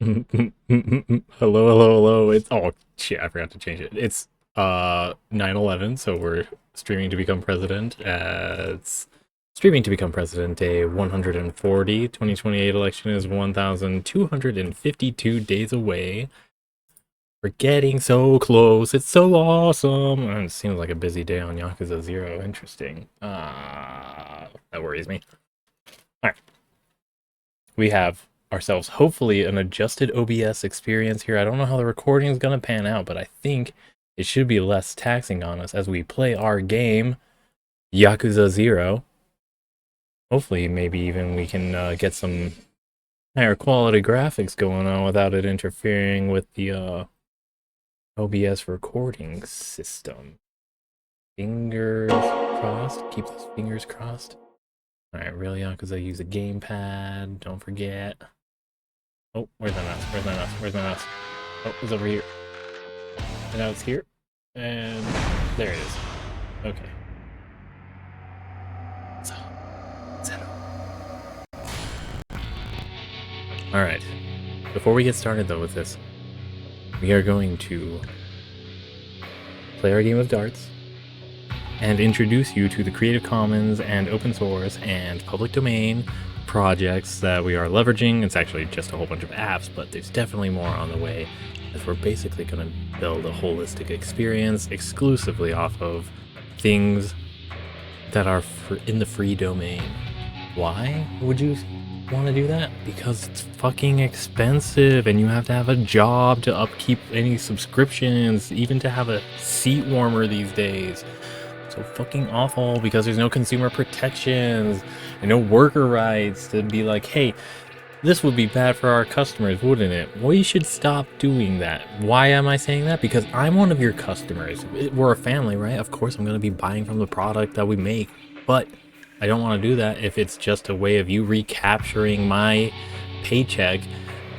Hello, hello. It's oh shit, I forgot to change it. It's 9/11, so we're streaming to become president. It's streaming to become president day 140. 2028 election is 1,252 days away. We're getting so close. It's so awesome. And it seems like a busy day on Yakuza 0. Interesting. That worries me. All right. We have ourselves hopefully an adjusted OBS experience here. I don't know how the recording is going to pan out, but I think it should be less taxing on us as we play our game, Yakuza 0. Hopefully, maybe even we can get some higher quality graphics going on without it interfering with the OBS recording system. Fingers crossed. Keep those fingers crossed. Alright, really, Yakuza, use a gamepad. Don't forget. Oh, where's my mouse? Where's my mouse? Where's my mouse? Oh, it's over here. And now it's here. And there it is. Okay. So, settle. Alright. Before we get started, though, with this, we are going to play our game of darts and introduce you to the Creative Commons and open source and public domain projects that we are leveraging. It's actually just a whole bunch of apps, but there's definitely more on the way, as we're basically going to build a holistic experience exclusively off of things that are in the free domain. Why would you want to do that? Because it's fucking expensive and you have to have a job to upkeep any subscriptions, even to have a seat warmer these days. So fucking awful, because there's no consumer protections and no worker rights to be like, hey, this would be bad for our customers, wouldn't it? We should stop doing that. Why am I saying that? Because I'm one of your customers. We're a family, right? Of course I'm going to be buying from the product that we make, but I don't want to do that if it's just a way of you recapturing my paycheck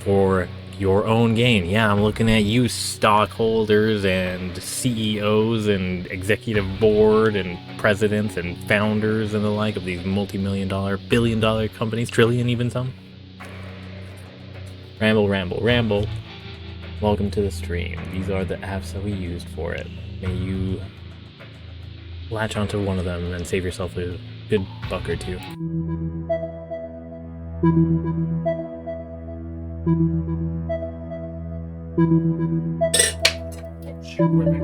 for your own gain. Yeah, I'm looking at you, stockholders and CEOs and executive board and presidents and founders and the like of these multi-million-dollar, billion-dollar companies, trillion even some. Ramble, ramble, ramble. Welcome to the stream. These are the apps that we used for it. May you latch onto one of them and save yourself a good buck or two. Oh shit, where am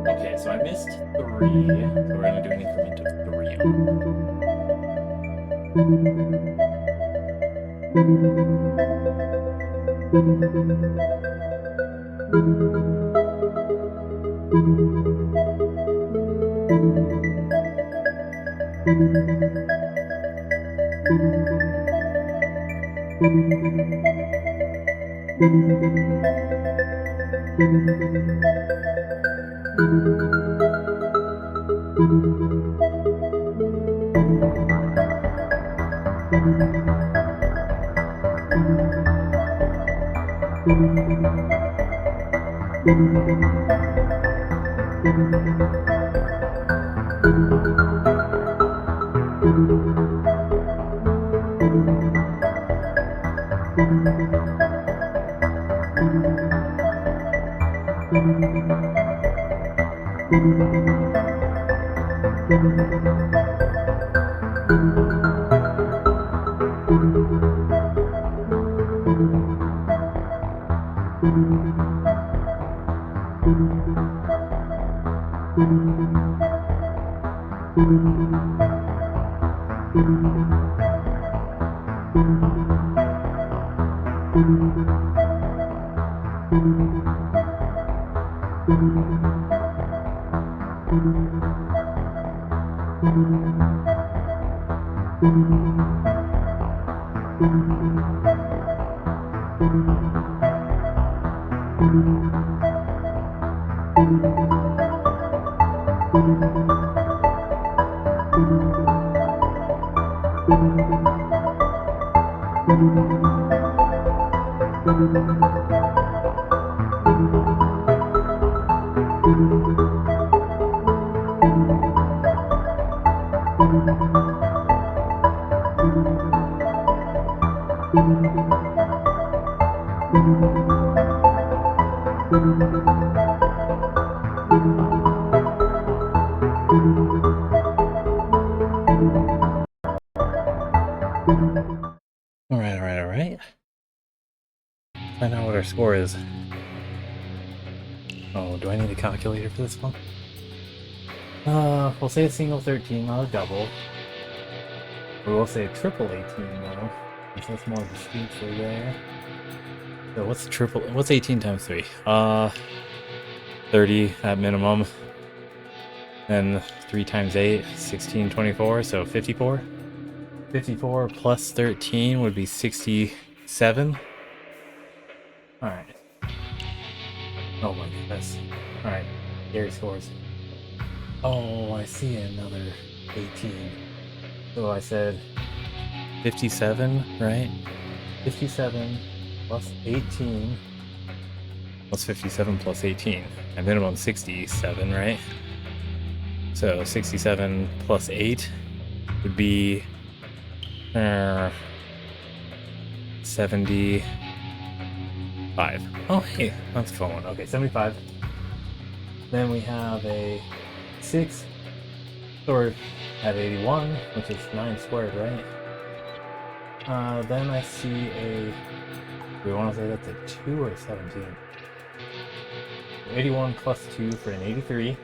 Okay, so I missed 3, so we're gonna do an increment of 3 Alright. Find out what our score is. Oh, do I need a calculator for this one? We'll say a single 13, not a double. We will say a triple 18 though, because that's more of the streets are there. So what's 18 times 3? 30 at minimum. Then 3 times 8, 16, 24, so 54. 54 plus 13 would be 67. Alright. Oh my goodness. Alright, Gary scores. Oh, I see another 18. So I said 57, right? 57 plus 18. Plus 57 plus 18. At minimum 67, right? So 67 plus 8 would be 75. Oh, hey, that's a fun one. Okay, 75. Then we have a 6 stored at 81, which is 9 squared, right? Then I see do we want to say that's a 2 or 17? 81 plus 2 for an 83.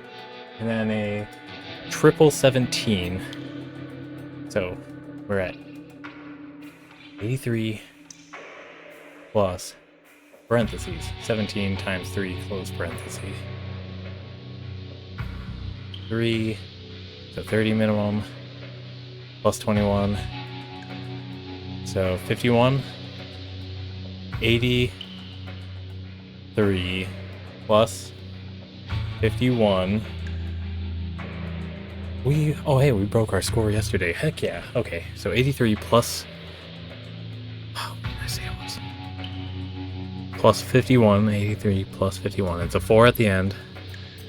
And then a triple 17. So we're at 83 plus parentheses 17 times 3 close parentheses 3, so 30 minimum plus 21, so 51. 83 plus 51. We broke our score yesterday. Heck yeah. Okay, so 83 plus plus 51, 83 plus 51. It's a 4 at the end.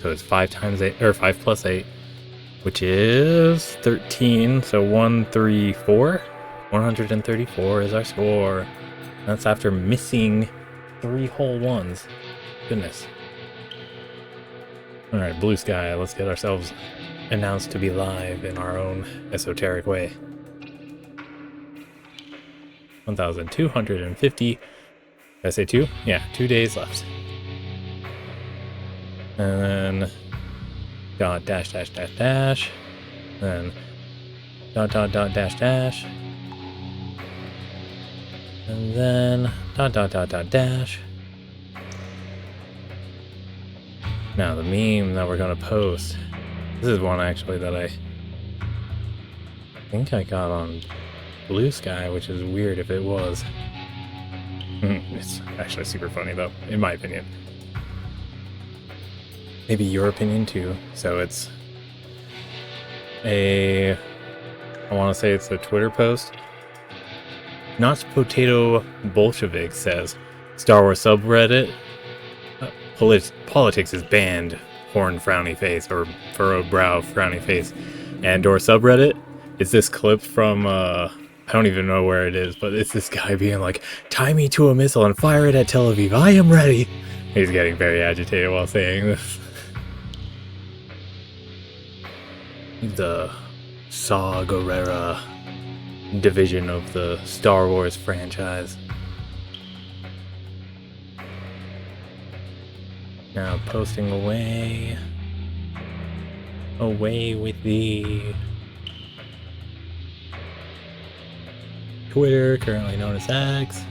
So it's 5 times 8, or 5 plus 8, which is 13. So 134. 134 is our score. That's after missing 3 whole ones. Goodness. Alright, blue sky. Let's get ourselves announced to be live in our own esoteric way. 1,250. Did I say 2? Yeah, 2 days left. And then dot dash dash dash dash. Then dot dot dot dash dash. And then dot dot dot dot dash. Now the meme that we're gonna post. This is one actually that I think I got on Blue Sky, which is weird if it was. It's actually super funny though, in my opinion. Maybe your opinion too. So it's I want to say it's a Twitter post. Not Potato Bolshevik says, Star Wars subreddit, politics is banned, horn frowny face, or furrowed brow frowny face. And or subreddit, it's this clip from, I don't even know where it is, but it's this guy being like, tie me to a missile and fire it at Tel Aviv, I am ready. He's getting very agitated while saying this. The Saw Gerrera division of the Star Wars franchise. Now posting away with the Twitter, currently known as X.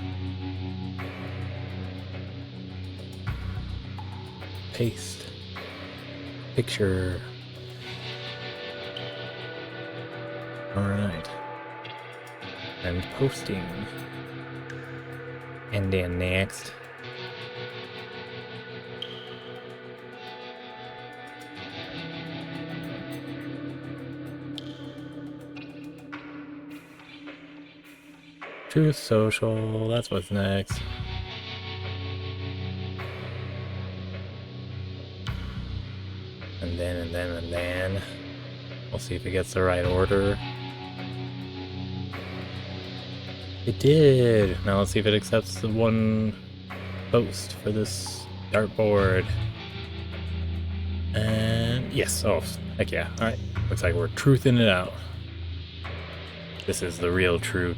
Paste picture. Alright. and posting. And then next. Truth Social, that's what's next. And then. We'll see if it gets the right order. It did! Now let's see if it accepts the one post for this dartboard. And yes, oh, heck yeah. Alright, looks like we're truthing it out. This is the real true.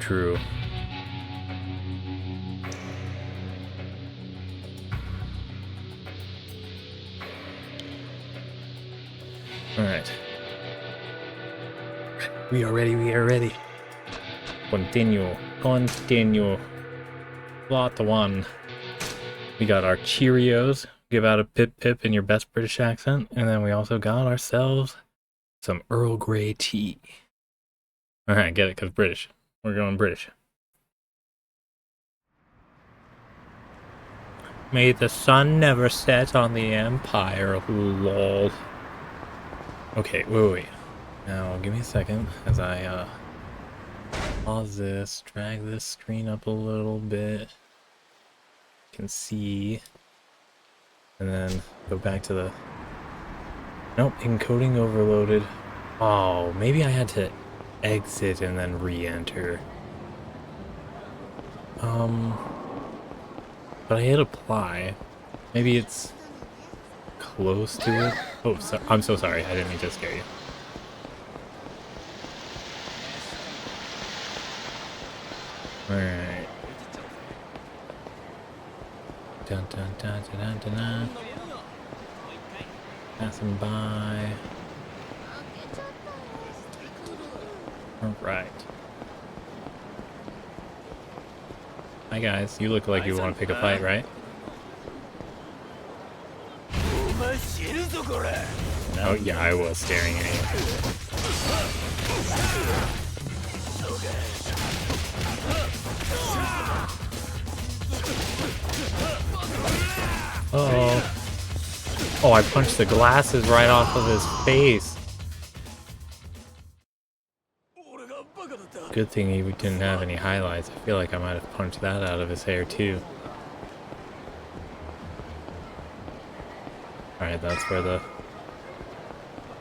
Alright. We are ready. Continue. Plot one. We got our Cheerios. Give out a pip in your best British accent. And then we also got ourselves some Earl Grey tea. Alright, get it, because British. We're going British. May the sun never set on the Empire, lol. Okay, wait. Now, give me a second as I, pause this, drag this screen up a little bit. You can see. And then go back to the... Nope, encoding overloaded. Oh, maybe I had to exit and then re-enter. But I hit apply. Maybe it's close to it. Oh, I'm so sorry. I didn't mean to scare you. Alright. Dun dun dun dun dun dun. Passing by. Alright. Hi guys, you look like you want to pick a fight, right? Oh yeah, I was staring at you. Uh-oh. Oh, I punched the glasses right off of his face. Good thing he didn't have any highlights. I feel like I might have punched that out of his hair too. Alright, that's where the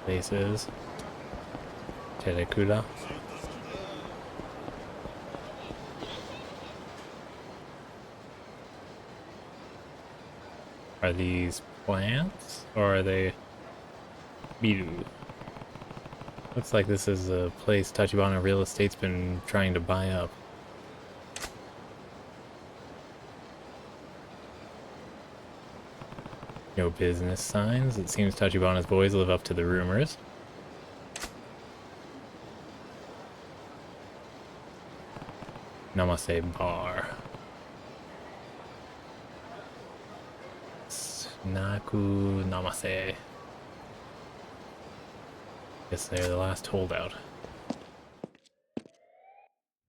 place is. Terekura. Are these plants? Or are they Miru? Looks like this is a place Tachibana Real Estate's been trying to buy up. No business signs. It seems Tachibana's boys live up to the rumors. Namaste Bar. Snaku Namaste. Guess they're the last holdout.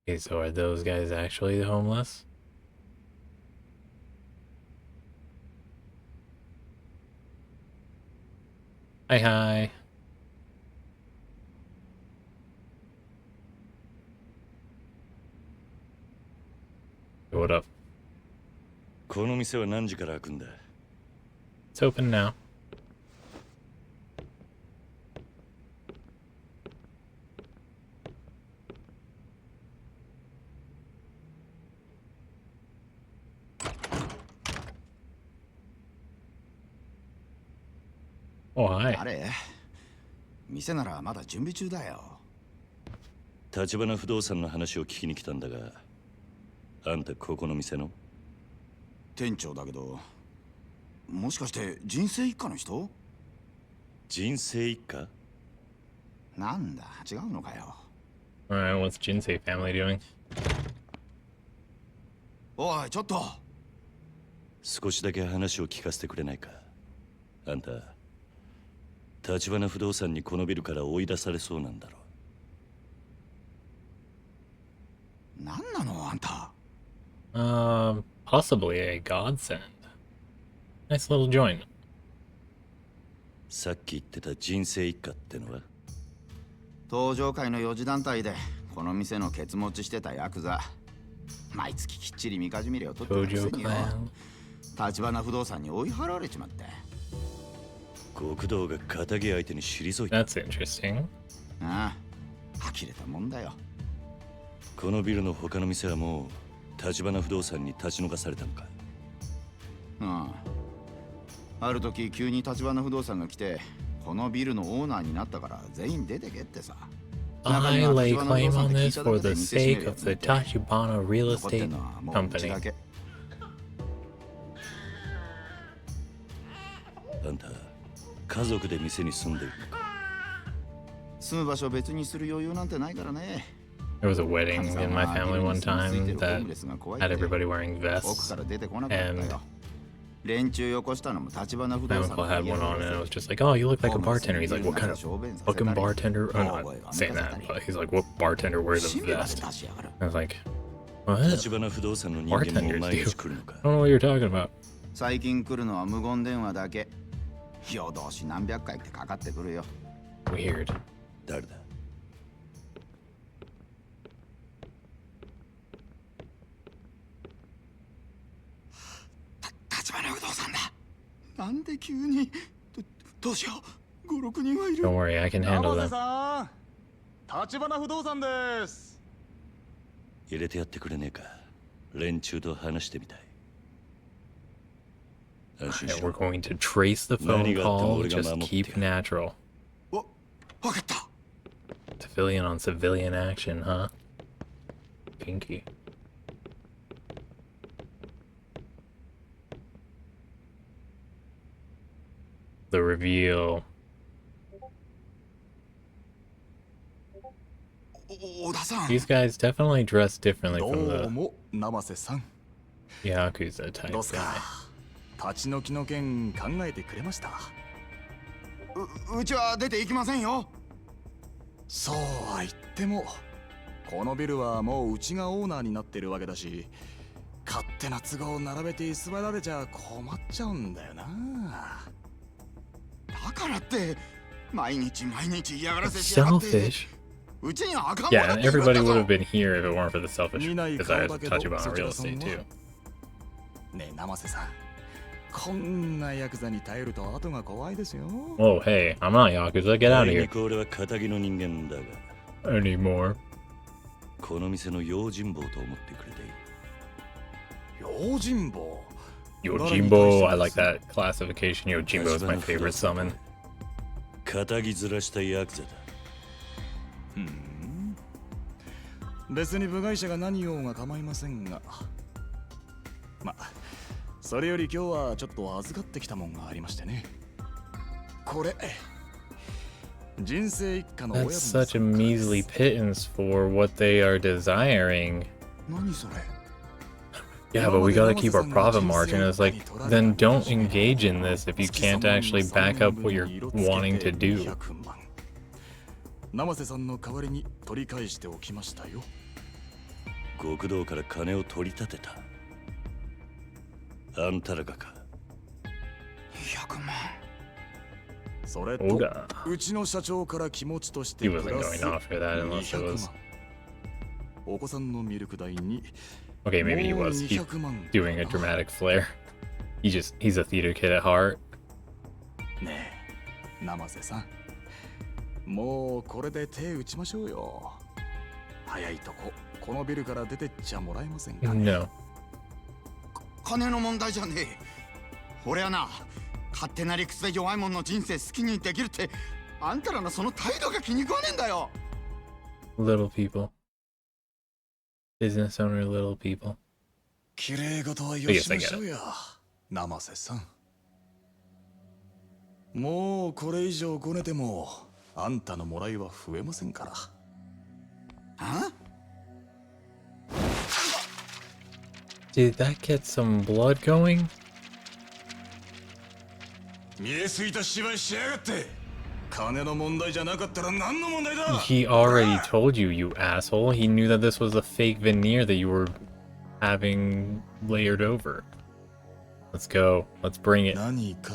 Okay, so are those guys actually the homeless? Hi. What up? この店は何時から開くんだ? It's open now. Oh, hi. あれ店ならまだ準備中だよ。立花不動産の話を聞きに来たんだが、あんたここの店の？店長だけど、もしかして人生一家の人？人生一家？なんだ、違うのかよ。Alright, what's Jinsei family doing? おい、ちょっと。少しだけ話を聞かせてくれないか。あんた、立花不動産にこのビルから追い出されそうなんだろう。何なのあんた。Possibly a godsend. Nice little joint. さっき言ってた人生一家ってのは？登場会の4次団体でこの店のケツ持ちしてたヤクザ。毎月きっちりみかじみ料取ってたくせによ。立花不動産に追い払われちまって。極道が仇相手に退いた。 That's interesting. ああ、呆れたもんだよ。このビルの他の店はもう立花不動産に立ち退かされたのか？ああ、ある時急に立花不動産が来てこのビルのオーナーになったから全員出てけってさ。 I lay claim on this for the sake of the Tachibana Real Estate Company. あんた家族で店に住んでるのか？住む場所別にする余裕なんてないからね。 There was a wedding in my family one time that had everybody wearing 奥 vests, から出てこなかった and よ。連中よこしたのも立花不 my 動産 uncle had one on, and it was just like, "Oh, you look like a bartender." He's like, "What kind of fucking bartender?" I'm not saying that, but he's like, "What bartender wears a vest?" I was like, "What? 立花不動産の人間も Bartenders 毎 do. 日来るのか？ I don't know what you're talking about." 最近来るのは無言電話だけ。夜通し何百回ってかかってくるよ。 Weird. 誰だ？立花不動産だ。なんで急に。どうしよう。5、6人はいる。 Don't worry, I can handle them. さん、立花不動産です。入れてやってくれねえか？連中と話してみたい。安心 Yeah, し we're ろ。 going to trace the phone call. Just keep natural. わかった。 Civilian on civilian action, huh? Pinky. The reveal. 小田さん。 These guys definitely dress differently ど from うも、生瀬さん。 the Yakuza type どうす guy. か。立ち退きの件考えてくれました。うちは出て行きませんよ。そうは言っても、このビルはもううちがオーナーになってるわけだし、勝手な都合を並べて居座られちゃ困っちゃうんだよな。だからって毎日嫌がらせしやがって。 Selfish. うちには赤ん坊 Yeah, だっ and て言わ everybody れた would ぞ have been here if it weren't for the selfish 見ない desires 顔 of だけど、 Tachibana そち real らさん estate は。 too. ねえ、生瀬さん。こんなヤクザに頼ると後が怖いですよ。 Oh, hey, I'm not Yakuza. Get out of あい here. にく俺は仇の人間だが、 Anymore. この店の用心棒と思ってくれていい。用心棒。 Yojimbo, I like that classification. Yojimbo is my favorite summon. 仇ずらしたヤクザだ。別に部外者が何をが構いませんが、ま、それより今日はちょっと預かってきたもんがありましてね。これ人生一家の親分 That's さん such a measly pittance for what they are desiring. 何それ。 Yeah, but we gotta keep our profit margin. It's like, then don't engage in this if you can't actually back up what you're wanting to do. 200万。生瀬さんの代わりに取り返しておきましたよ。極道から金を取り立てた。あんたらがか。200万。それと Oda. うちの社長から気持ちとして He プ wasn't ラス going after that unless it 200 was. 万。お子さんのミルク代に Okay, maybe he was. He's 200万 doing a dramatic flair. He's a theater kid at heart. ねえ、生瀬さん。もうこれで手打ちましょうよ。早いとこのビルから出てっちゃもらえませんかね。 No. 金の問題じゃねえ。俺はな、勝手な理屈で弱い者の人生好きにできるって、あんたらのその態度が気に食わねえんだよ。 Little people. Business owner, little people. 綺麗事はよしましょうや、生瀬さん。もうこれ以上ごねてもあんたのもらいは増えませんから。あ Did that get some blood going? 見えすぎた芝居しやがって。金の問題じゃなかったら何の問題だ。 He already told you, you asshole. He knew that this was a fake veneer that you were having layered over. Let's go. Let's bring it. 何か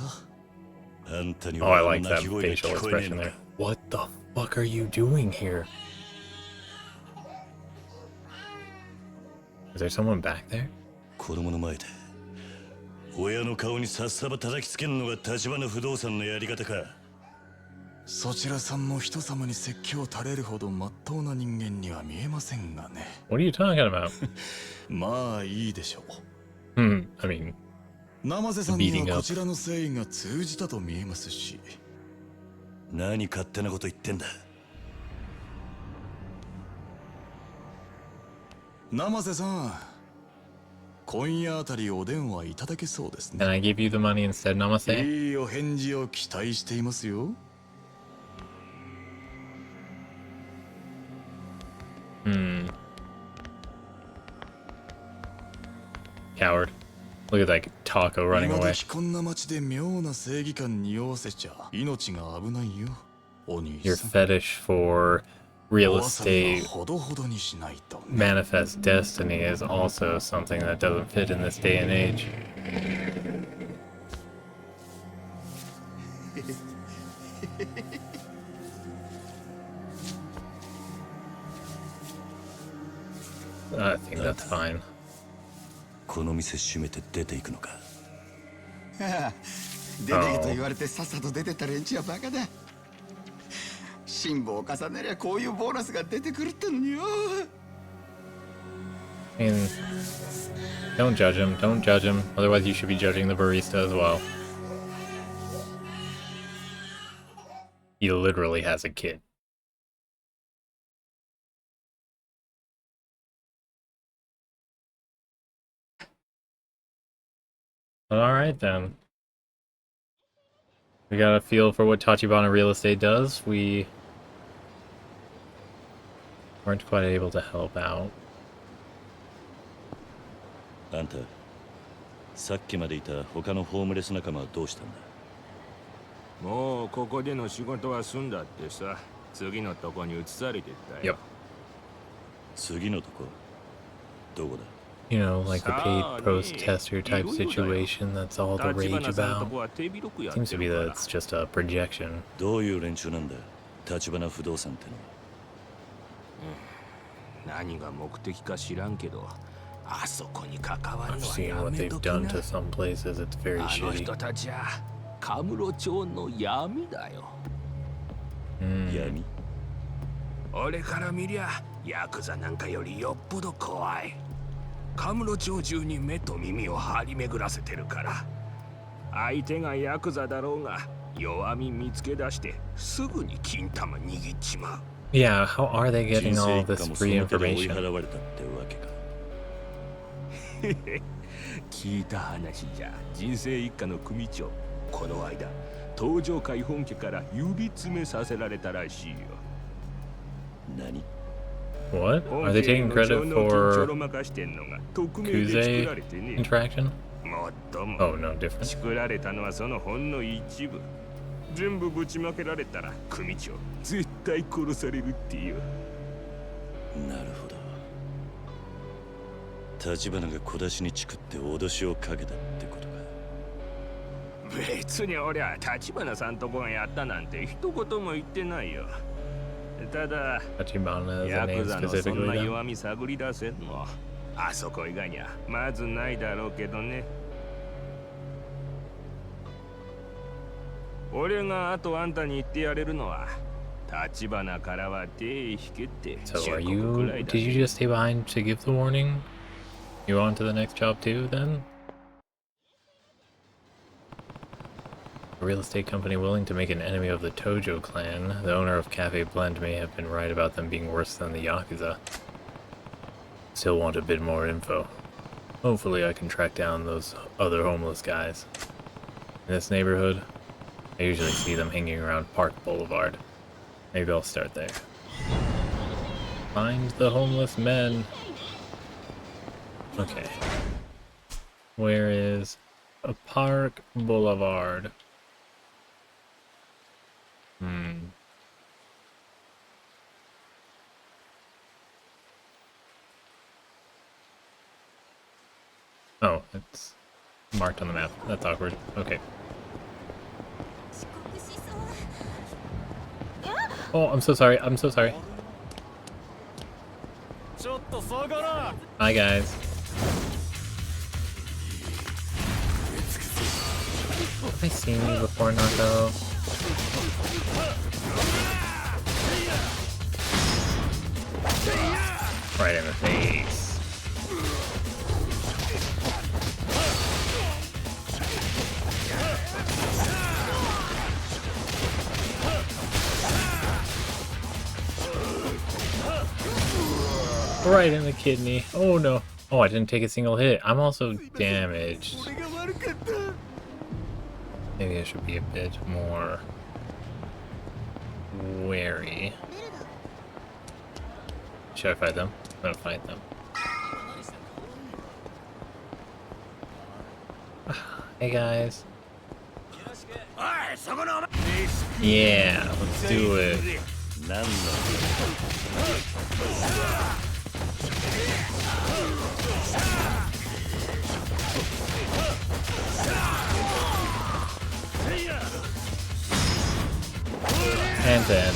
Oh, I like that facial expression there. What the fuck are you doing here? Is there someone back there? 子供の前で親の顔にさっさば叩きつけるのが橘不動産のやり方か。そちらさんも人様に説教垂れるほど真っ当な人間には見えませんがね。 What are you talking about? まあいいでしょう。 I mean, 生瀬さんにはこちらの誠意が通じたと見えますし。何勝手なこと言ってんだ。生瀬さん、今夜あたりお電話いただけそうです can ね。 I give you the money instead, Namaste? いいお返事を期待していますよ。 Coward. Look at that taco running 今 away. 時こんな街で妙な正義感匂わせちゃ命が危ないよ。お兄 Your さん。 fetish for real お遊び estate はほどほどにしないと。 manifest destiny is also something that doesn't fit in this day and age. I think that's fine. この店閉めて出ていくのか。出てけと言われてさっさと出てった連中はバカだ。辛抱を重ねりゃこういうボーナスが出てくるってのによ。 I mean, don't judge him. Don't judge him. Otherwise, you should be judging the barista as well. He literally has a kid. Alright then. We got a feel for what Tachibana Real Estate does. We weren't quite able to help out. あんた、さっきまでいた他のホームレス仲間はどうしたんだ。もうここでの仕事は済んだってさ、次のとこに移されてったよ。次のとこ、どこだ。 You know, like the paid protester type situation that's all the rage about. Seems to be that it's just a projection. どういう連中なんだ、橘不動産ってのは。何が目的か知らんけど、あそこに関わる I've のは seen や what め they've とき done な。 to some places. It's very あの shitty. 人たちはカムロ町の闇だよ。闇。俺から見りゃヤクザなんかよりよっぽど怖い。カムロ町中に目と耳を張り巡らせてるから、相手がヤクザだろうが弱み見つけ出してすぐに金玉握っちまう。 Yeah, how are they 人 getting 生 all 一家 this もそ free の手で追い information? 払われたってわけか。聞いた話じゃ、人生一家の組長、この間東上会本家から指詰めさせられたらしいよ。何。 What? Are they taking credit for 匿名 Kuze で作られてね。 interaction? もっとも Oh, no, different. 作られたのはそのほんの一部。全部ぶちまけられたら組長絶対殺されるってよ。なるほど。橘が小出しにチクって脅しをかけたってことか。別に俺は橘さんとこがやったなんて一言も言ってないよ。ただ Tachibana is a ヤク name ザのそん specifically な then? 弱み探り出せんのあそこ以外にはまずないだろうけどね。俺があとあんたに言ってやれるのは、橘からは手引けって So 忠 are 告 you... くらいだ Did you just stay behind to give the warning? You on to the next job too, then? A real estate company willing to make an enemy of the Tojo clan. The owner of Cafe Blend may have been right about them being worse than the Yakuza. Still want a bit more info. Hopefully I can track down those other homeless guys. In this neighborhood, I usually see them hanging around Park Boulevard. Maybe I'll start there. Find the homeless men. Okay. Where is a Park Boulevard? Hmm. Oh, it's marked on the map. That's awkward. Okay. Oh, I'm so sorry. I'm so sorry. Hi, guys. Have I seen you before, Nako? Right in the face. Right in the kidney. Oh no. Oh, I didn't take a single hit. I'm also damaged. Maybe I should be a bit more wary. Should I fight them? I'm gonna fight them. Hey guys. Yeah, let's do it. 何の And then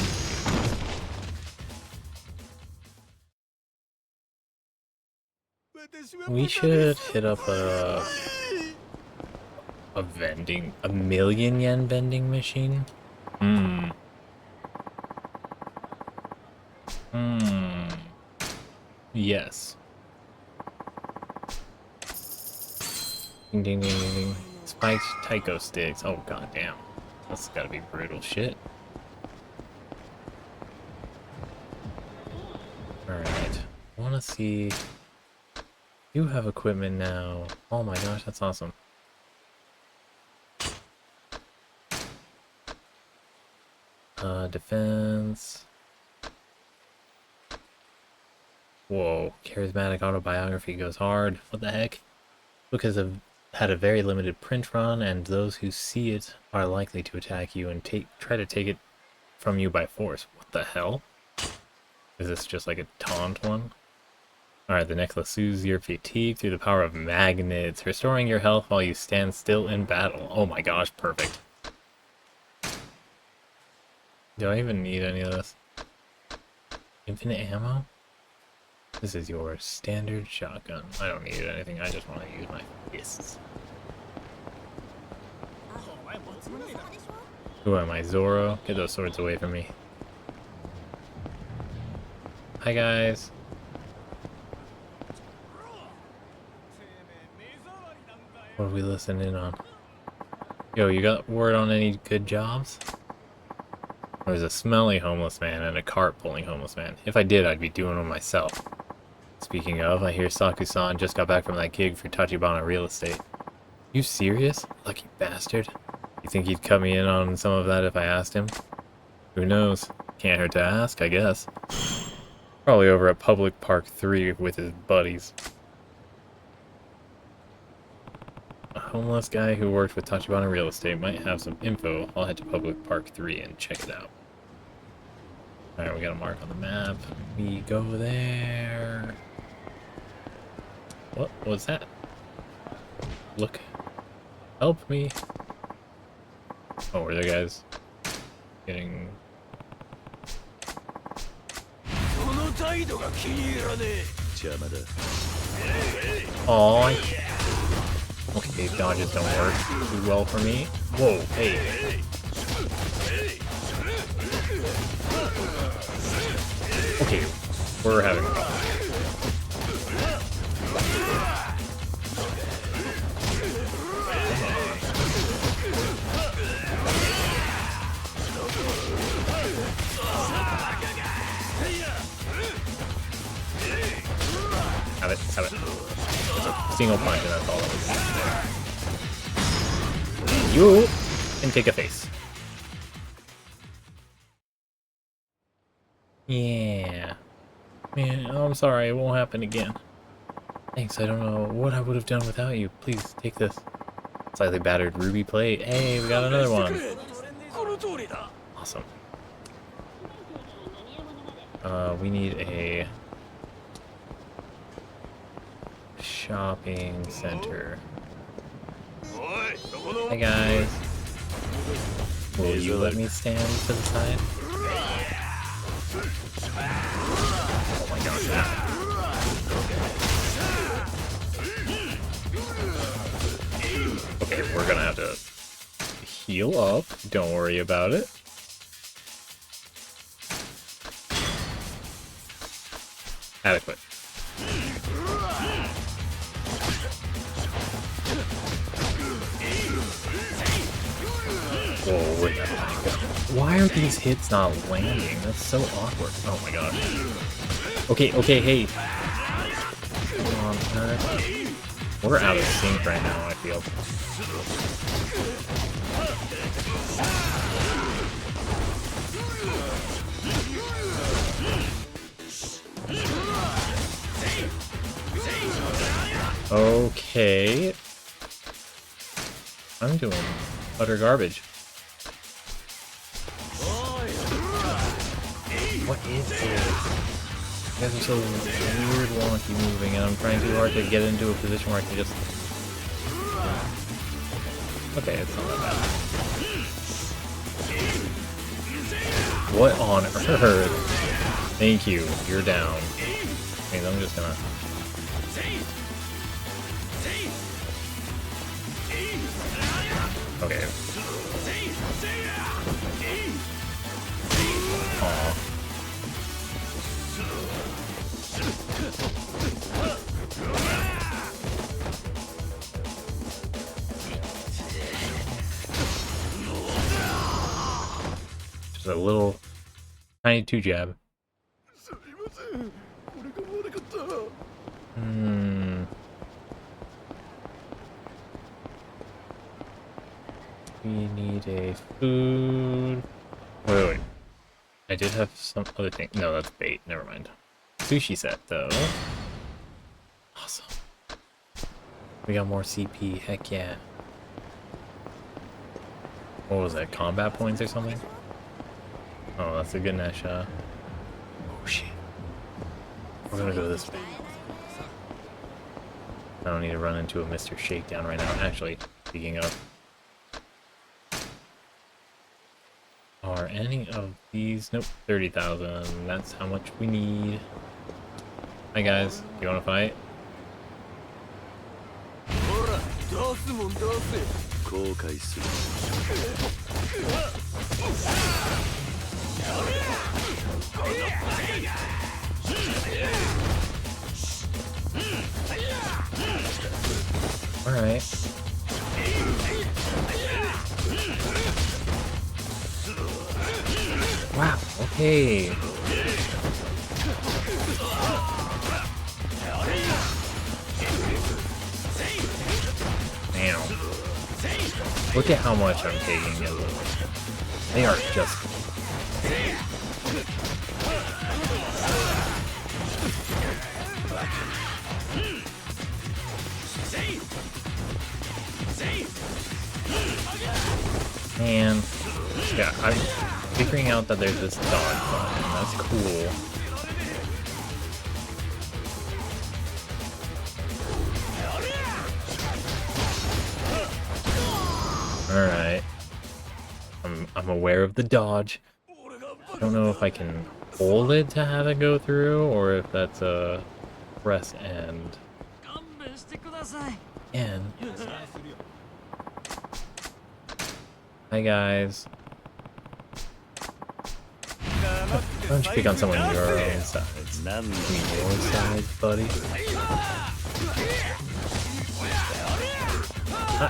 we should hit up a million yen vending machine. Hmm. Yes. Ding ding ding ding ding. Spiked taiko sticks. Oh goddamn. That's gotta be brutal shit. Alright. I wanna see. You have equipment now. Oh my gosh, that's awesome. Defense. Whoa, charismatic autobiography goes hard. What the heck? Book has had a very limited print run, and those who see it are likely to attack you and try to take it from you by force. What the hell? Is this just like a taunt one? Alright, the necklace soothes your fatigue through the power of magnets, restoring your health while you stand still in battle. Oh my gosh, perfect. Do I even need any of this? Infinite ammo? This is your standard shotgun. I don't need anything, I just want to use my fists. Who am I, Zoro? Get those swords away from me. Hi guys. What are we listening on? Yo, you got word on any good jobs? There's a smelly homeless man and a cart pulling homeless man. If I did, I'd be doing them myself. Speaking of, I hear Saku-san just got back from that gig for Tachibana Real Estate. You serious? Lucky bastard. You think he'd cut me in on some of that if I asked him? Who knows? Can't hurt to ask, I guess. Probably over at Public Park 3 with his buddies. A homeless guy who worked with Tachibana Real Estate might have some info. I'll head to Public Park 3 and check it out. Alright, we got a mark on the map. We go there. What was that? Look. Help me. Oh, were there guys getting... Aw. Okay, dodges don't work too well for me. Whoa, hey. Okay, we're having a problem. Have it, have it. It's a single punch and that's all it is. You can take a face. Yeah. Man, I'm sorry, it won't happen again. Thanks, I don't know what I would have done without you. Please, take this. Slightly battered ruby plate. Hey, we got another one. Awesome. We need a shopping center. Hi guys. Will you let me stand to the side? Oh my gosh. Okay, we're gonna have to heal up. Don't worry about it. Adequate. Whoa, where'd that line go? Why are these hits not landing? That's so awkward. Oh my god. Okay, okay, hey. Come on, Earth. We're out of sync right now, I feel. Okay. I'm doing utter garbage. What is this? You guys are so weird, wonky moving, and I'm trying too hard to get into a position where I can just... Okay, it's not that bad. What on earth? Thank you, you're down. I mean, I'm just gonna... Okay. Aww. Just a little tiny two jab. We need a food. Wait. I did have some other thing. No, that's bait. Never mind. Sushi set, though. Awesome. We got more CP. Heck yeah. What was that? Combat points or something? Oh, that's a Ganesha. Oh, shit. We're gonna go this way. I don't need to run into a Mr. Shakedown right now. Actually, speaking of... Are any of these... Nope, 30,000. That's how much we need. Hi guys, you wanna fight? Alright. Wow, okay. Damn. Look at how much I'm taking. They are just... Man. Yeah, I'm figuring out that there's this dodge button. That's cool. Alright. I'm aware of the dodge. I don't know if I can hold it to have it go through, or if that's a press and... And... Hi guys. Why don't you pick on someone your own size? I mean your size, buddy.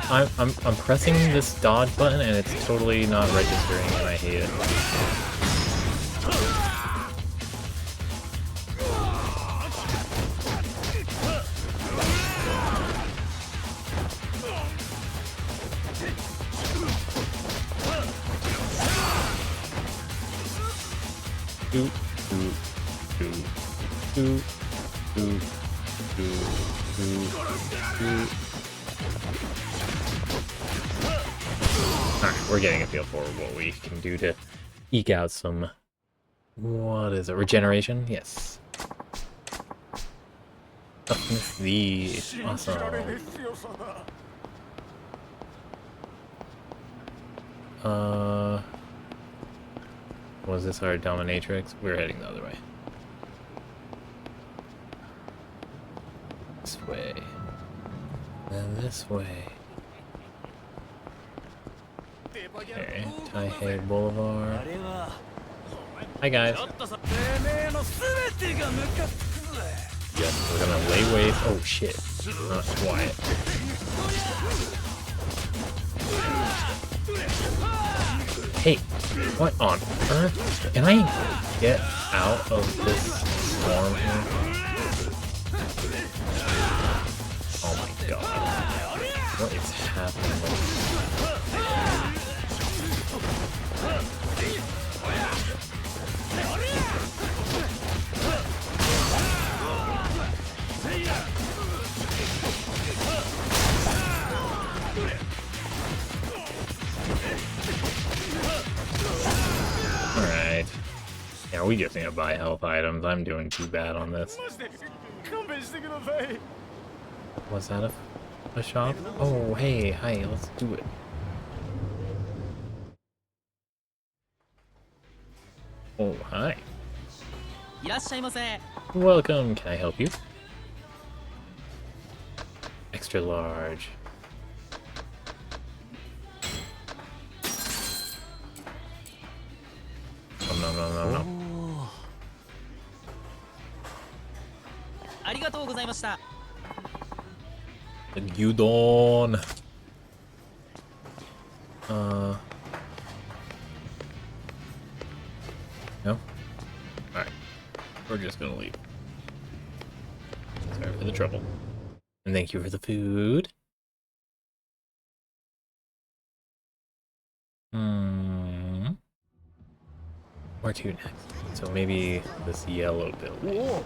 I'm pressing this dodge button and it's totally not registering and I hate it. Alright, we're getting a feel for what we can do to eke out some, what is it, regeneration? Yes. Toughness the awesome. Was this our dominatrix? We're heading the other way. This way. Then this way. Okay, Taihei Boulevard. Hi guys. Yes, we're gonna lay waste. Oh shit. Not quiet. Hey, what on earth? Can I get out of this storm here? Oh my god. What is happening? Alright. Yeah, we just need to buy health items. I'm doing too bad on this. Was that a shop? Oh, hey, hi, let's do it. Oh, hi. Welcome, can I help you? Extra large. No. Gyudon. No? Alright. We're just gonna leave. Sorry for the trouble. And thank you for the food. Where to next? So maybe this yellow building.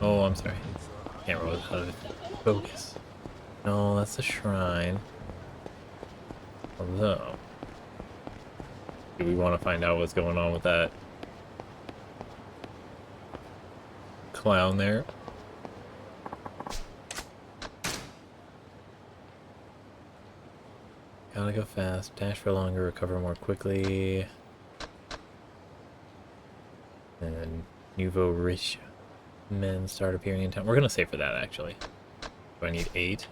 Oh, I'm sorry. Can't roll out of it. Focus. No, that's the shrine. Although, do we want to find out what's going on with that clown there? Gotta go fast, dash for longer, recover more quickly. And nouveau rich men start appearing in town. We're gonna save for that actually. Do I need 8?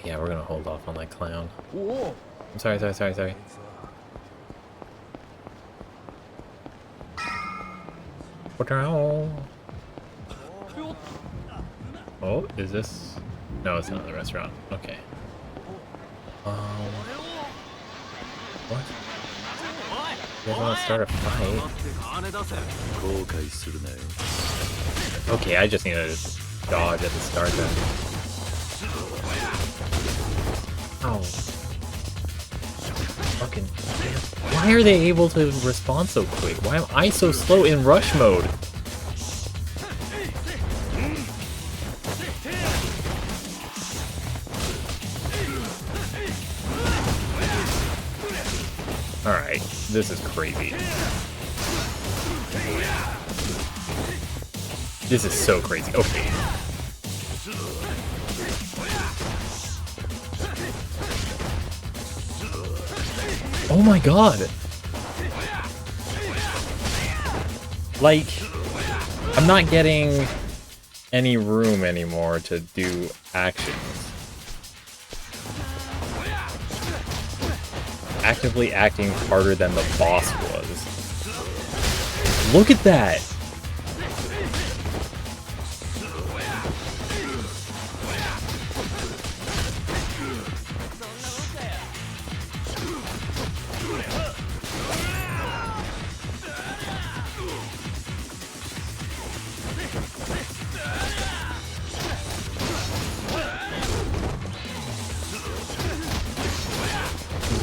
Yeah, we're gonna hold off on that clown. I'm sorry. Oh, is this? No, it's not the restaurant. Okay. What? You guys want to start a fight? Okay, I just need to dodge at the start then. Oh. Fucking. Why are they able to respond so quick? Why am I so slow in rush mode? Alright, this is crazy. This is so crazy. Okay. Oh my god! Like, I'm not getting any room anymore to do actions. Actively acting harder than the boss was. Look at that!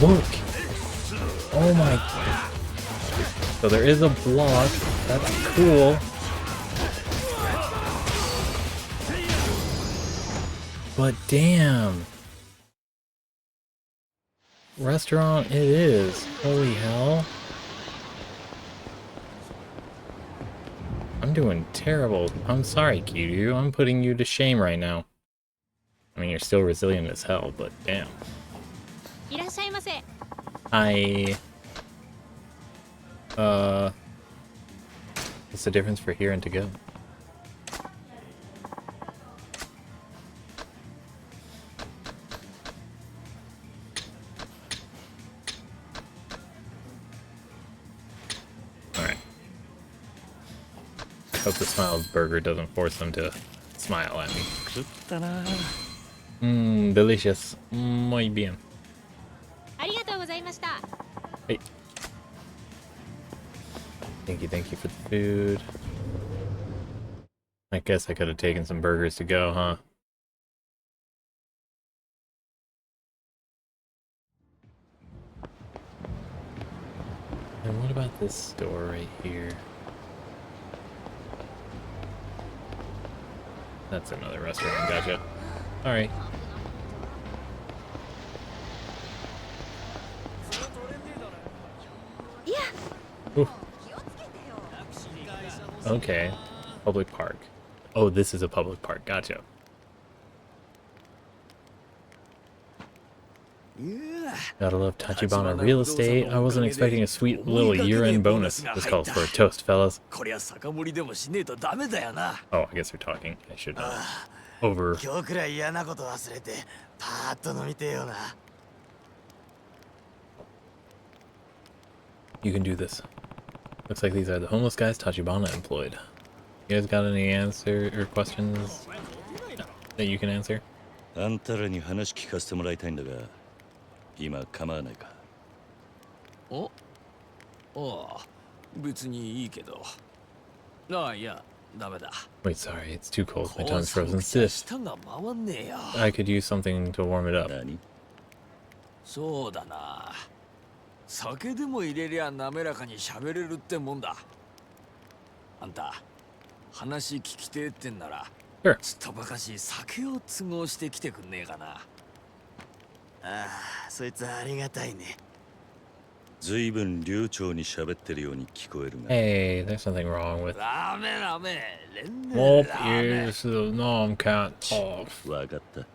Look! Oh my... So there is a block. That's cool. But damn. restaurant it is. Holy hell. I'm doing terrible. I'm sorry, Kiryu. I'm putting you to shame right now. I mean, you're still resilient as hell, but damn. I... What's the difference for here and to go? Alright. Hope the smile burger doesn't force them to smile at me. Mmm, delicious. Muy bien. Hey. Thank you for the food. I guess I could have taken some burgers to go, huh? And what about this store right here? That's another restaurant, gotcha. Alright. Ooh. Okay. Public park. Oh, this is a public park, gotcha. Gotta love Tachibana real estate. I wasn't expecting a sweet little year-end bonus. This calls for a toast, fellas. Oh, I guess they're talking. I should over. You can do this. Looks like these are the homeless guys Tachibana employed. You guys got any answer or questions that you can answer? あんたらに話聞かせてもらいたいんだが、今構わないか。お、ああ、別にいいけど。ああ、いや、ダメだ。Wait, sorry, it's too cold. My tongue's frozen stiff. I could use something to warm it up. 何？そうだな。酒でも入れりゃ滑らかに喋れるってもんだ。あんた、話聞きてえってんなら。Sure. ちっとばかし酒を都合してきてくんねえかな。ああ、そいつありがたいね。ずいぶん流暢に喋ってるように聞こえるが。Hey, there's something wrong with. ラーメンラーメン。Whoop is the nom can't talk. わかった。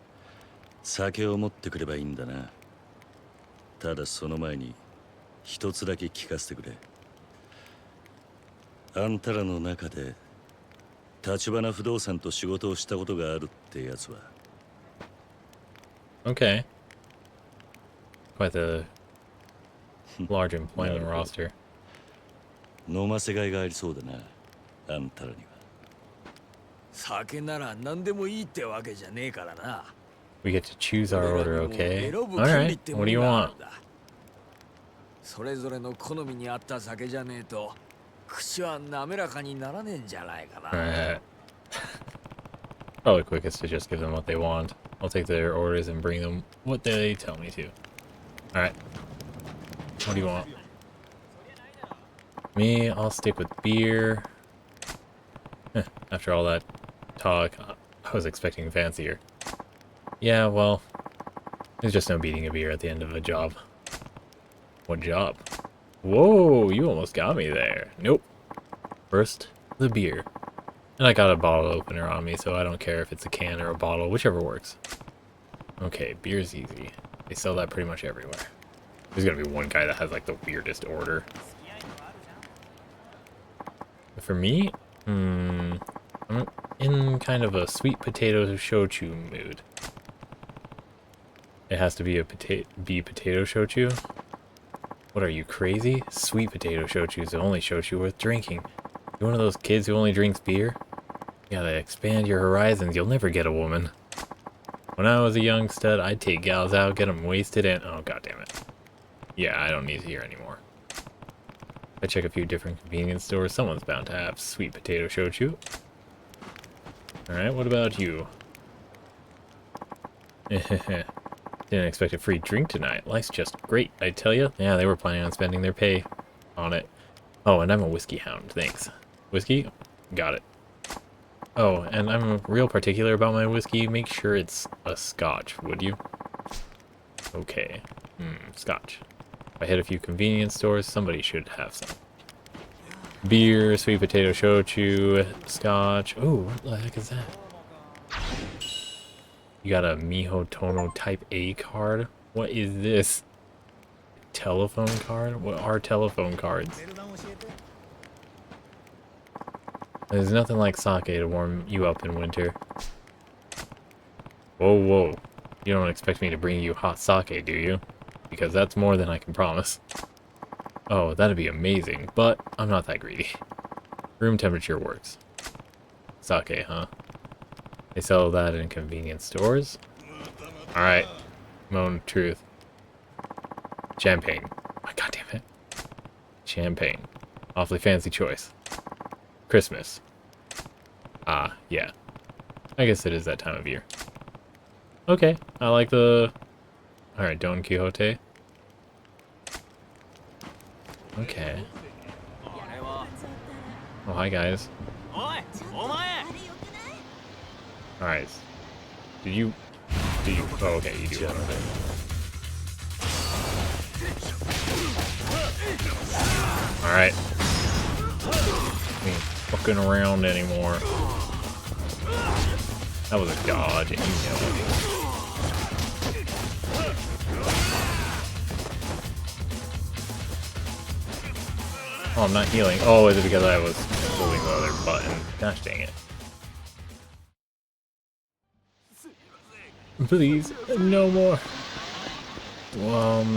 酒を持ってくればいいんだな。ただその前に一つだけ聞かせてくれ。あんたらの中で橘不動産と仕事をしたことがあるってやつは。Okay. Quite the large employment roster. 飲ませがいがありそうだな、あんたらには。酒なら何でもいいってわけじゃねえからな。We get to choose our order, okay? Alright, what do you want? それぞれの好みに合った酒じゃねえと口は滑らかにならねえんじゃないかな。Alright. Probably quickest to just give them what they want. I'll take their orders and bring them what they tell me to. Alright. What do you want? Me, I'll stick with beer. After all that talk, I was expecting fancier. Yeah, well, there's just no beating a beer at the end of a job. What job? Whoa, you almost got me there. Nope. First, the beer. And I got a bottle opener on me, so I don't care if it's a can or a bottle, whichever works. Okay, beer's easy. They sell that pretty much everywhere. There's gonna be one guy that has like the weirdest order. For me, I'm in kind of a sweet potato shochu mood. It has to be a potato shochu? What are you, crazy? Sweet potato shochu is the only shochu worth drinking. You one of those kids who only drinks beer? You gotta expand your horizons, you'll never get a woman. When I was a young stud, I'd take gals out, get them wasted, and... oh, goddammit. Yeah, I don't need to hear anymore. I check a few different convenience stores, someone's bound to have sweet potato shochu. Alright, what about you? Didn't expect a free drink tonight. Life's just great, I tell you. Yeah, they were planning on spending their pay on it. Oh, and I'm a whiskey hound, thanks. Whiskey? Got it. Oh, and I'm real particular about my whiskey. Make sure it's a scotch, would you? Okay. Scotch. If I hit a few convenience stores, somebody should have some. Beer, sweet potato shochu, scotch. Ooh, what the heck is that? You got a Miho Tono Type A card? What is this? Telephone card? What are telephone cards? There's nothing like sake to warm you up in winter. Whoa, whoa. You don't expect me to bring you hot sake, do you? Because that's more than I can promise. Oh, that'd be amazing, but I'm not that greedy. Room temperature works. Sake, huh? They sell that in convenience stores. Alright. Moment of truth. Champagne. Oh, God damn it. Champagne. Awfully fancy choice. Christmas. Ah, yeah. I guess it is that time of year. Okay, I like the... Alright, Don Quixote. Okay. Oh, hi guys. Alright. Did you... Oh, okay, you do one of it. Alright. Ain't fucking around anymore. That was a dodge, and you know it. Oh, I'm not healing. Oh, is it because I was holding the other button? Gosh dang it. Please, no more.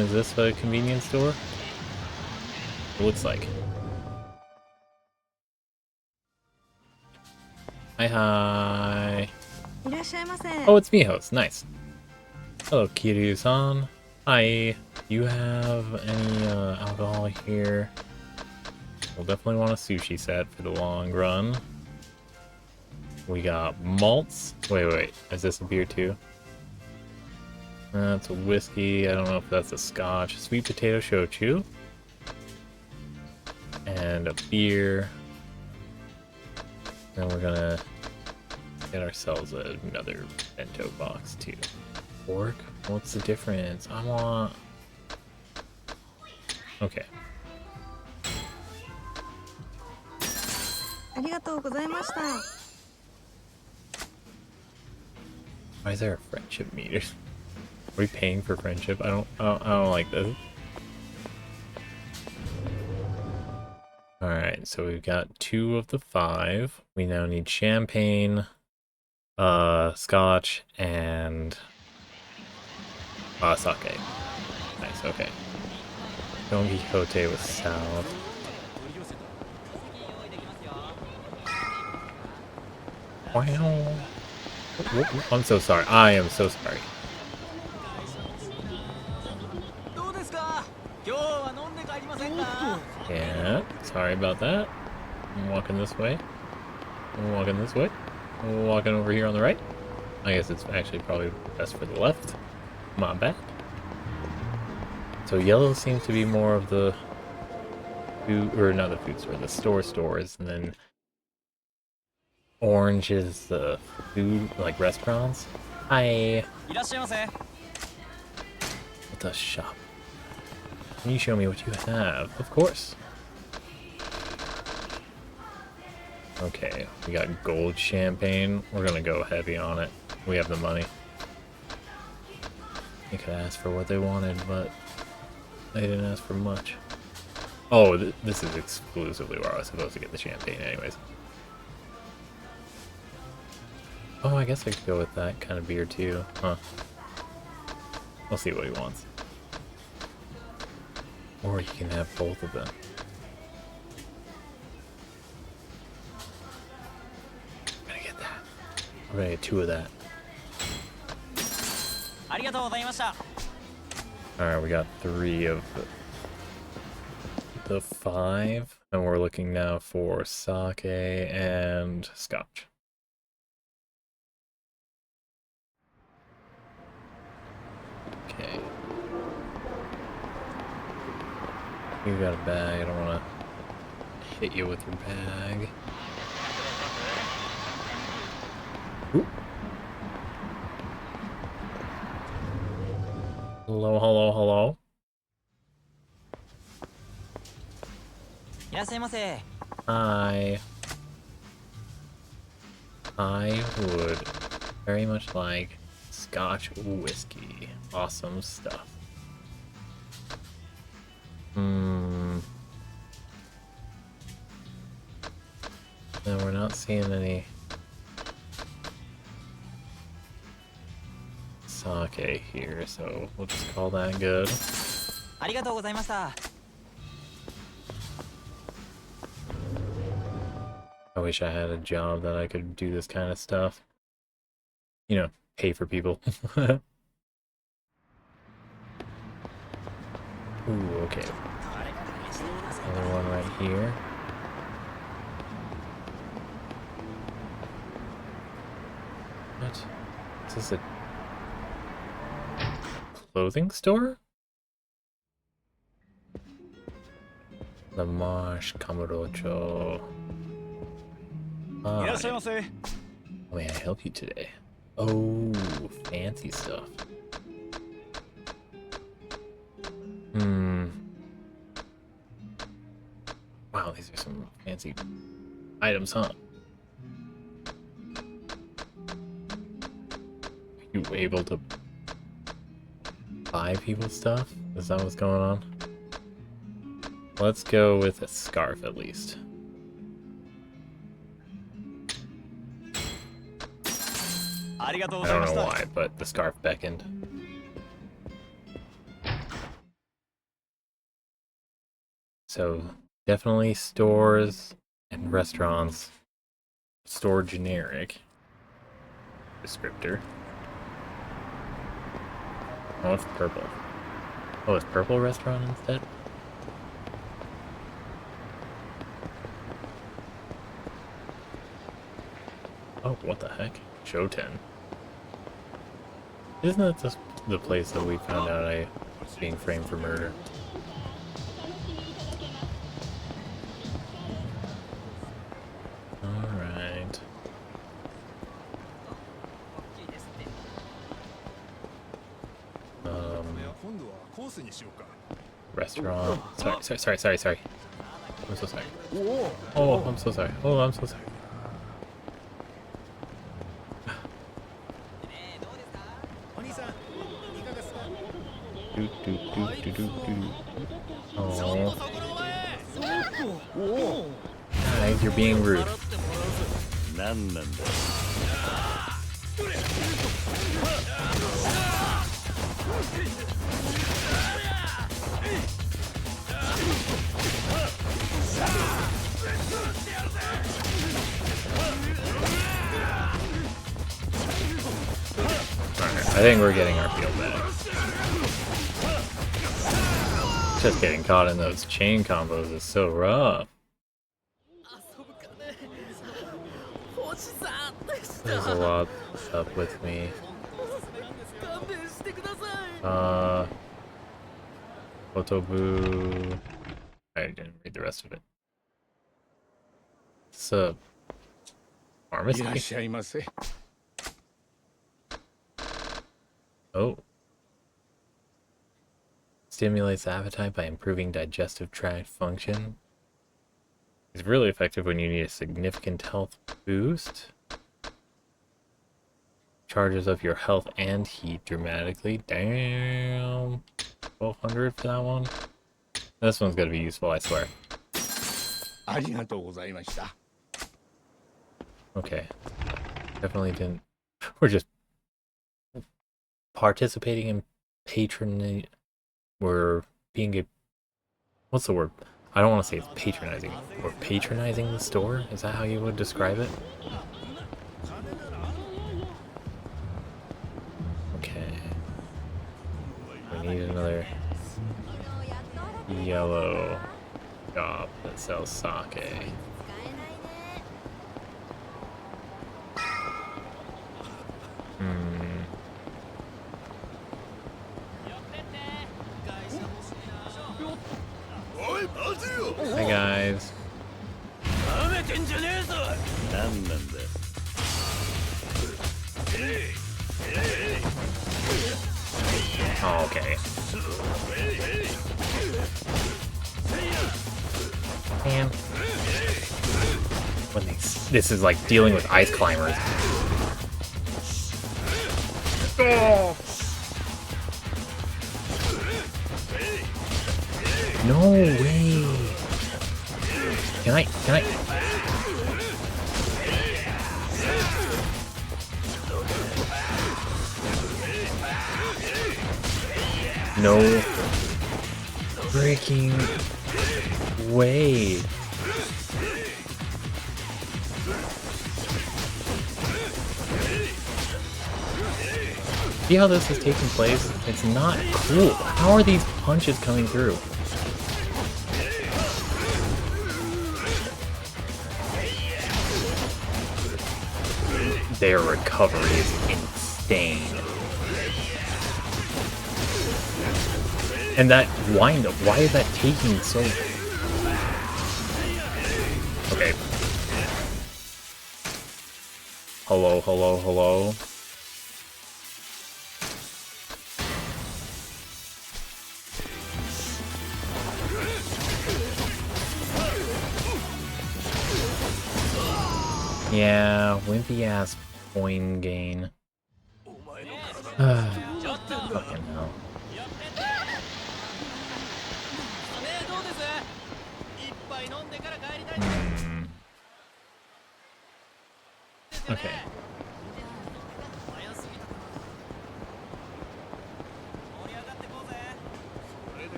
Is this a convenience store? It looks like. Hi. Oh, it's Miho's. Nice. Hello, Kiryu-san. Hi. Do you have any alcohol here? We'll definitely want a sushi set for the long run. We got malts. Wait. Is this a beer too? That's a whiskey. I don't know if that's a scotch. Sweet potato shochu. And a beer. Then we're gonna get ourselves another bento box too. Pork? What's the difference? I want... Okay. Why is there a friendship meter? Are we paying for friendship? I don't like this. Alright, so we've got 2 of the 5. We now need champagne, scotch, and sake. Nice, okay. Don Quixote was south. Wow. I'm so sorry. I am so sorry. Yeah, sorry about that. I'm walking this way. I'm walking this way. I'm walking over here on the right. I guess it's actually probably best for the left. My bad. So yellow seems to be more of the food, or not the food store, the stores, and then orange is the food, like restaurants. Hi. What's a shop? Can you show me what you have? Of course. Okay, we got gold champagne. We're gonna go heavy on it. We have the money. They could ask for what they wanted, but they didn't ask for much. Oh, this is exclusively where I was supposed to get the champagne anyways. Oh, I guess I could go with that kind of beer too. Huh. We'll see what he wants. Or you can have both of them. I'm gonna get that. We're gonna get 2 of that. Alright, we got 3 of the 5. And we're looking now for sake and scotch. Okay. You got a bag, I don't want to hit you with your bag. Ooh. Hello, hello, hello. いらっしゃいませ。 Hi. I would very much like Scotch whiskey. Awesome stuff. No, we're not seeing any sake here, so we'll just call that good. ありがとうございました。 I wish I had a job that I could do this kind of stuff. You know, pay for people. Ooh, okay. Another one right here. What? Is this a clothing store? The Marsh Kamurocho. Hi. How may I help you today? Oh, fancy stuff. Wow, these are some fancy items, huh? Are you able to buy people stuff? Is that what's going on? Let's go with a scarf at least. I don't know why, but the scarf beckoned. So, definitely stores and restaurants. Store generic descriptor. Oh, it's purple. Oh, it's purple restaurant instead? Oh, what the heck? Shoten. Isn't that just the place that we found out I was being framed for murder? Alright. Restaurant. Sorry. I'm so sorry. Oh, I'm so sorry. Oh, I'm so sorry. Oh. Guys, you're being rude. I think we're getting our feel back. Just getting caught in those chain combos is so rough. There's a lot up with me. Otobu. I didn't read the rest of it. It's a pharmacy. Oh. Stimulates appetite by improving digestive tract function. It's really effective when you need a significant health boost. Charges up your health and heat dramatically. Damn. 1200 for that one. This one's gonna be useful, I swear. Okay. Definitely didn't. We're just participating in patronage. We're being a. What's the word? I don't want to say it's patronizing. We're patronizing the store? Is that how you would describe it? Okay. We need another yellow shop that sells sake. Hi guys. Oh okay. Man. When this is like dealing with ice climbers. Oh. No way. Can I? No freaking way. See how this is taking place? It's not cool. How are these punches coming through? Their recovery is insane. And that wind-up, why is that taking so... Okay. Hello, hello, hello. Yeah, wimpy ass coin gain. Fucking hell. Okay.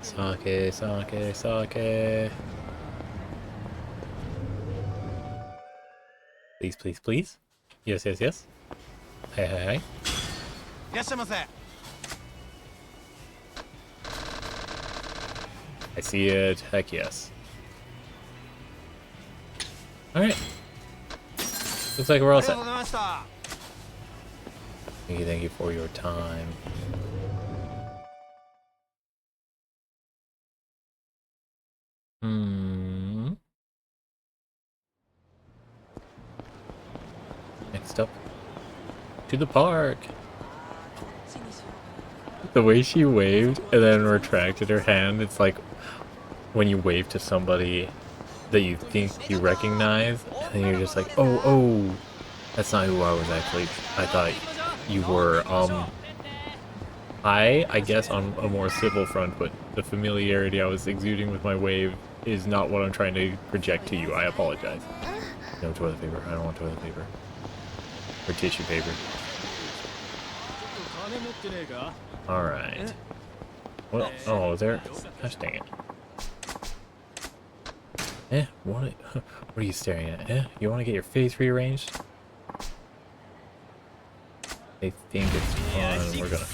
Sake, sake, sake. Please, please, please. Yes, yes, yes. Hey, hey, hey. I see it. Heck yes. Alright. Looks like we're all set. Thank you for your time. Next up, to the park. The way she waved and then retracted her hand, it's like when you wave to somebody that you think you recognize, and then you're just like, oh, that's not who I was actually. I thought you were. I guess on a more civil front, but the familiarity I was exuding with my wave is not what I'm trying to project to you. I apologize. No toilet paper. I don't want toilet paper. Or tissue paper. Alright. Well, oh, there. Gosh dang it. What are you staring at? You want to get your face rearranged? They think it's fun. We're gonna.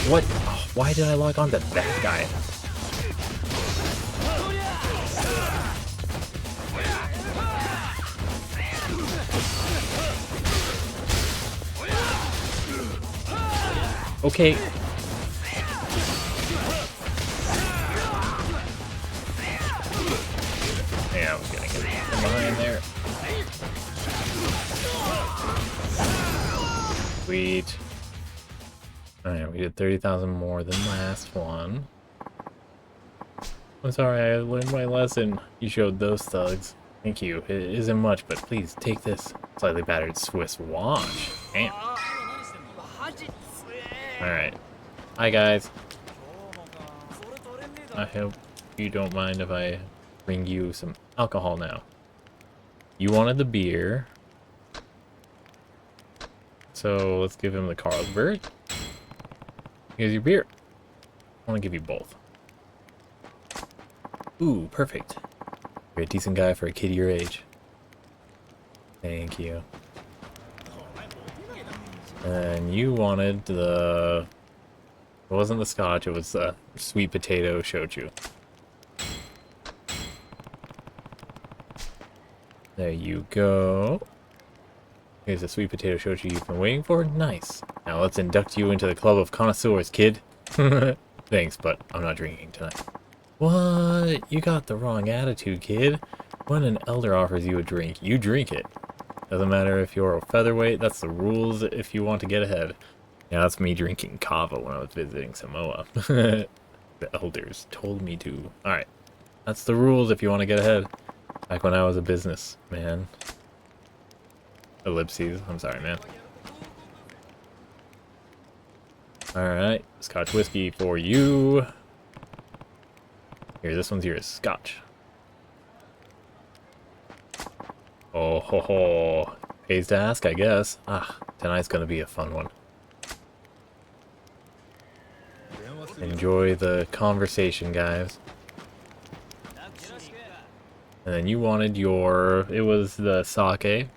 What? Oh, why did I log on to that guy? Okay. Yeah, I was gonna get from behind there. Sweet. Alright, we did 30,000 more than last one. I'm sorry, I learned my lesson. You showed those thugs. Thank you. It isn't much, but please take this slightly battered Swiss watch. Damn. Alright. Hi, guys. I hope you don't mind if I bring you some alcohol now. You wanted the beer. So let's give him the Carlsberg. Here's your beer. I want to give you both. Ooh, perfect. You're a decent guy for a kid your age. Thank you. And you wanted the... It wasn't the scotch, it was the sweet potato shochu. There you go. Here's the sweet potato shochu you've been waiting for. Nice. Now let's induct you into the club of connoisseurs, kid. Thanks, but I'm not drinking tonight. What? You got the wrong attitude, kid. When an elder offers you a drink, you drink it. Doesn't matter if you're a featherweight, that's the rules if you want to get ahead. Yeah, that's me drinking kava when I was visiting Samoa. The elders told me to. Alright, that's the rules if you want to get ahead. Back when I was a businessman. Ellipses, I'm sorry, man. Alright, Scotch whiskey for you. Here, this one's yours. Scotch. Oh ho ho. Pays to ask, I guess. Ah, tonight's gonna be a fun one. Enjoy the conversation, guys. And then you wanted your... It was the sake.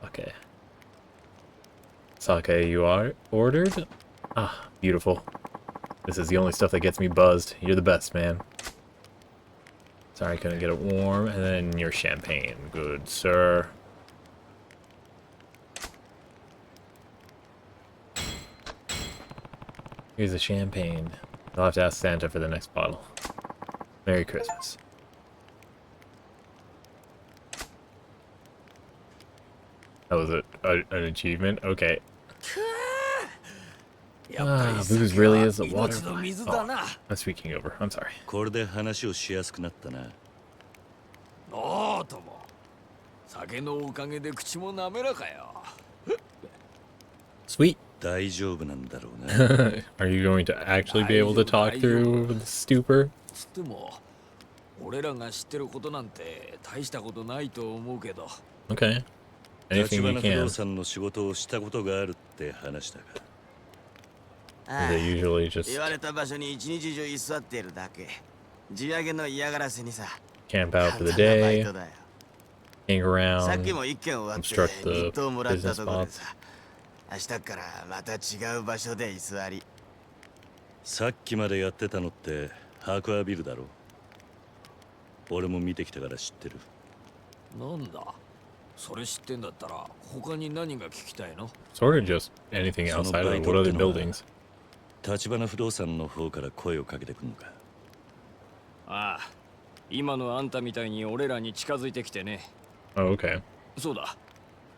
Okay. Sake you are ordered? Ah, beautiful. This is the only stuff that gets me buzzed. You're the best, man. Sorry I couldn't get it warm. And then your champagne. Good, sir. Here's the champagne. I'll have to ask Santa for the next bottle. Merry Christmas. That was an achievement? Okay. Ah, booze really is a water. Oh, I'm speaking over. I'm sorry. これで話をしやすくなったな。おーとも。酒のおかげで口も滑らかよ。Sweet. 大丈夫なんだろうな。Are you going to actually be able to talk through the stupor? つっても、俺らが知ってることなんて大したことないと思うけど。Okay. 立 Anything 花 you 不動 can. 産の仕事をしたことがあるって話だが。They usually just 言われた場所に一日中居座っているだけ。地上げの嫌がらせにさ。 camp out for the 簡単なバイ day, トだよ。 hang さっき around, も一件終わって obstruct the 日当もらった business ところで spots. さ。明日からまた違う場所で居座り。さっきまでやってたのってハークアビルだろ。俺も見てきたから知ってる。なんだそれ知ってんだったら他に何が聞きたいの Sort of just anything outside of it. What other buildings? 立花不動産の方から声をかけてくんのか。ああ今のあんたみたいに俺らに近づいてきてね。 Oh, okay. そうだ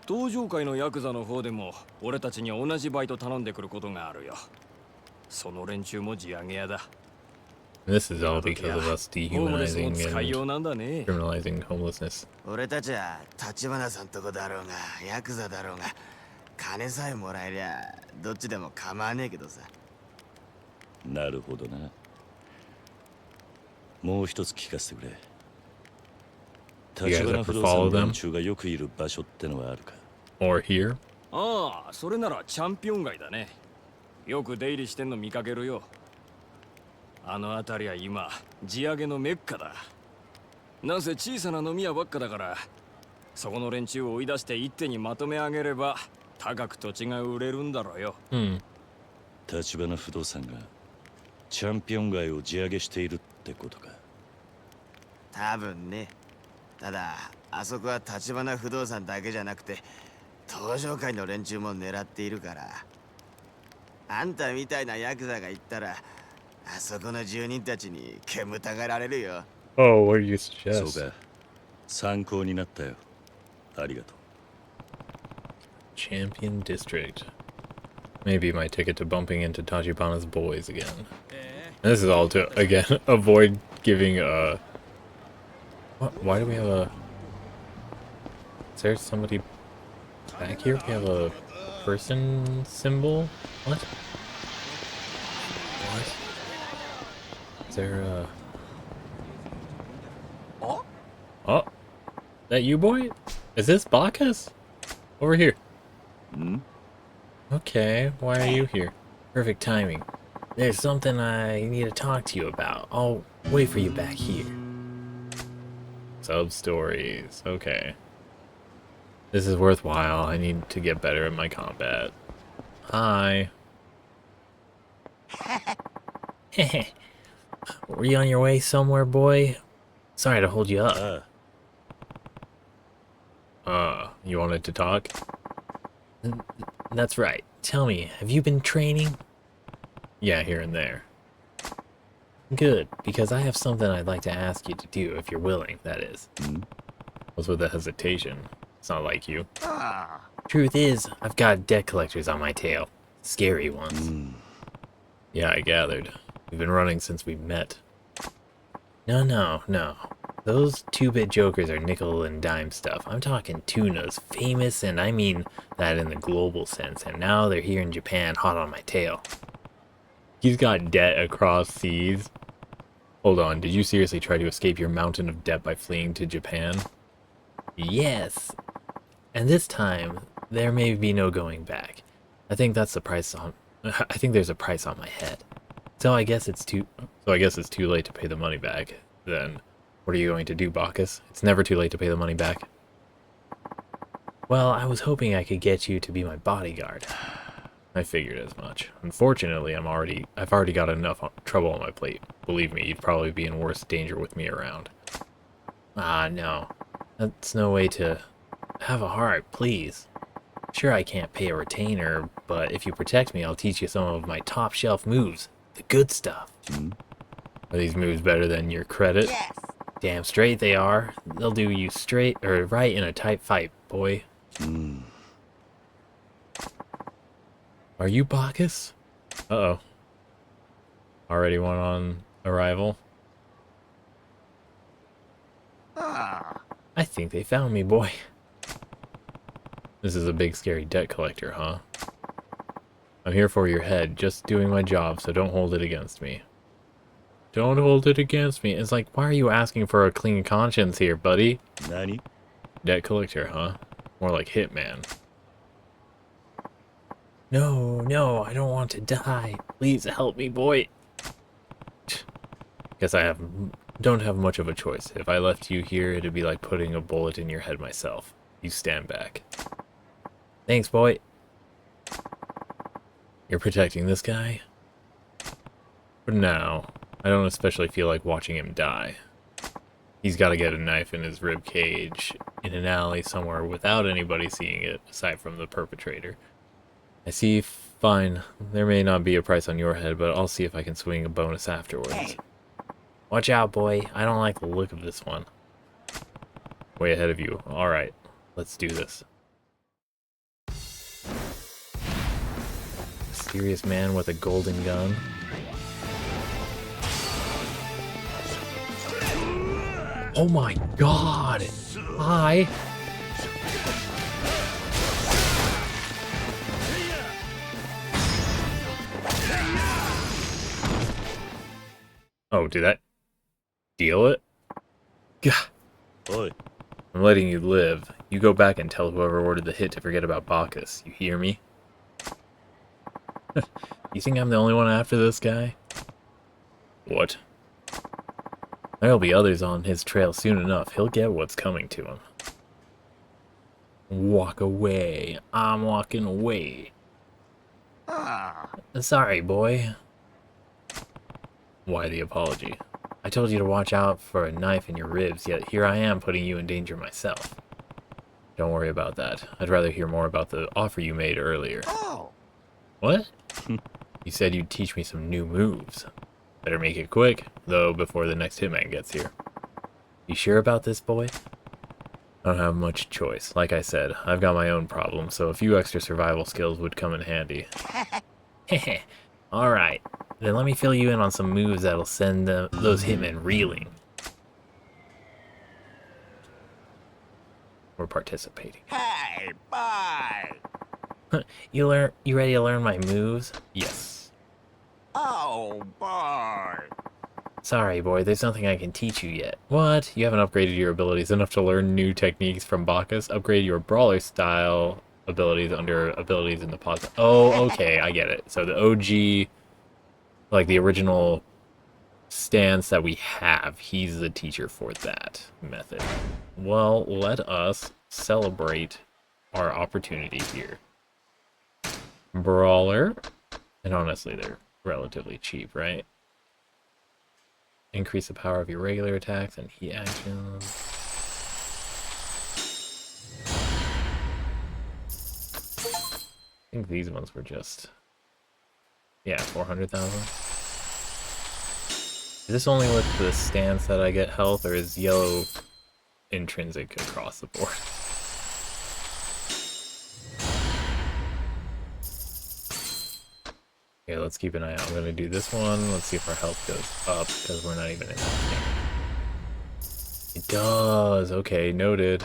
登場界のヤクザの方でも俺たちに同じバイト頼んでくることがあるよ。その連中も地上げ屋だ。 This is all because of us ホームレスも dehumanizing 使いよう and なんだね。 criminalizing homelessness. 俺たちは立花さんとこだろうがヤクザだろうが金さえもらえりゃどっちでも構わねえけどさ。なるほどな。もう一つ聞かせてくれ。 You guys 立花 ever 不動 follow 産の them? 連中がよくいる場所ってのはあるか。 Or here? ああそれならチャンピオン街だね。よく出入りしてんの見かけるよ。あの辺りは今地上げのメッカだ。なんせ小さな飲み屋ばっかだからそこの連中を追い出して一手にまとめ上げれば高く土地が売れるんだろうよ。立花不動産がチャンピオン街を地上げしているってことか。多分ね。ただあそこは立花不動産だけじゃなくて登場界の連中も狙っているから。あんたみたいなヤクザが行ったらあそこの住人たちに煙たがられるよ。 Oh, what do you そ suggest? うか。参考になったよ。ありがとう。 Champion District. Maybe my ticket to bumping into Tachibana's boys again. And this is all to, again, avoid giving a... What? Why do we have a... Is there somebody back here? We have a person symbol? What? What? Is there a... Oh, that you, boy? Is this Bacchus? Over here. Okay, why are you here? Perfect timing. There's something I need to talk to you about. I'll wait for you back here. Sub-stories. Okay. This is worthwhile. I need to get better at my combat. Hi. Were you on your way somewhere, boy? Sorry to hold you up. You wanted to talk? That's right. Tell me, have you been training? Yeah, here and there. Good, because I have something I'd like to ask you to do, if you're willing, that is. Was with a hesitation. It's not like you. Truth is, I've got debt collectors on my tail. Scary ones. Yeah, I gathered. We've been running since we met. No. Those 2-bit jokers are nickel and dime stuff. I'm talking tunas, famous, and I mean that in the global sense, and now they're here in Japan, hot on my tail. He's got debt across seas. Hold on, did you seriously try to escape your mountain of debt by fleeing to Japan? Yes. And this time, there may be no going back. I think there's a price on my head. So I guess it's too late to pay the money back. Then what are you going to do, Bacchus? It's never too late to pay the money back. Well, I was hoping I could get you to be my bodyguard. I figured as much. Unfortunately, I've already got enough trouble on my plate. Believe me, you'd probably be in worse danger with me around. Ah, no. That's no way to have a heart, please. Sure, I can't pay a retainer, but if you protect me, I'll teach you some of my top shelf moves. The good stuff. Are these moves better than your credit? Yes. Damn straight they are. They'll do you straight or right in a tight fight, boy. Are you Bacchus? Uh-oh. Already one on arrival? I think they found me, boy. This is a big scary debt collector, huh? I'm here for your head, just doing my job, so don't hold it against me. Don't hold it against me. It's like, why are you asking for a clean conscience here, buddy? Nani? Debt collector, huh? More like hitman. No, I don't want to die. Please help me, boy. Guess don't have much of a choice. If I left you here, it'd be like putting a bullet in your head myself. You stand back. Thanks, boy. You're protecting this guy? For now. I don't especially feel like watching him die. He's got to get a knife in his rib cage in an alley somewhere without anybody seeing it, aside from the perpetrator. I see. Fine. There may not be a price on your head, but I'll see if I can swing a bonus afterwards. Hey. Watch out, boy. I don't like the look of this one. Way ahead of you. Alright. Let's do this. Mysterious man with a golden gun. Oh my god! Hi! Oh, did that deal it? Gah! Oi. I'm letting you live. You go back and tell whoever ordered the hit to forget about Bacchus. You hear me? You think I'm the only one after this guy? What? There'll be others on his trail soon enough. He'll get what's coming to him. Walk away. I'm walking away. Sorry, boy. Why the apology? I told you to watch out for a knife in your ribs, yet here I am putting you in danger myself. Don't worry about that. I'd rather hear more about the offer you made earlier. Oh. What? You said you'd teach me some new moves. Better make it quick, though, before the next hitman gets here. You sure about this, boy? I don't have much choice. Like I said, I've got my own problems, so a few extra survival skills would come in handy. Heh. Alright, then let me fill you in on some moves that'll send those hitmen reeling. We're participating. Hey, bye. You ready to learn my moves? Yes. Oh, boy. Sorry, boy, there's nothing I can teach you yet. What? You haven't upgraded your abilities enough to learn new techniques from Bacchus? Upgrade your brawler style abilities under abilities in the posit. Oh, okay, I get it. So the OG, like the original stance that we have, he's the teacher for that method. Well, let us celebrate our opportunity here. Brawler. And honestly, they're relatively cheap, right? Increase the power of your regular attacks and heat actions. I think these ones were just... yeah, 400,000. Is this only with the stance that I get health, or is yellow intrinsic across the board? Okay, let's keep an eye out. I'm gonna do this one. Let's see if our health goes up, because we're not even in that thing. It does! Okay, noted.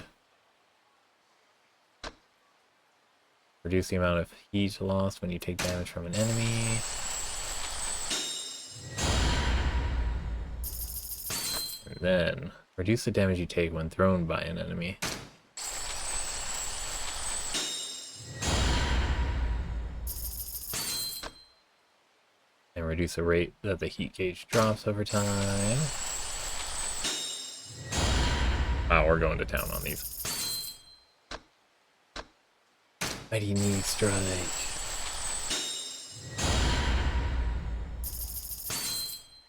Reduce the amount of heat lost when you take damage from an enemy. And then, reduce the damage you take when thrown by an enemy. And reduce the rate that the heat gauge drops over time. Wow, we're going to town on these. Mighty knee strike.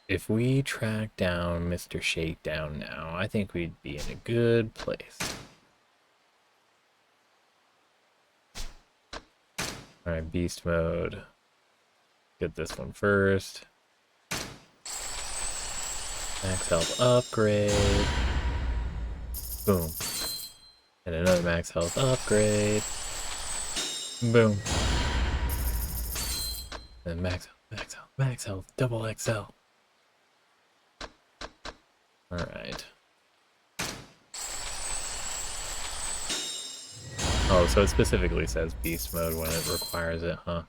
If we track down Mr. Shakedown now, I think we'd be in a good place. Alright, beast mode. Get this one first. Max health upgrade. Boom. And another max health upgrade. Boom. And max health, double XL. Alright. Oh, so it specifically says beast mode when it requires it, huh?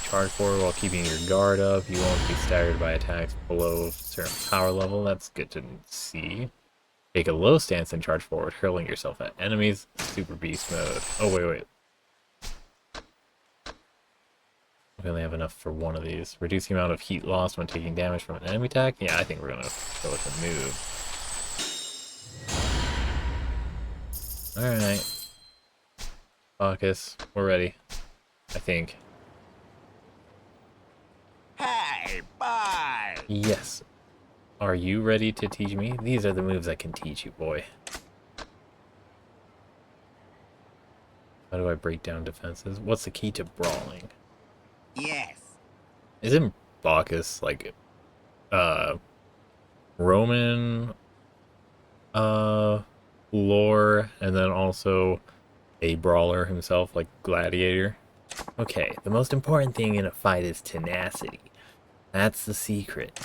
Charge forward while keeping your guard up. You won't be staggered by attacks below a certain power level. That's good to see. Take a low stance and charge forward, hurling yourself at enemies. Super beast mode. Oh, wait. We only have enough for one of these. Reduce the amount of heat lost when taking damage from an enemy attack. Yeah, I think we're gonna go with the move. Alright. Focus. We're ready. I think. Hey, bye! Yes. Are you ready to teach me? These are the moves I can teach you, boy. How do I break down defenses? What's the key to brawling? Yes. Isn't Bacchus like Roman lore, and then also a brawler himself, like Gladiator? Okay, the most important thing in a fight is tenacity. That's the secret.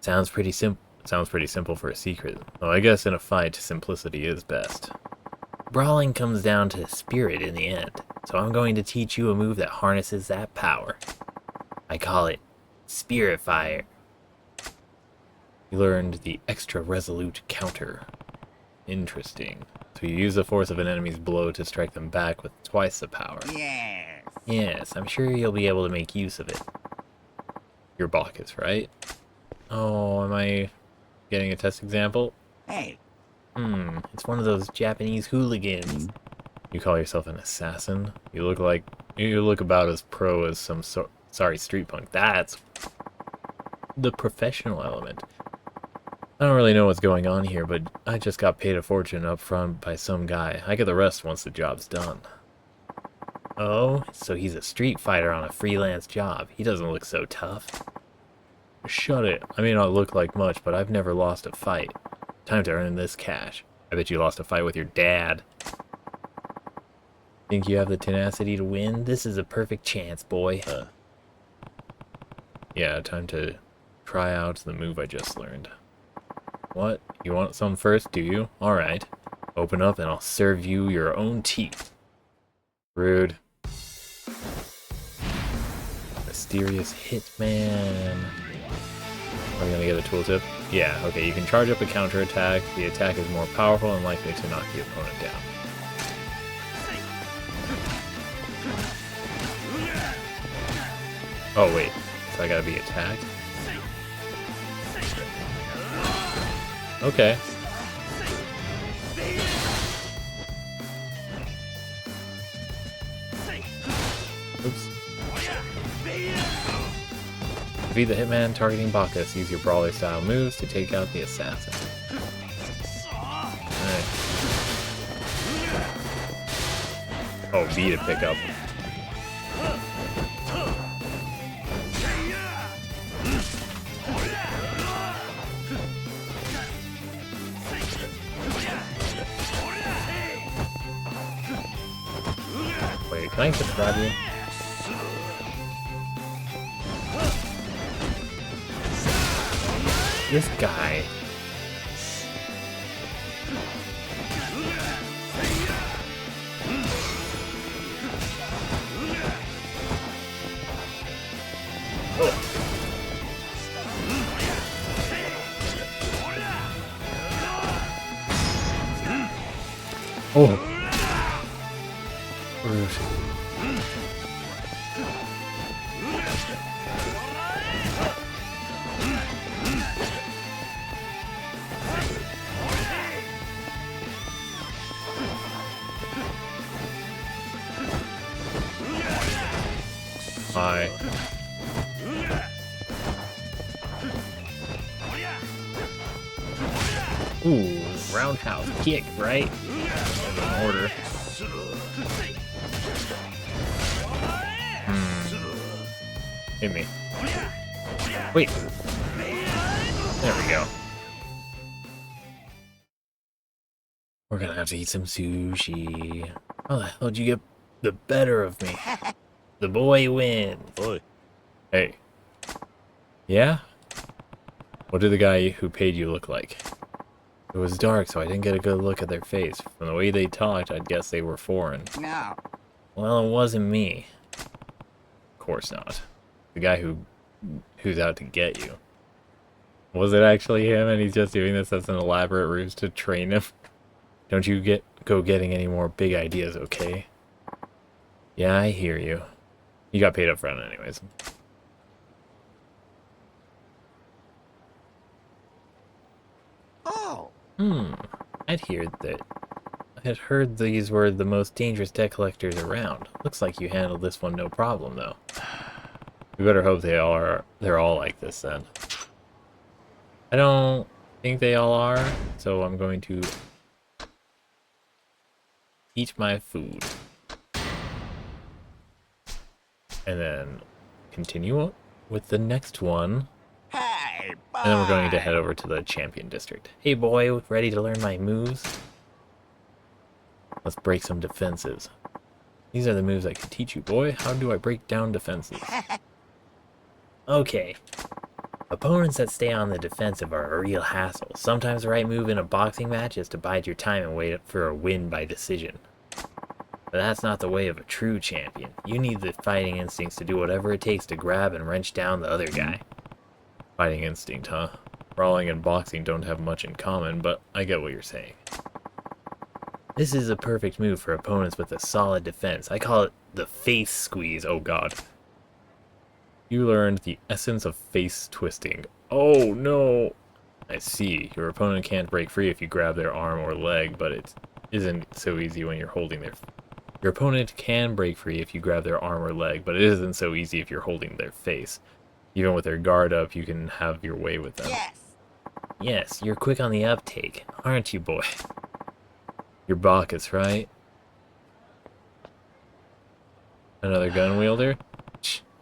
Sounds pretty simple for a secret. Though I guess in a fight, simplicity is best. Brawling comes down to spirit in the end, so I'm going to teach you a move that harnesses that power. I call it Spirit Fire. You learned the extra resolute counter. Interesting. So you use the force of an enemy's blow to strike them back with twice the power. Yes. Yes, I'm sure you'll be able to make use of it. You're Bacchus, right? Oh, am I getting a test example? Hey. It's one of those Japanese hooligans. You call yourself an assassin? You look about as pro as some street punk. That's the professional element. I don't really know what's going on here, but I just got paid a fortune up front by some guy. I get the rest once the job's done. Oh, so he's a street fighter on a freelance job. He doesn't look so tough. Shut it. I may not look like much, but I've never lost a fight. Time to earn this cash. I bet you lost a fight with your dad. Think you have the tenacity to win? This is a perfect chance, boy. Yeah, time to try out the move I just learned. What? You want some first, do you? Alright. Open up and I'll serve you your own teeth. Rude. Mysterious Hitman. Are we gonna get a tooltip? Yeah, okay, you can charge up a counterattack. The attack is more powerful and likely to knock the opponent down. Oh wait, so I gotta be attacked? Okay. Oops. Defeat the Hitman targeting Bacchus. Use your brawler style moves to take out the assassin. Alright. Oh, B to pick up. I just grab you? This guy. Oh. Rude. Hi. Ooh, roundhouse kick, right? In order. Hit me. Wait. There we go. We're gonna have to eat some sushi. How the hell did you get the better of me? The boy wins. Oi. Hey. Yeah? What did the guy who paid you look like? It was dark, so I didn't get a good look at their face. From the way they talked, I'd guess they were foreign. No. Well, it wasn't me. Of course not. The guy who's out to get you. Was it actually him, and he's just doing this as an elaborate ruse to train him? Don't you go getting any more big ideas, okay? Yeah, I hear you. You got paid up front anyways. Oh. I'd heard these were the most dangerous debt collectors around. Looks like you handled this one no problem, though. We better hope they're all like this then. I don't think they all are, so I'm going to eat my food. And then continue with the next one. Hey, boy. And then we're going to head over to the champion district. Hey boy, ready to learn my moves? Let's break some defenses. These are the moves I can teach you, boy. How do I break down defenses? Okay. Opponents that stay on the defensive are a real hassle. Sometimes the right move in a boxing match is to bide your time and wait for a win by decision. But that's not the way of a true champion. You need the fighting instincts to do whatever it takes to grab and wrench down the other guy. Fighting instinct, huh? Brawling and boxing don't have much in common, but I get what you're saying. This is a perfect move for opponents with a solid defense. I call it the face squeeze. Oh god. You learned the essence of face twisting. Oh no! I see. Your opponent can't break free if you grab their arm or leg, but it isn't so easy when you're holding their... Your opponent can break free if you grab their arm or leg, but it isn't so easy if you're holding their face. Even with their guard up, you can have your way with them. Yes. Yes, you're quick on the uptake, aren't you, boy? You're Bacchus, right? Another gun wielder?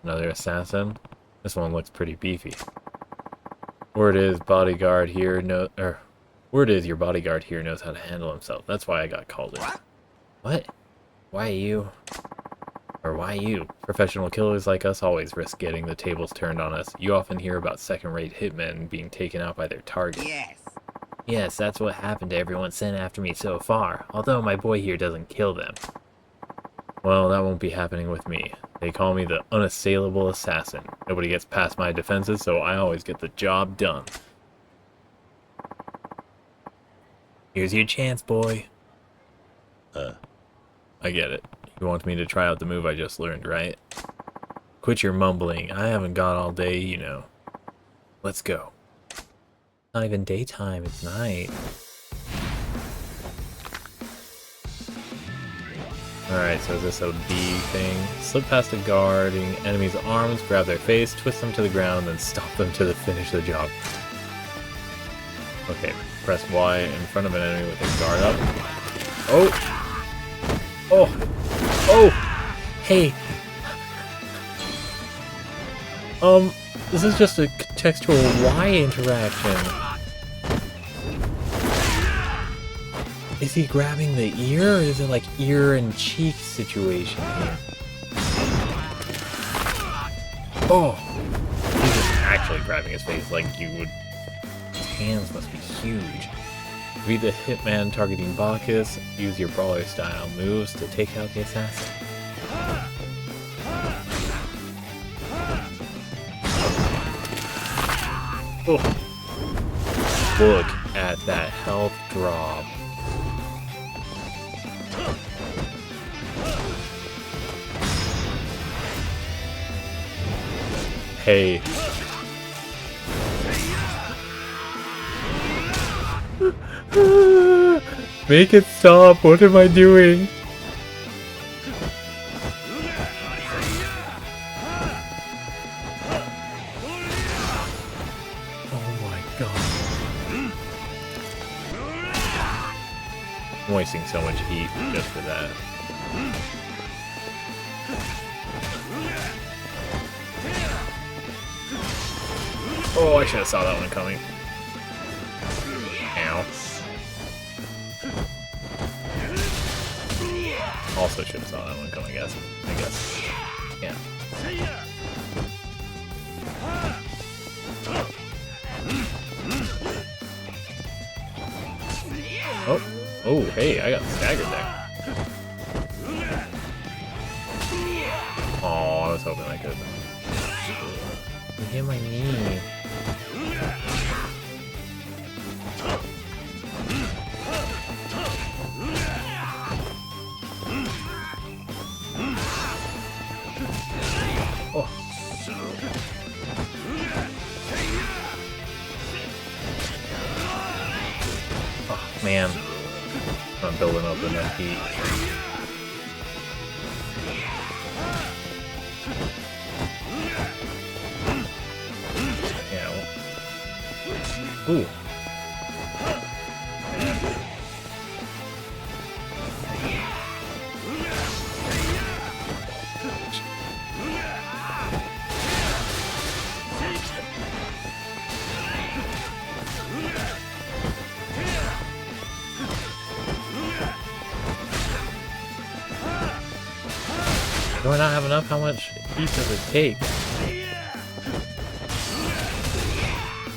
Another assassin? This one looks pretty beefy. Word is your bodyguard here knows how to handle himself. That's why I got called in. What? Why you? Professional killers like us always risk getting the tables turned on us. You often hear about second-rate hitmen being taken out by their target. Yes. Yes, that's what happened to everyone sent after me so far, although my boy here doesn't kill them. Well, that won't be happening with me. They call me the unassailable assassin. Nobody gets past my defenses, so I always get the job done. Here's your chance, boy. I get it. You want me to try out the move I just learned, right? Quit your mumbling. I haven't got all day, you know. Let's go. Not even daytime, it's night. Alright, so is this a B thing? Slip past a guarding enemy's arms, grab their face, twist them to the ground, then stop them to finish the job. Okay, press Y in front of an enemy with a guard up. Oh! Oh! Oh! Hey! This is just a contextual Y interaction. Is he grabbing the ear, or is it like ear and cheek situation here? Oh! He's just actually grabbing his face like you would. His hands must be huge. Be the hitman targeting Bacchus. Use your brawler style moves to take out the assassin. Oh. Look at that health drop. Hey. Make it stop. What am I doing? Oh my god. I'm wasting so much heat just for that. Oh, I should have saw that one coming. Ow. Also should have saw that one coming, I guess. Yeah. Oh. Oh, hey, I got staggered there. Oh, I was hoping I could. You hit my knee. Oh. Oh, man. I'm building up enough heat. Yeah. Ooh. Do I not have enough? How much heat does it take?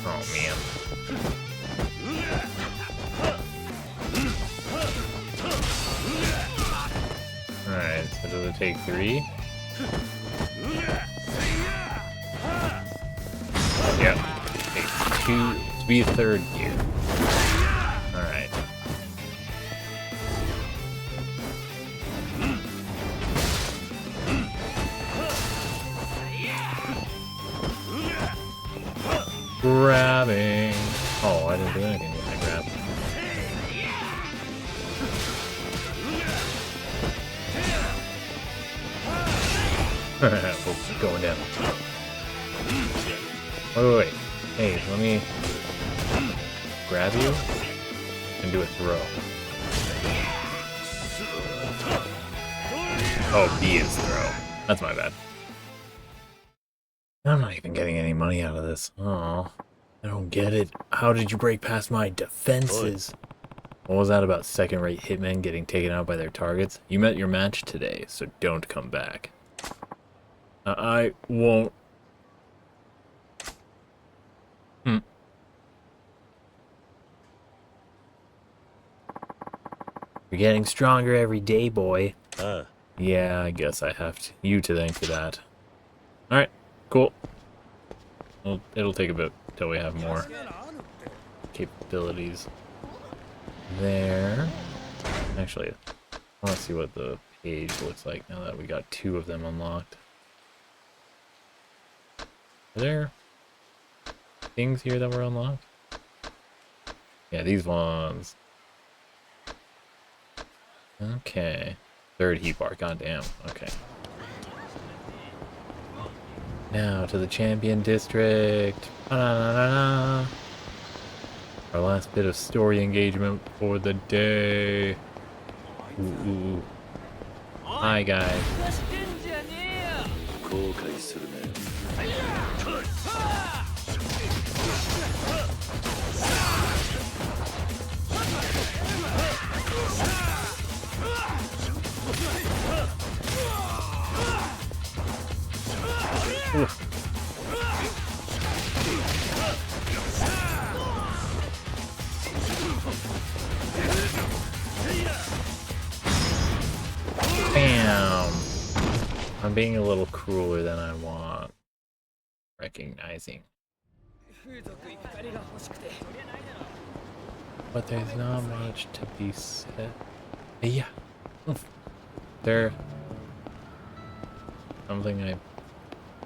Oh man. Alright, so does it take 3? Yep. It takes 2 to be a third gear. Alright. Grabbing. Oh, I didn't do anything with my grab. We're going down. Wait. Hey, let me grab you and do a throw. Oh, B is throw. That's my bad. I'm not even getting any money out of this. Oh, I don't get it. How did you break past my defenses? What was that about second-rate hitmen getting taken out by their targets? You met your match today, so don't come back. I won't. You're getting stronger every day, boy. Yeah, I guess I have you to thank for that. Alright, cool. Well, it'll take a bit till we have more capabilities there. Actually, I want to see what the page looks like now that we got 2 of them unlocked. Are there things here that were unlocked? Yeah, these ones. Okay. 3rd heat bar, goddamn. Okay. Now to the champion district. Our last bit of story engagement for the day. Ooh. Hi guys. Ooh. Bam! I'm being a little crueler than I want. Recognizing. But there's not much to be said. Yeah. There. Something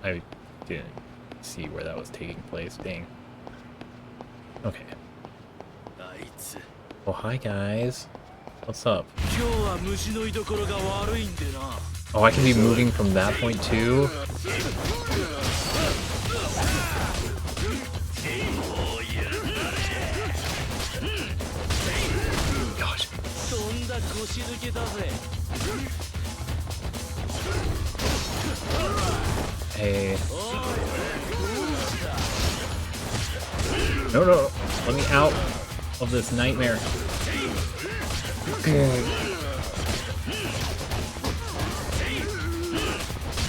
I didn't see where that was taking place. Dang. Okay. Oh, hi guys. What's up? Oh, I can be moving from that point too? Gosh. Hey. No, no. Let me out of this nightmare.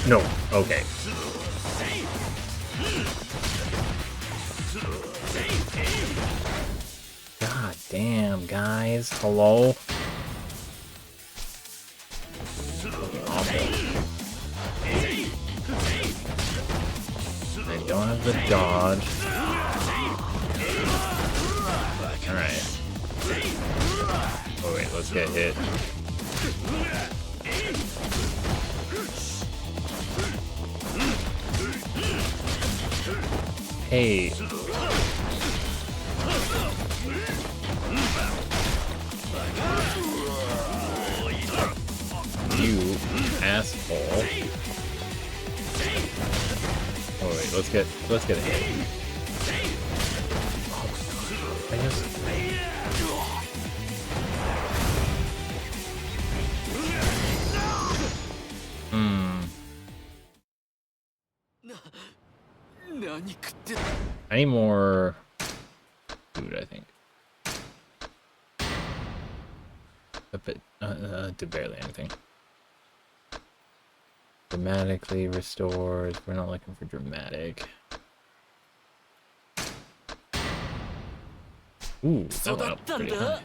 No. Okay. God damn, guys. Hello? Awful. I don't have the dodge. Alright. Oh wait, let's get hit. Hey. You asshole. Oh wait, let's get a hit. I just I need more food, I think. A bit, did barely anything. Dramatically restores. We're not looking for dramatic. Ooh, that went up pretty high.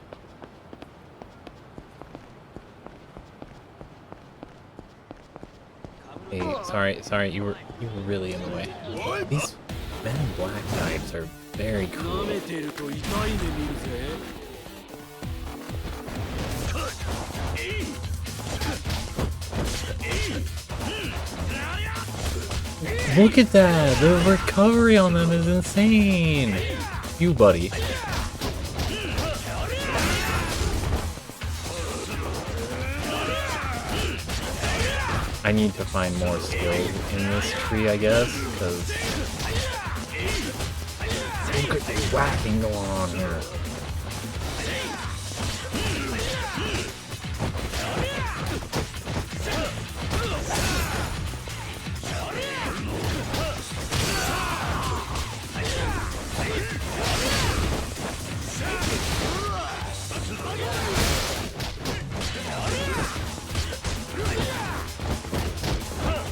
Hey, sorry, you were really in the way. These Men in Black types are very cool. Look at that! The recovery on them is insane! You, buddy. I need to find more skills in this tree, I guess, because look at the whacking going on here.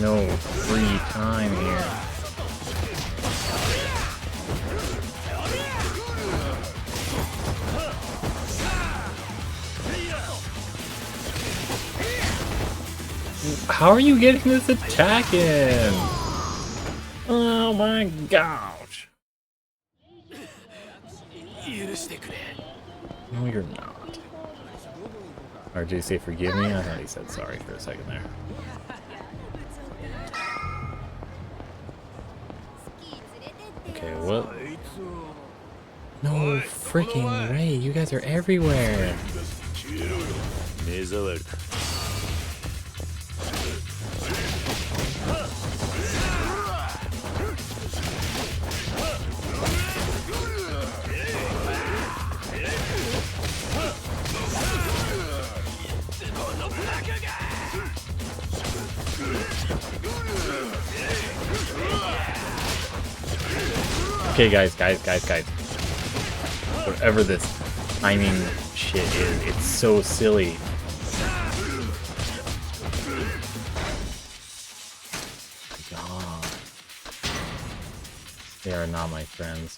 No free time here. How are you getting this attack in? Oh my gosh. No, you're not. RJ say forgive me? I thought he said sorry for a second there. Okay, what? No freaking way, you guys are everywhere. Okay, guys. Whatever this timing shit is. It's so silly. God. They are not my friends.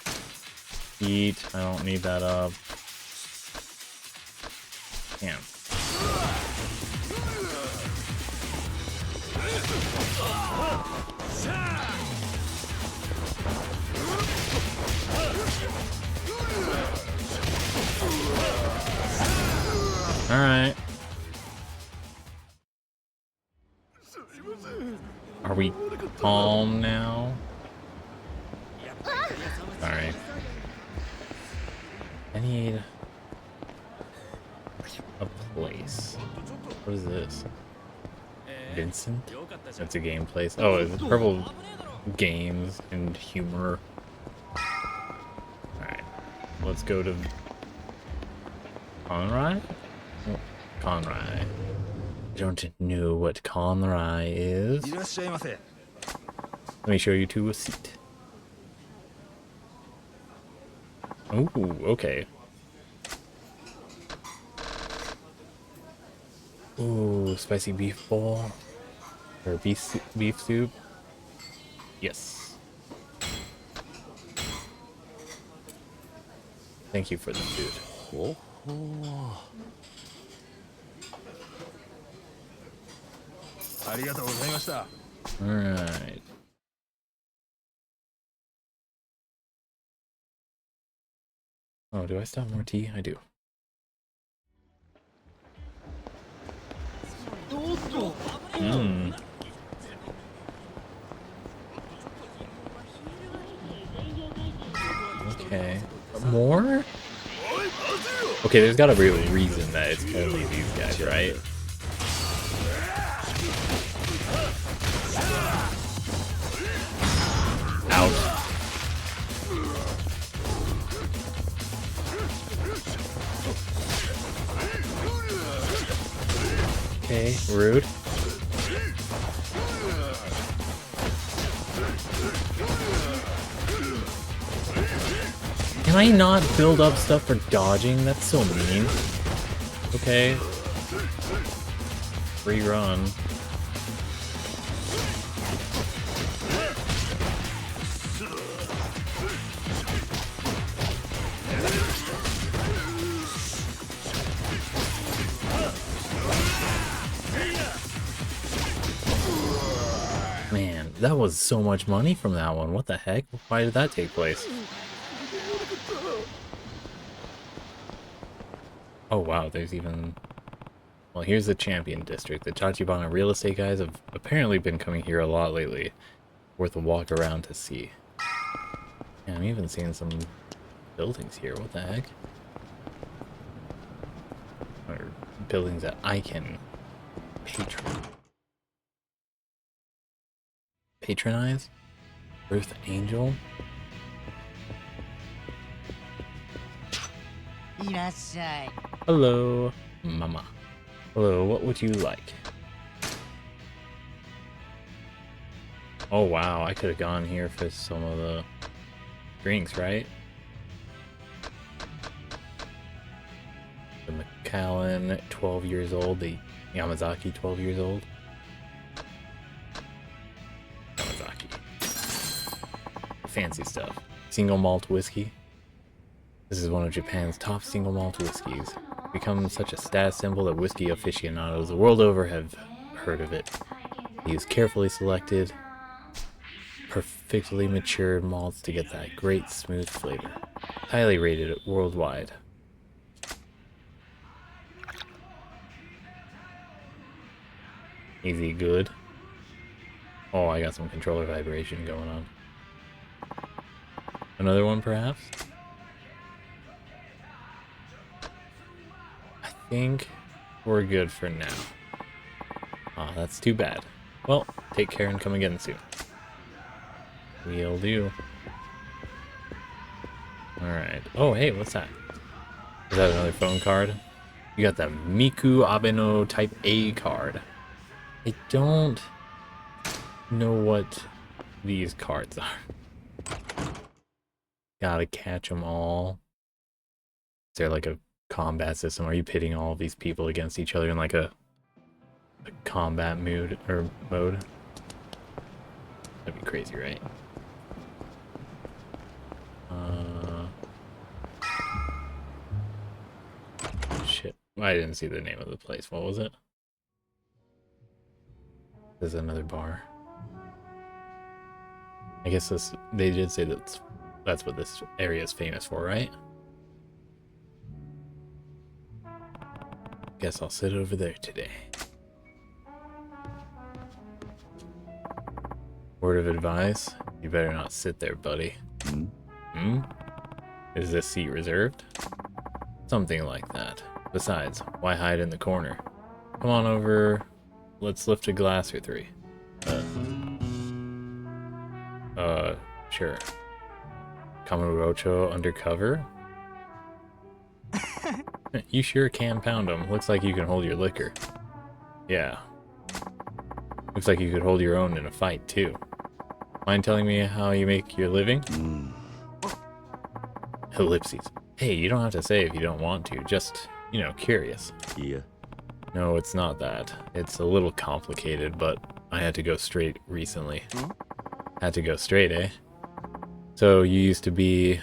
Eat. I don't need that up. Damn. Alright. Are we calm now? Sorry. I need a place. What is this? Vincent? That's a game place. Oh, it's purple games and humor. Alright. Let's go to Conrad? Oh, Conrad. I don't know what Conrad is. Let me show you to a seat. Ooh, okay. Ooh, spicy beef bowl. Or beef soup. Yes. Thank you for the food. Alright. Oh, do I still have more tea? I do. Mmm. Okay. More? Okay, there's gotta be a reason that it's only these guys, right? Ouch. Okay, rude. Can I not build up stuff for dodging? That's so mean. Okay. Free run. Man, that was so much money from that one. What the heck? Why did that take place? Oh wow, there's even... Well, here's the Champion District. The Tachibana real estate guys have apparently been coming here a lot lately. Worth a walk around to see. Yeah, I'm even seeing some buildings here. What the heck? Or buildings that I can patronize? Earth Angel? Hello, Mama. Hello, what would you like? Oh wow, I could have gone here for some of the drinks, right? The Macallan, 12 years old. The Yamazaki, 12 years old. Yamazaki. Fancy stuff. Single malt whiskey. This is one of Japan's top single malt whiskeys. Become such a status symbol that whiskey aficionados the world over have heard of it. They use carefully selected, perfectly matured malts to get that great smooth flavor. Highly rated worldwide. Easy good. Oh, I got some controller vibration going on. Another one, perhaps? I think we're good for now. Aw, that's too bad. Well, take care and come again soon. We'll do. Alright. Oh, hey, what's that? Is that another phone card? You got the Miku Abeno Type A card. I don't know what these cards are. Gotta catch them all. Is there like a combat system? Are you pitting all of these people against each other in like a combat mood or mode? That'd be crazy, right? Shit. I didn't see the name of the place. What was it? There's another bar. I guess this, they did say that's what this area is famous for, right? Guess I'll sit over there today. Word of advice, you better not sit there, buddy. Hmm? Is this seat reserved? Something like that. Besides, why hide in the corner? Come on over, let's lift a glass or three. Sure. Kamurocho undercover? You sure can pound them. Looks like you can hold your liquor. Yeah. Looks like you could hold your own in a fight, too. Mind telling me how you make your living? Ellipses. Hey, you don't have to say if you don't want to. Just, you know, curious. Yeah. No, it's not that. It's a little complicated, but I had to go straight recently. Had to go straight, eh? So you used to be...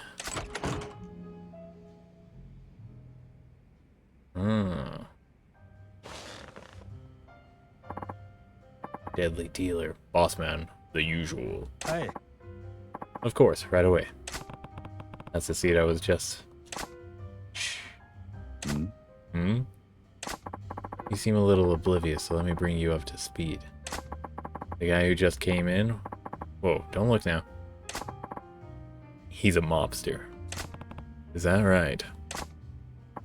Deadly dealer. Boss man. The usual. Hey. Of course, right away. That's the seat I was just... Hmm? You seem a little oblivious, so let me bring you up to speed. The guy who just came in... Whoa, don't look now. He's a mobster. Is that right?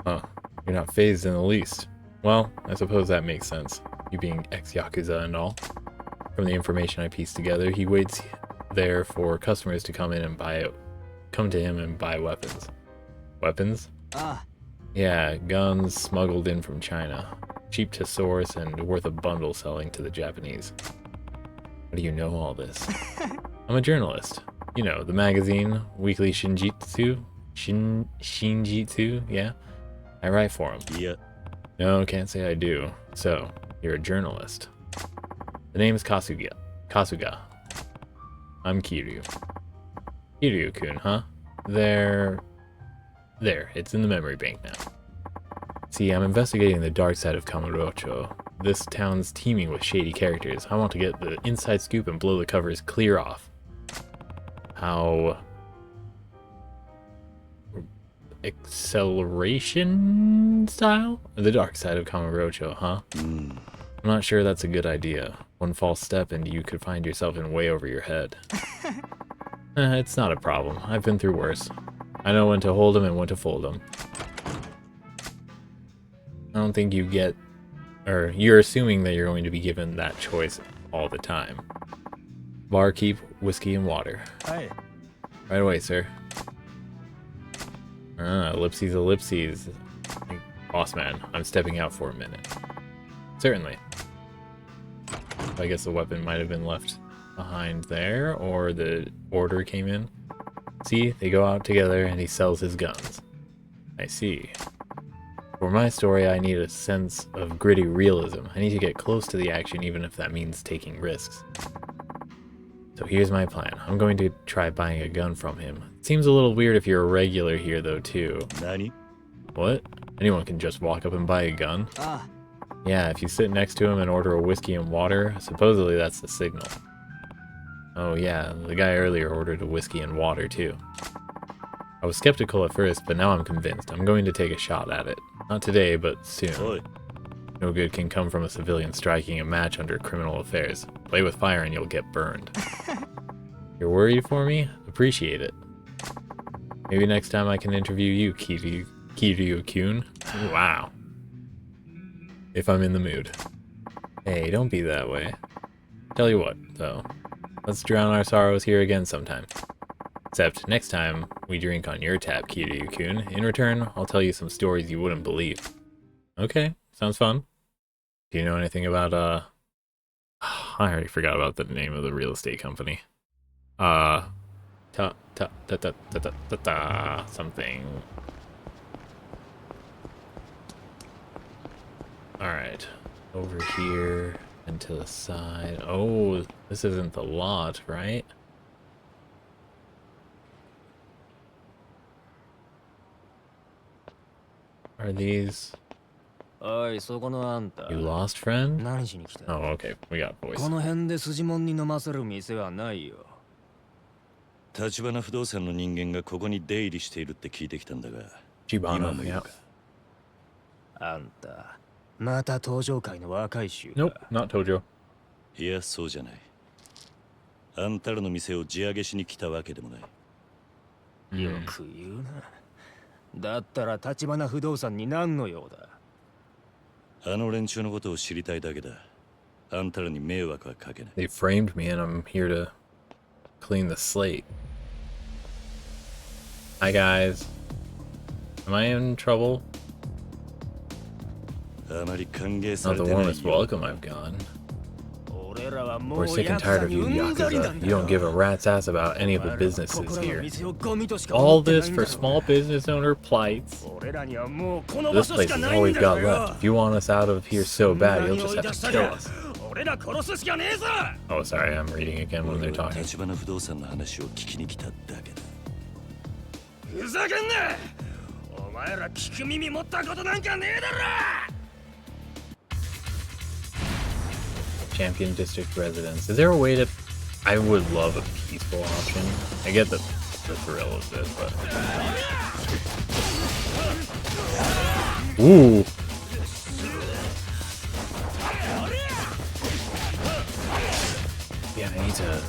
Huh. You're not phased in the least. Well, I suppose that makes sense. You being ex-Yakuza and all. From the information I pieced together, he waits there for customers to come to him and buy weapons. Weapons? Yeah, guns smuggled in from China. Cheap to source and worth a bundle selling to the Japanese. How do you know all this? I'm a journalist. You know, the magazine, Weekly Shinjitsu? Shinjitsu, yeah? I write for him. Yeah. No, can't say I do. So, you're a journalist. The name's Kasuga. Kasuga. I'm Kiryu. Kiryu-kun, huh? There, it's in the memory bank now. See, I'm investigating the dark side of Kamurocho. This town's teeming with shady characters. I want to get the inside scoop and blow the covers clear off. How... acceleration style? The dark side of Kamurocho, huh? I'm not sure that's a good idea. One false step and you could find yourself in way over your head. It's not a problem. I've been through worse. I know when to hold them and when to fold them. I don't think you get... or you're assuming that you're going to be given that choice all the time. Barkeep, whiskey, and water. Hey. Right away, sir. Ellipses, ellipses. Boss man, I'm stepping out for a minute. Certainly. I guess the weapon might have been left behind there, or the order came in. See, they go out together and he sells his guns. I see. For my story, I need a sense of gritty realism. I need to get close to the action, even if that means taking risks. So here's my plan. I'm going to try buying a gun from him. It seems a little weird if you're a regular here, though, too. Nani? What? Anyone can just walk up and buy a gun? Yeah, if you sit next to him and order a whiskey and water, supposedly that's the signal. Oh yeah, the guy earlier ordered a whiskey and water, too. I was skeptical at first, but now I'm convinced. I'm going to take a shot at it. Not today, but soon. Oi. No good can come from a civilian striking a match under criminal affairs. Play with fire and you'll get burned. You're worried for me? Appreciate it. Maybe next time I can interview you, Kiryu-kun. Wow. If I'm in the mood. Hey, don't be that way. Tell you what, though. Let's drown our sorrows here again sometime. Except next time we drink on your tab, Kiryu-kun. In return, I'll tell you some stories you wouldn't believe. Okay, sounds fun. Do you know anything about, I already forgot about the name of the real estate company. Something. Alright. Over here and to the side. Oh, this isn't the lot, right? Are these... おい、そこのあんた。 You lost friend? 何しに来た Oh, okay. We got こ voice. の辺で筋もんに飲ませる店はないよ。立花不動産の人間がここに出入りしているって聞いてきたんだが、今 Chibana, もいる yeah. か。あんた、また登場界の若い衆か。 Nope, not Tojo. いや、そうじゃない。あんたらの店を地上げしに来たわけでもない。よく言うな。だったら立花不動産に何の用だ。あの連中のことを知りたいだけだ。あんたらに迷惑はかけない。They framed me and I'm here to clean the slate. Hi guys. Am I in trouble? あまり歓迎さ Not れ the てない warmest よ。 welcome I've gotten. 俺らはも We're う sick ヤ and クザ tired of に you, うんざりな Yakuza. んだ You よ。 don't give a rat's ass about any of the お前らの businesses 心の here. 店をゴミとしか All 思ってな this いん for だろ。 small business owner plights. 俺らにはもうこの場 This 所 place しか is な all いん we've だ got からよ。 left. If you want us out of here so bad, you'll just have to kill us. 俺ら殺すしかねえぞ。 Oh, sorry, I'm reading again when they're 俺は talking. 立花不動産の話を聞きに来ただけだ。ふざけんな。お前ら聞く耳持ったことなんかねえだろ。 Champion District residents. Is there a way to... I would love a peaceful option. I get the thrill of this, but... Ooh! Yeah, I need to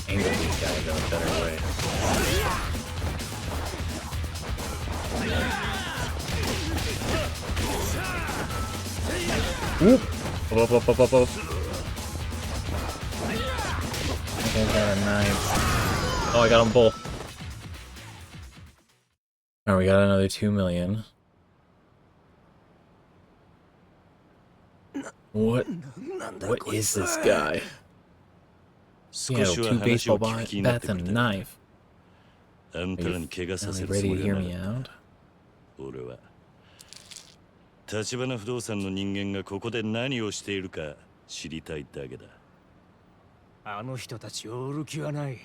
angle these guys in a better way. Whoop! Up, up, up, up, up. I got a knife. Oh, I got them both. Alright, we got another 2 million. What is this guy? He 少 had しは 2 話 baseball を聞く bats. 気になって That's く a れた。 knife. あんたらに怪我させ Are る you つも ready to りは hear な me かっ out? た。俺は立花不動産の人間がここで何をしているか知りたいだけだ。あの人たちを売る気はない。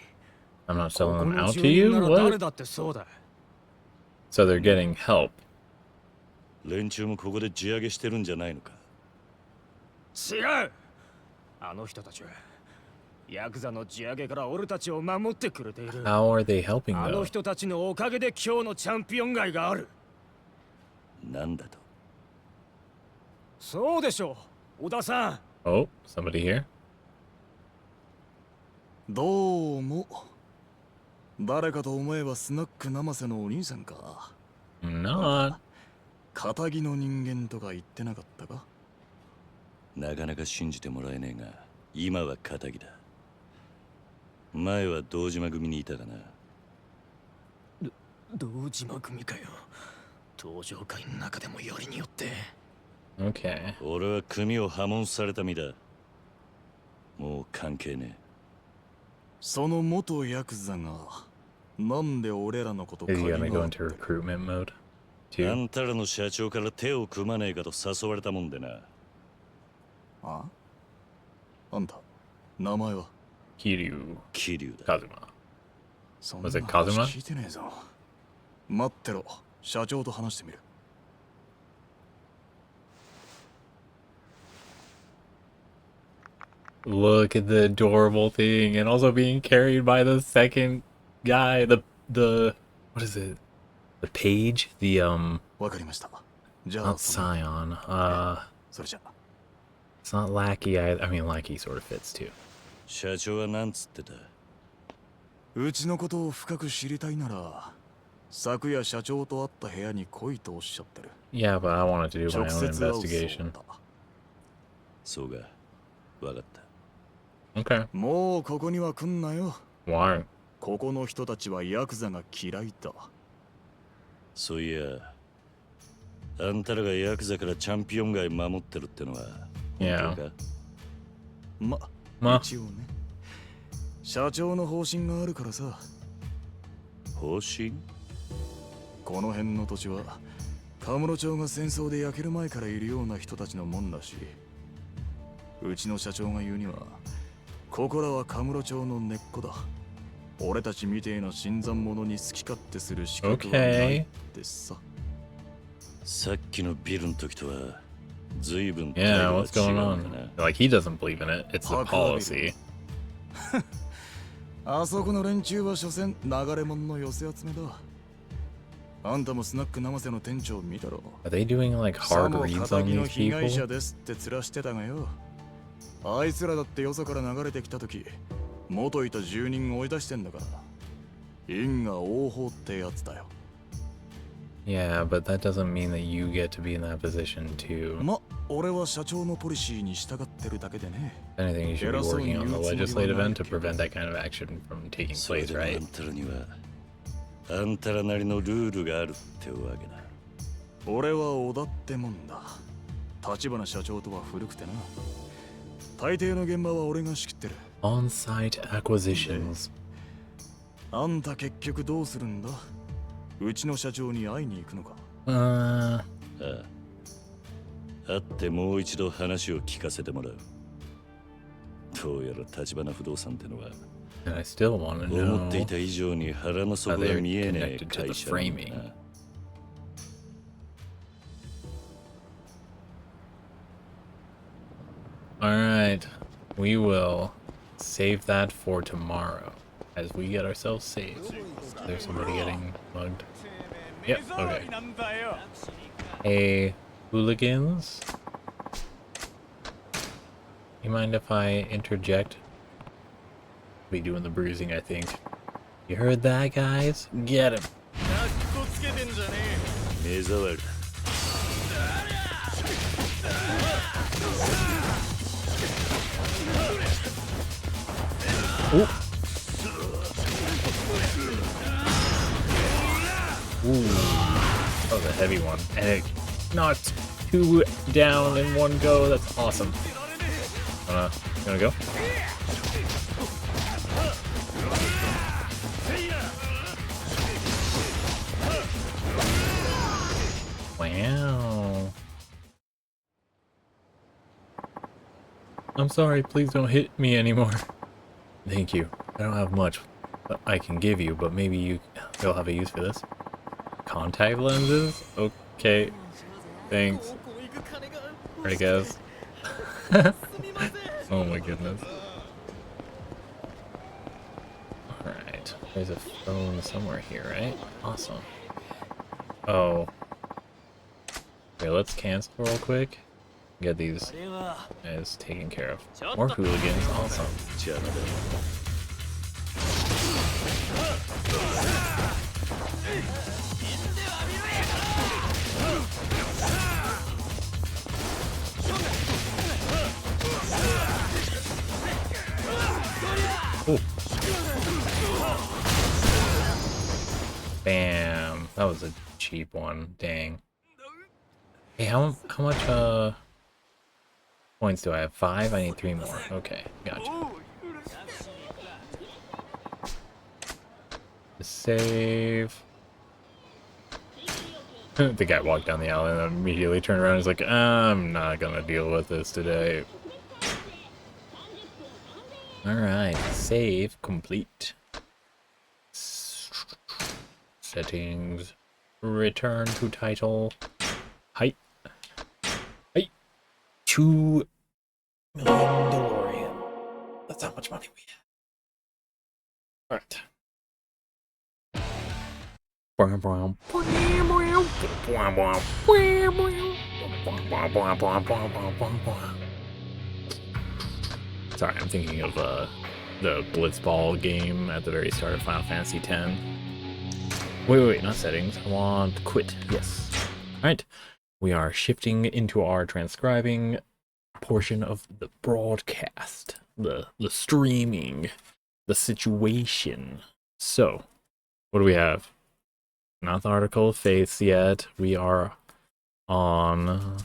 I'm not こ selling こ them の out 住 to 人 you? なら誰 What? だってそうだ。 So they're getting help. 連中もここで地上げしてるんじゃないのか。違う。あの人たちはヤクザの地上げから俺たちを守ってくれている。 How are they helping あの though? 人たちのおかげで今日のチャンピオン街がある。なんだと。そうでしょう、小田さん。 Oh, somebody here? どうも。誰かと思えばスナック生瀬のお兄さんか。 Not. 仇の人間とか言ってなかったか。なかなか信じてもらえねえが、今は仇だ。前は堂島組にいたかな。堂島組かよ。登場会の中でもよりによって。 Okay. 俺は組を破門された身だ。もう関係ねその元ヤクザがなんで俺らのこと Is he 嗅 gonna ぎ go 回っ into て recruitment mode? え。あ Too? んたらの社長から手を組まねえかと誘われたもんでな。ああんた名前は Kiryu 桐生だ。 Kazuma. そん Was な it 話 Kazuma? 聞いてねえぞ。待ってろ、社長と話してみる。 Look at the adorable thing, and also being carried by the second guy. The what is it? The page? The わかりました。じゃあ not scion. それじゃ It's not lackey. I mean lackey sort of fits too. 社長はなんつってた。うちのことを深く知りたいなら昨夜社長と会った部屋に来いとおっしゃってる。 Yeah, but I wanted to do my 直 own 接会うそう investigation. だ。そうか。わかった。 Okay. もうここには来んなよ。 Why? ここの人たちはヤクザが嫌いだ。そういや、あんたらがヤクザからチャンピオン街守ってるってのは本 Yeah. 当か。ま一応ね。社長の方針があるからさ。方針？この辺の土地はカムロ町が戦争で焼ける前からいるような人たちのもんらしい。うちの社長が言うには、ここらはカムロ町の根っこだ。俺たちみてえな新参者に好き勝手する資格はないってさ。さっきのビルの時とは随分 Yeah, what's going on? Like, he doesn't believe in it. It's the policy. あそこの連中は所詮流れ者の寄せ集めだ。あんたもスナック生瀬の店長見たろ。Are they doing like hard reads on these 被害者 people? ですって面してたがよ。あいつらだってよそから流れてきた時、元いた住人追い出してんだから。因果応報ってやつだよ。Yeah, but that doesn't mean that you get to be in that position too. ま、俺は社長のポリシーに従ってるだけでね。If anything, you should be working on the legislative end to prevent that kind of action from taking place, あ right? んたらにはあんたらなりのルールがあるってわけだ。俺は小田ってもんだ。立花社長とは古くてな。大抵の現場は俺が仕切ってる。On-site acquisitions. あんた結局どうするんだ？うちの社長に会いに行くのか？ああ。会ってもう一度話を聞かせてもらう。どうやら立花不動産ってのは And I still want to 思ってい know た以上に腹の底 how が they're 見えねえ connected to 会 the 社なんだ framing. な。Alright, we will save that for tomorrow as we get ourselves saved. There's somebody getting mugged. Yep, okay. Hey, hooligans. You mind if I interject? Be doing the bruising, I think. You heard that, guys? Get him. 目障りだ。Ooh. Ooh. That was a heavy one. And it knocked 2 down in one go. That's awesome. Gonna go? Wow. I'm sorry, please don't hit me anymore. Thank you. I don't have much that I can give you, but maybe you'll have a use for this. Contact lenses? Okay. Thanks. Alright, guys. Oh my goodness. Alright. There's a phone somewhere here, right? Awesome. Oh. Okay, let's cancel real quick. Get these guys taken care of. More hooligans, awesome. Ooh. Bam. That was a cheap one. Dang. Hey, how much points do I have? 5? I need 3 more. Okay, gotcha. Save. The guy walked down the alley and then immediately turned around and was like, I'm not gonna deal with this today. Alright, save complete. Settings. Return to title. Height. Height. 2 million DeLorean. That's how much money we have. Alright. Sorry, I'm thinking of the Blitzball game at the very start of Final Fantasy X. Wait, not settings. I want quit. Yes. Alright. We are shifting into our transcribing portion of the broadcast. The streaming. The situation. So, what do we have? Not the Article of Faiths yet. We are on...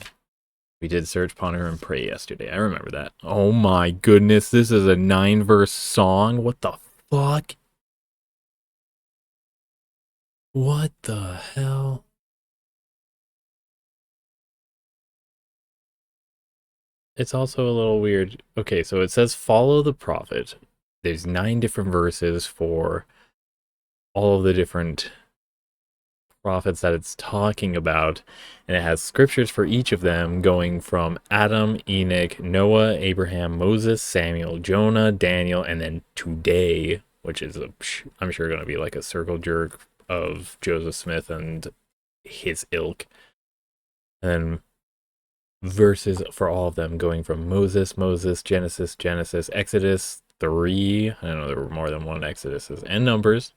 We did Search, Ponder, and Pray yesterday. I remember that. Oh my goodness, this is a 9-verse song? What the fuck? What the hell? it's also a little weird. Okay, so it says follow the prophet. There's 9 different verses for all of the different prophets that it's talking about, and it has scriptures for each of them going from Adam, Enoch, Noah, Abraham, Moses, Samuel, Jonah, Daniel, and then today, which is I'm sure going to be like a circle jerk of Joseph Smith and his ilk. And then verses for all of them going from Moses, Genesis, Exodus 3. I don't know, there were more than one Exoduses, and Numbers.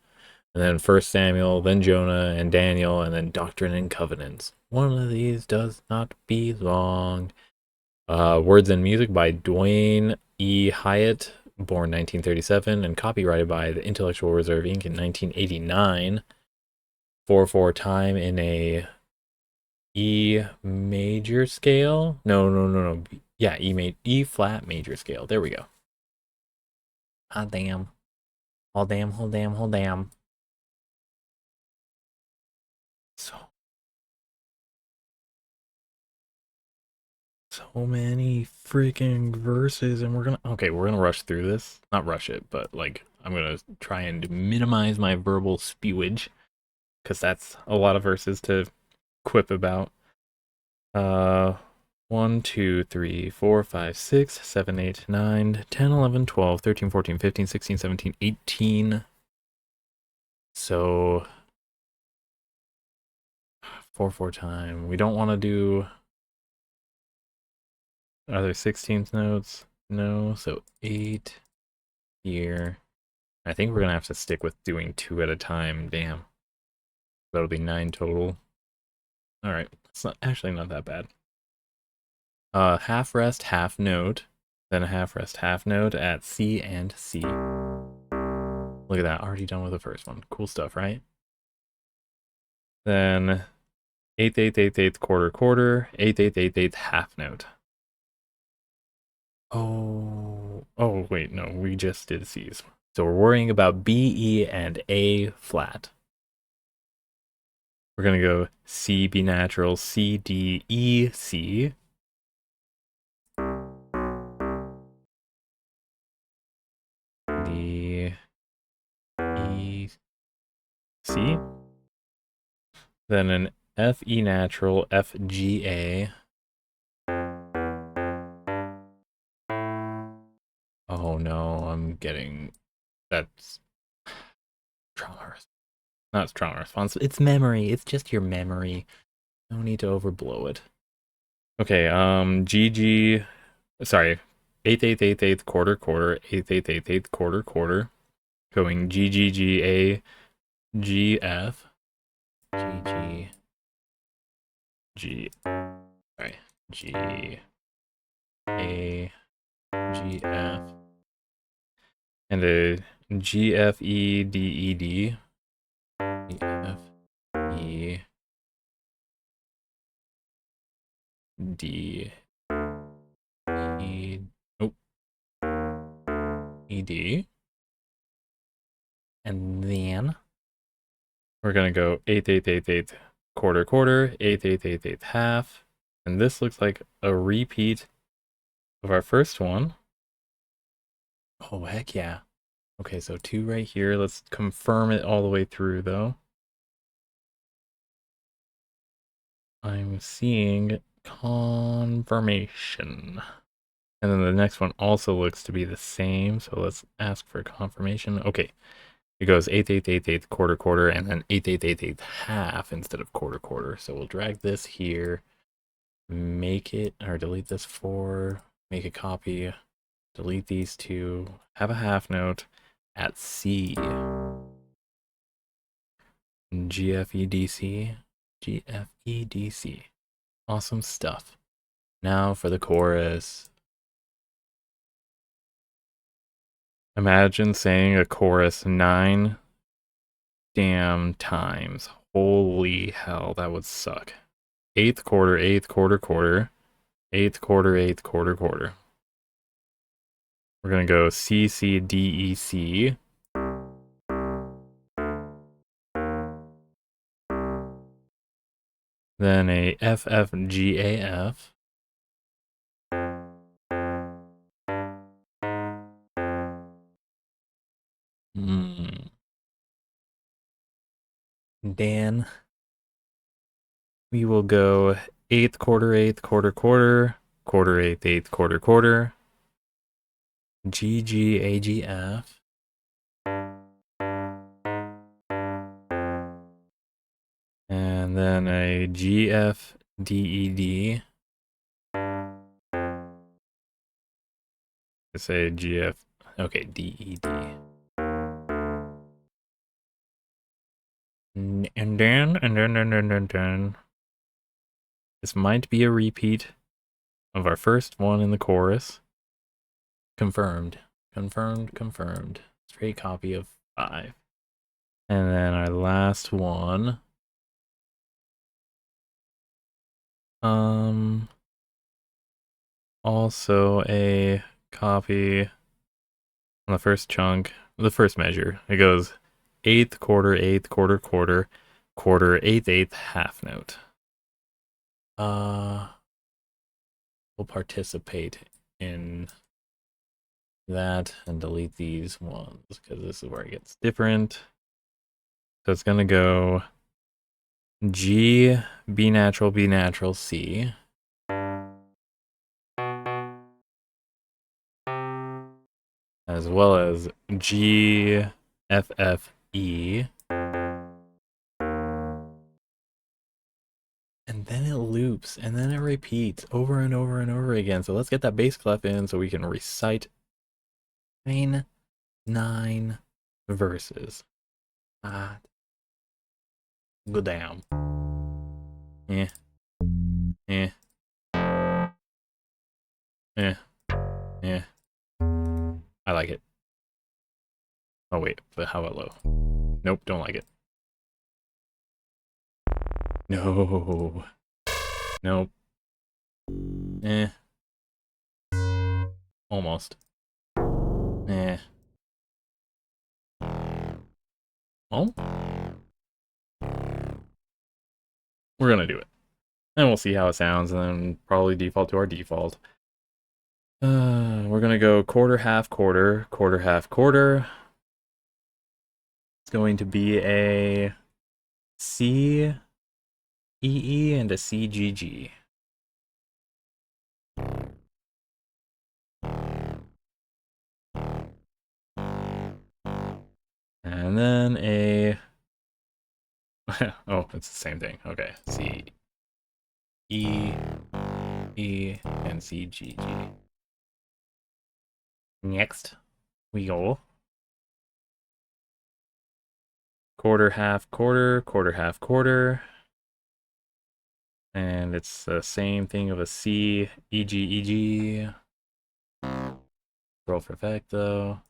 And then First Samuel, then Jonah and Daniel, and then Doctrine and Covenants. One of these does not belong. Words and Music by Dwayne E. Hyatt, born 1937, and copyrighted by the Intellectual Reserve Inc. in 1989. 4/4 time in a E major scale. No. Yeah, E flat major scale. There we go. Ah, damn. Hold damn. So many freaking verses, and we're gonna rush through this. Not rush it, but like I'm gonna try and minimize my verbal spewage, because that's a lot of verses to quip about. 1, 2, 3, 4, 5, 6, 7, 8, 9, 10, 11, 12, 13, 14, 15, 16, 17, 18. So 4/4 time. We don't want to do. Are there 16th notes? No, so 8 here. I think we're gonna have to stick with doing 2 at a time. Damn. That'll be 9 total. Alright, it's actually not that bad. Half rest, half note, then a half rest, half note at C and C. Look at that, already done with the first one. Cool stuff, right? Then 8/8/8/8 quarter, 8/8/8/8 half note. Oh, wait, no, we just did C's. So we're worrying about B, E, and A flat. We're gonna go C, B natural, C, D, E, C. D, E, C. Then an F, E natural, F, G, A. Oh no, I'm getting, that's trauma response. Not trauma response, it's memory. It's just your memory. No need to overblow it. Okay, GG, sorry, 8/8/8/8 quarter, 8/8/8/8 quarter, going G, G, G, A, G, F, G, G, G, sorry, G, A, G, F, and a G, F, E, D, E, D, G, F, E, D, E, oh, E, D, and then we're gonna go 8/8/8/8 quarter, 8/8/8/8 half, and this looks like a repeat of our first one. Oh, heck yeah. Okay, so 2 right here. Let's confirm it all the way through, though. I'm seeing confirmation. And then the next one also looks to be the same, so let's ask for confirmation. Okay, it goes 8/8/8/8 quarter, and then 8/8/8/8 half instead of quarter. So we'll drag this here, make it, or delete this 4, make a copy, delete these 2, have a half note at C. GFEDC, GFEDC. Awesome stuff. Now for the chorus. Imagine saying a chorus 9 damn times. Holy hell, that would suck. 8th quarter, 8th quarter, 8th quarter, 8th quarter. We're gonna go C, C, D, E, C. Then a F, F, G, A, F. Dan. We will go eighth, quarter, quarter, quarter, eighth, quarter, GG, AGF. And then a GF, DED. Let's say GF, okay, DED. And then, this might be a repeat of our first one in the chorus. Confirmed. Straight copy of 5. And then our last one. Also a copy on the first chunk, the first measure. It goes eighth, quarter, quarter, eighth, half note. We'll participate in that and delete these ones because this is where it gets different. So it's gonna go G, B natural, C. As well as G, F, E. And then it loops, and then it repeats over and over and over again. So let's get that bass clef in so we can recite 9 verses. Go down. Yeah. I like it. Oh wait, but how about low? Nope, don't like it. No. Nope. Almost. Oh? We're gonna do it. And we'll see how it sounds, and then probably default to our default. We're gonna go quarter, half, quarter. It's going to be a C, EE, and a CGG. And then a... oh, it's the same thing. Okay, C, E, E, and CGG. Next, we go quarter, half, quarter. And it's the same thing of a C, EG. Roll for effect, though.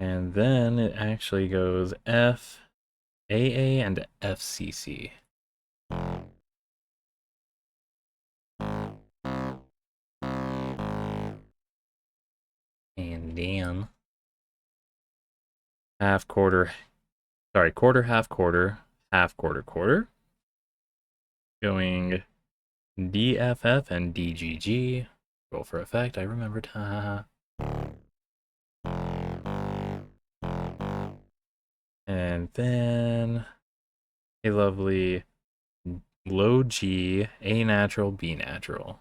And then it actually goes F, AA, and FCC. And then quarter, half, quarter. Going DFF and DGG. Roll for effect, I remembered. And then a lovely low G, A natural, B natural.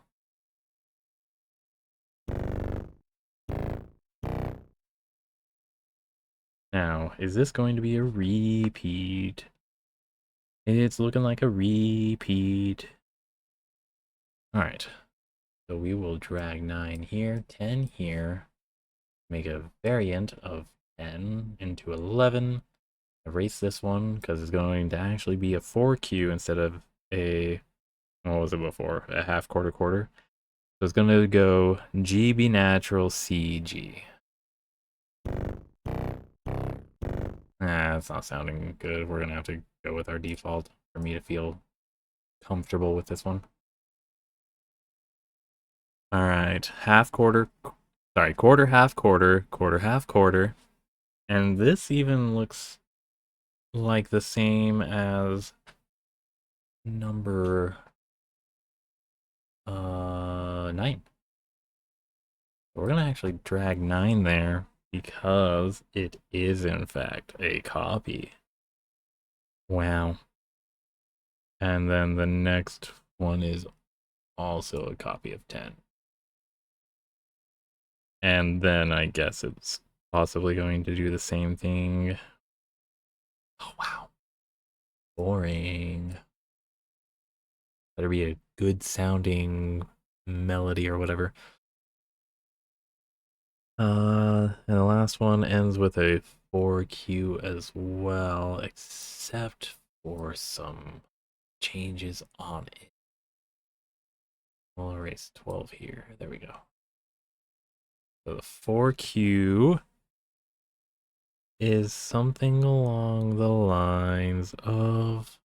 Now, is this going to be a repeat? It's looking like a repeat. Alright, so we will drag 9 here, 10 here, make a variant of 10 into 11, erase this one because it's going to actually be a 4Q instead of a, what was it before, a half, quarter. So it's going to go G, B natural, C, G. That's not sounding good. We're going to have to go with our default for me to feel comfortable with this one. All right, quarter, half, quarter. And this even looks like the same as number 9. We're going to actually drag 9 there because it is in fact a copy. Wow. And then the next one is also a copy of 10. And then I guess it's possibly going to do the same thing. Oh, wow. Boring. Better be a good sounding melody or whatever. And the last one ends with a 4Q as well, except for some changes on it. We'll erase 12 here. There we go. So the 4Q is something along the lines of...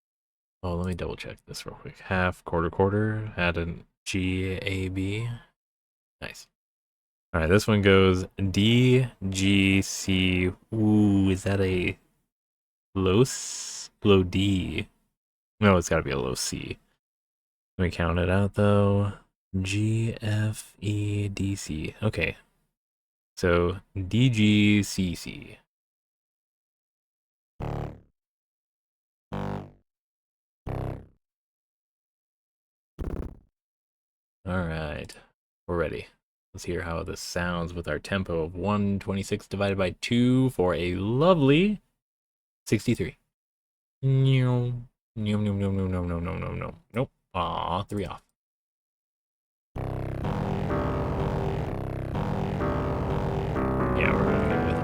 Oh, let me double check this real quick. Half, quarter, quarter. Add a G, A, B. Nice. All right, this one goes D, G, C. Ooh, is that a low D? No, it's got to be a low C. Let me count it out though. G, F, E, D, C. Okay. So D, G, C, C. All right, we're ready. Let's hear how this sounds with our tempo of 126 divided by 2 for a lovely 63. No, no, no, no, no, no, no, no, no, no. Nope. Aw, 3 off. Yeah, we're gonna go with it.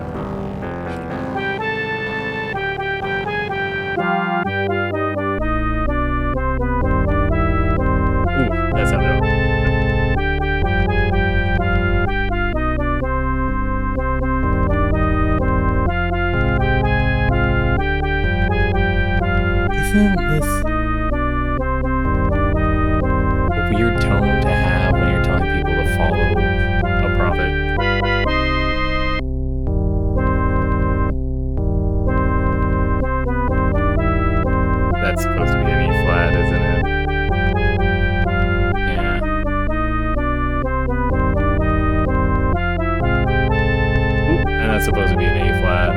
Ooh, that sounded okay. Isn't this a weird tone to have when you're telling people to follow a prophet? That's supposed to be an E flat, isn't it? Yeah. Oop, and that's supposed to be an A flat.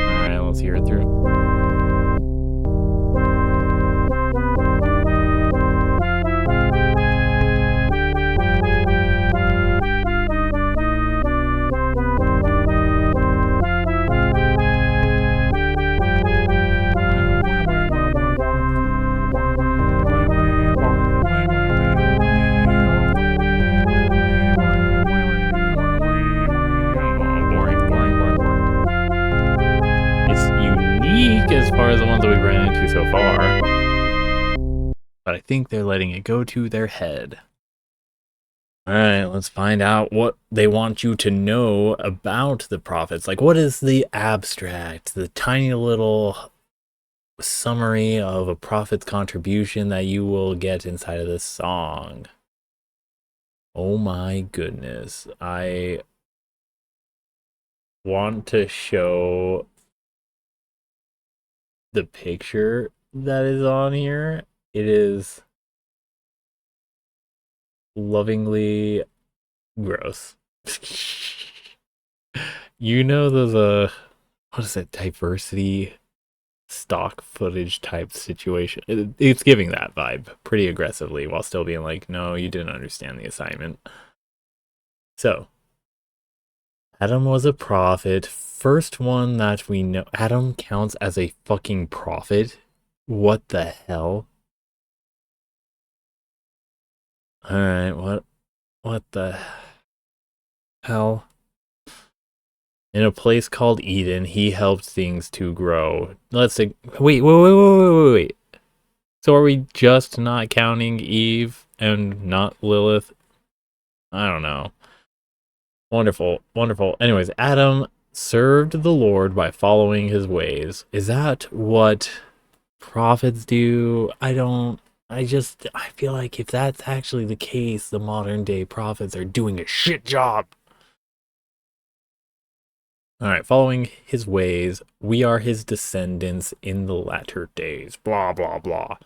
Alright, let's hear it through. As far as the ones that we've ran into so far, but I think they're letting it go to their head. All right, let's find out what they want you to know about the prophets. Like, what is the abstract, the tiny little summary of a prophet's contribution that you will get inside of this song? Oh my goodness. I want to show the picture that is on here. It is lovingly gross. You know those what is it, diversity stock footage type situation? It's giving that vibe pretty aggressively while still being like, no, you didn't understand the assignment. So Adam was a prophet. First one that we know. Adam counts as a fucking prophet. What the hell? Alright, what the hell? In a place called Eden, he helped things to grow. Let's say, wait. So are we just not counting Eve and not Lilith? I don't know. Wonderful. Anyways, Adam served the Lord by following his ways. Is that what prophets do? I feel like if that's actually the case, the modern day prophets are doing a shit job. All right, following his ways, we are his descendants in the latter days. Blah, blah, blah.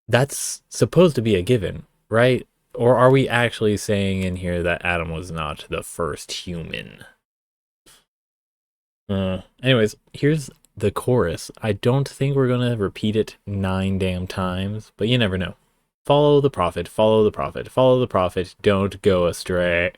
That's supposed to be a given, right? Or are we actually saying in here that Adam was not the first human? Anyways, here's the chorus. I don't think we're going to repeat it 9 damn times, but you never know. Follow the prophet, follow the prophet, follow the prophet, don't go astray.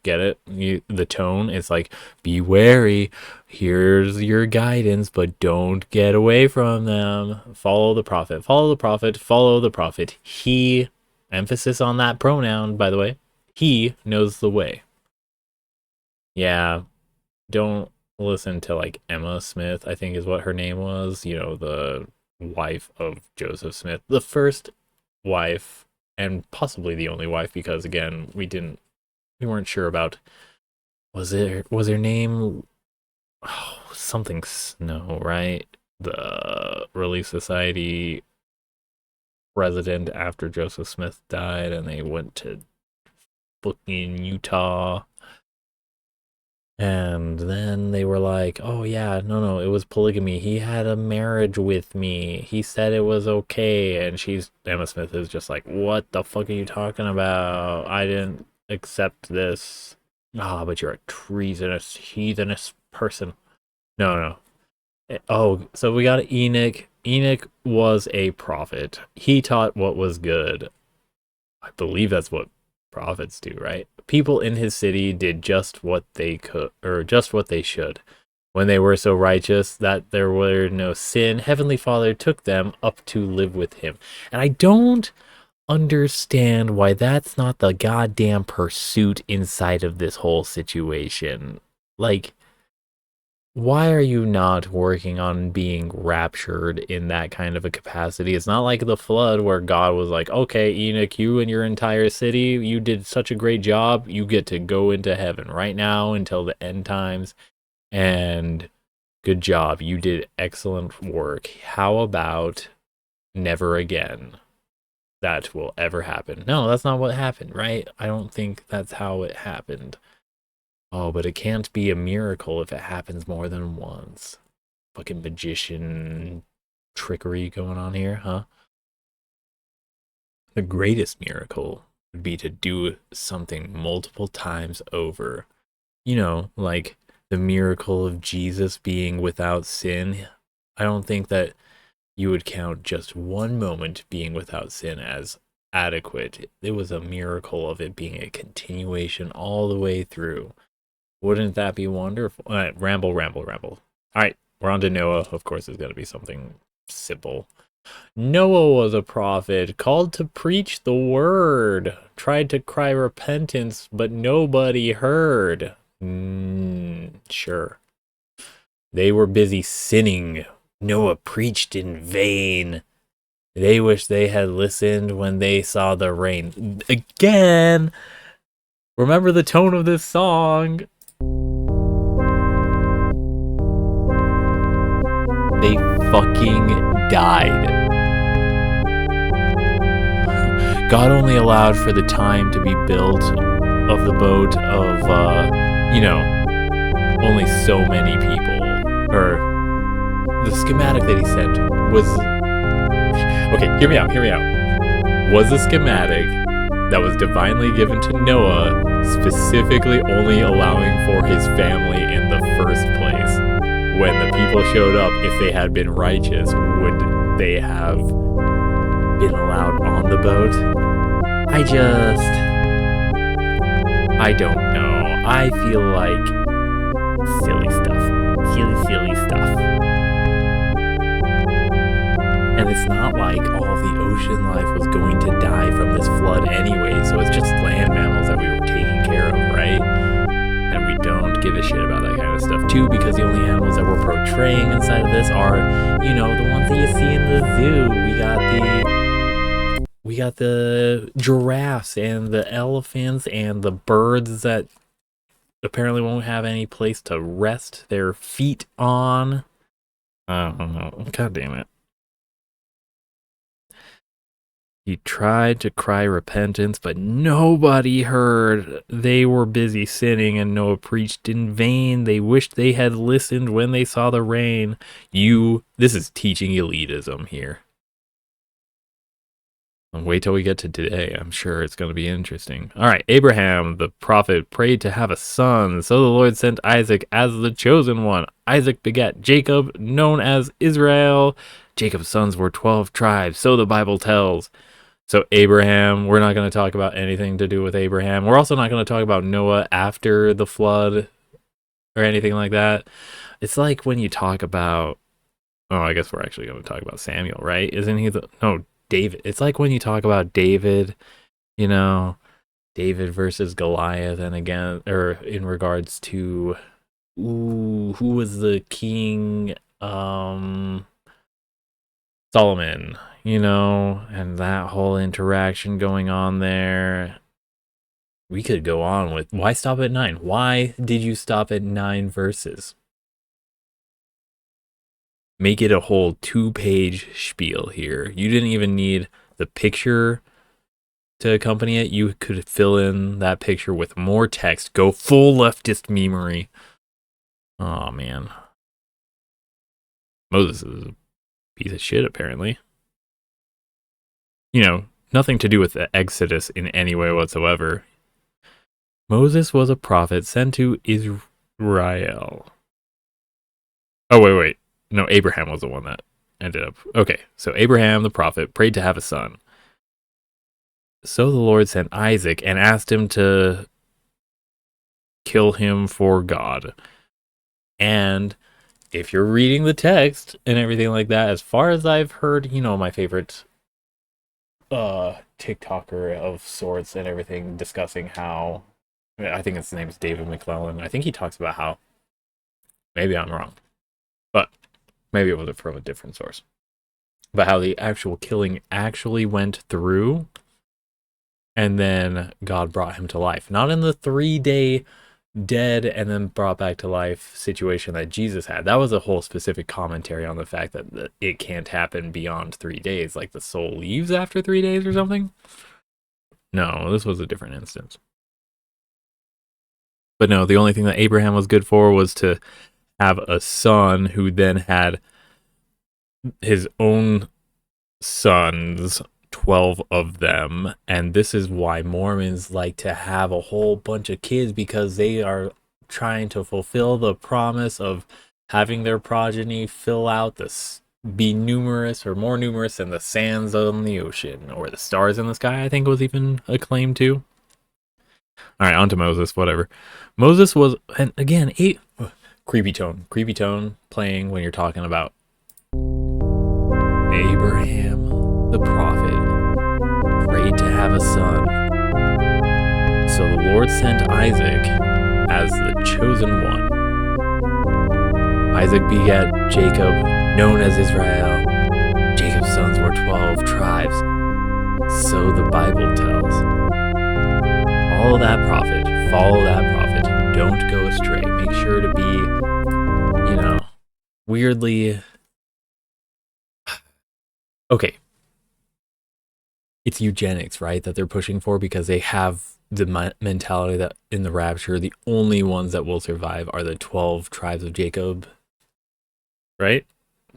Get it? The tone is like, be wary, here's your guidance, but don't get away from them. Follow the prophet, follow the prophet, follow the prophet. He, emphasis on that pronoun, by the way, he knows the way. Yeah, don't listen to like Emma Smith, I think is what her name was, you know, the wife of Joseph Smith, the first wife and possibly the only wife, because again we weren't sure about, was her name something Snow, right? The Relief Society president after Joseph Smith died, and they went to fucking Utah. And then they were like, oh yeah, no, it was polygamy. He had a marriage with me. He said it was okay. And Emma Smith is just like, what the fuck are you talking about? I didn't accept this. But you're a treasonous, heathenous person. No. Oh, so we got Enoch. Enoch was a prophet. He taught what was good. I believe that's what prophets do, right? People in his city did just what they could, or just what they should. When they were so righteous that there were no sin, Heavenly Father took them up to live with him. And I don't understand why that's not the goddamn pursuit inside of this whole situation. Like, why are you not working on being raptured in that kind of a capacity? It's not like the flood where God was like, okay, Enoch, you and your entire city, you did such a great job. You get to go into heaven right now until the end times. And good job. You did excellent work. How about never again? That will ever happen. No, that's not what happened, right? I don't think that's how it happened. Oh, but it can't be a miracle if it happens more than once. Fucking magician trickery going on here, huh? The greatest miracle would be to do something multiple times over. You know, like the miracle of Jesus being without sin. I don't think that you would count just one moment being without sin as adequate. It was a miracle of it being a continuation all the way through. Wouldn't that be wonderful? Ramble. All right, we're on to Noah. Of course, it's going to be something simple. Noah was a prophet called to preach the word, tried to cry repentance, but nobody heard. Sure. They were busy sinning. Noah preached in vain. They wish they had listened when they saw the rain. Again, remember the tone of this song. They fucking died. God only allowed for the time to be built of the boat of, only so many people. Or the schematic that he sent was... Okay, hear me out. Was a schematic that was divinely given to Noah, specifically only allowing for his family in the first place. When the people showed up, if they had been righteous, would they have been allowed on the boat? I don't know. I feel like silly stuff. Silly stuff. And it's not like all the ocean life was going to die from this flood anyway, so it's just land mammals that we were taking care of, right? And we don't give a shit about that kind of stuff too, because the only animals that we're portraying inside of this are, the ones that you see in the zoo. We got the giraffes and the elephants and the birds that apparently won't have any place to rest their feet on. I don't know. God damn it. He tried to cry repentance, but nobody heard. They were busy sinning, and Noah preached in vain. They wished they had listened when they saw the rain. This is teaching elitism here. And wait till we get to today. I'm sure it's going to be interesting. All right, Abraham, the prophet, prayed to have a son. So the Lord sent Isaac as the chosen one. Isaac begat Jacob, known as Israel. Jacob's sons were 12 tribes, so the Bible tells. So Abraham, we're not going to talk about anything to do with Abraham. We're also not going to talk about Noah after the flood or anything like that. It's like when you talk about, oh, I guess we're actually going to talk about Samuel, right? Isn't he no, David. It's like when you talk about David, you know, David versus Goliath, and again, or in regards to, who was the king? Solomon, and that whole interaction going on there. We could go on with, why stop at 9? Why did you stop at 9 verses? Make it a whole 2-page spiel here. You didn't even need the picture to accompany it. You could fill in that picture with more text. Go full leftist memery. Oh, man. Moses is a piece of shit, apparently. Nothing to do with the Exodus in any way whatsoever. Moses was a prophet sent to Israel. Oh, wait. No, Abraham was the one that ended up. Okay, so Abraham, the prophet, prayed to have a son. So the Lord sent Isaac and asked him to kill him for God. And if you're reading the text and everything like that, as far as I've heard, my favorite TikToker of sorts and everything discussing how, I think his name is David McClellan. I think he talks about how, maybe I'm wrong, but maybe it was from a different source, but how the actual killing actually went through, and then God brought him to life. Not in the 3-day dead and then brought back to life situation that Jesus had. That was a whole specific commentary on the fact that it can't happen beyond 3 days, like the soul leaves after 3 days or something. No, this was a different instance. But no, the only thing that Abraham was good for was to have a son who then had his own sons, 12 of them. And this is why Mormons like to have a whole bunch of kids, because they are trying to fulfill the promise of having their progeny fill out this, be numerous or more numerous than the sands on the ocean or the stars in the sky, I think was even a claim too. All right, on to Moses, whatever. Moses was, and again, creepy tone playing when you're talking about Abraham, the prophet, prayed to have a son. So the Lord sent Isaac as the chosen one. Isaac begat Jacob, known as Israel. Jacob's sons were 12 tribes. So the Bible tells. Follow that prophet. Follow that prophet. Don't go astray. Make sure to be, weirdly... Okay. It's eugenics, right, that they're pushing for, because they have the mentality that in the rapture, the only ones that will survive are the 12 tribes of Jacob. Right?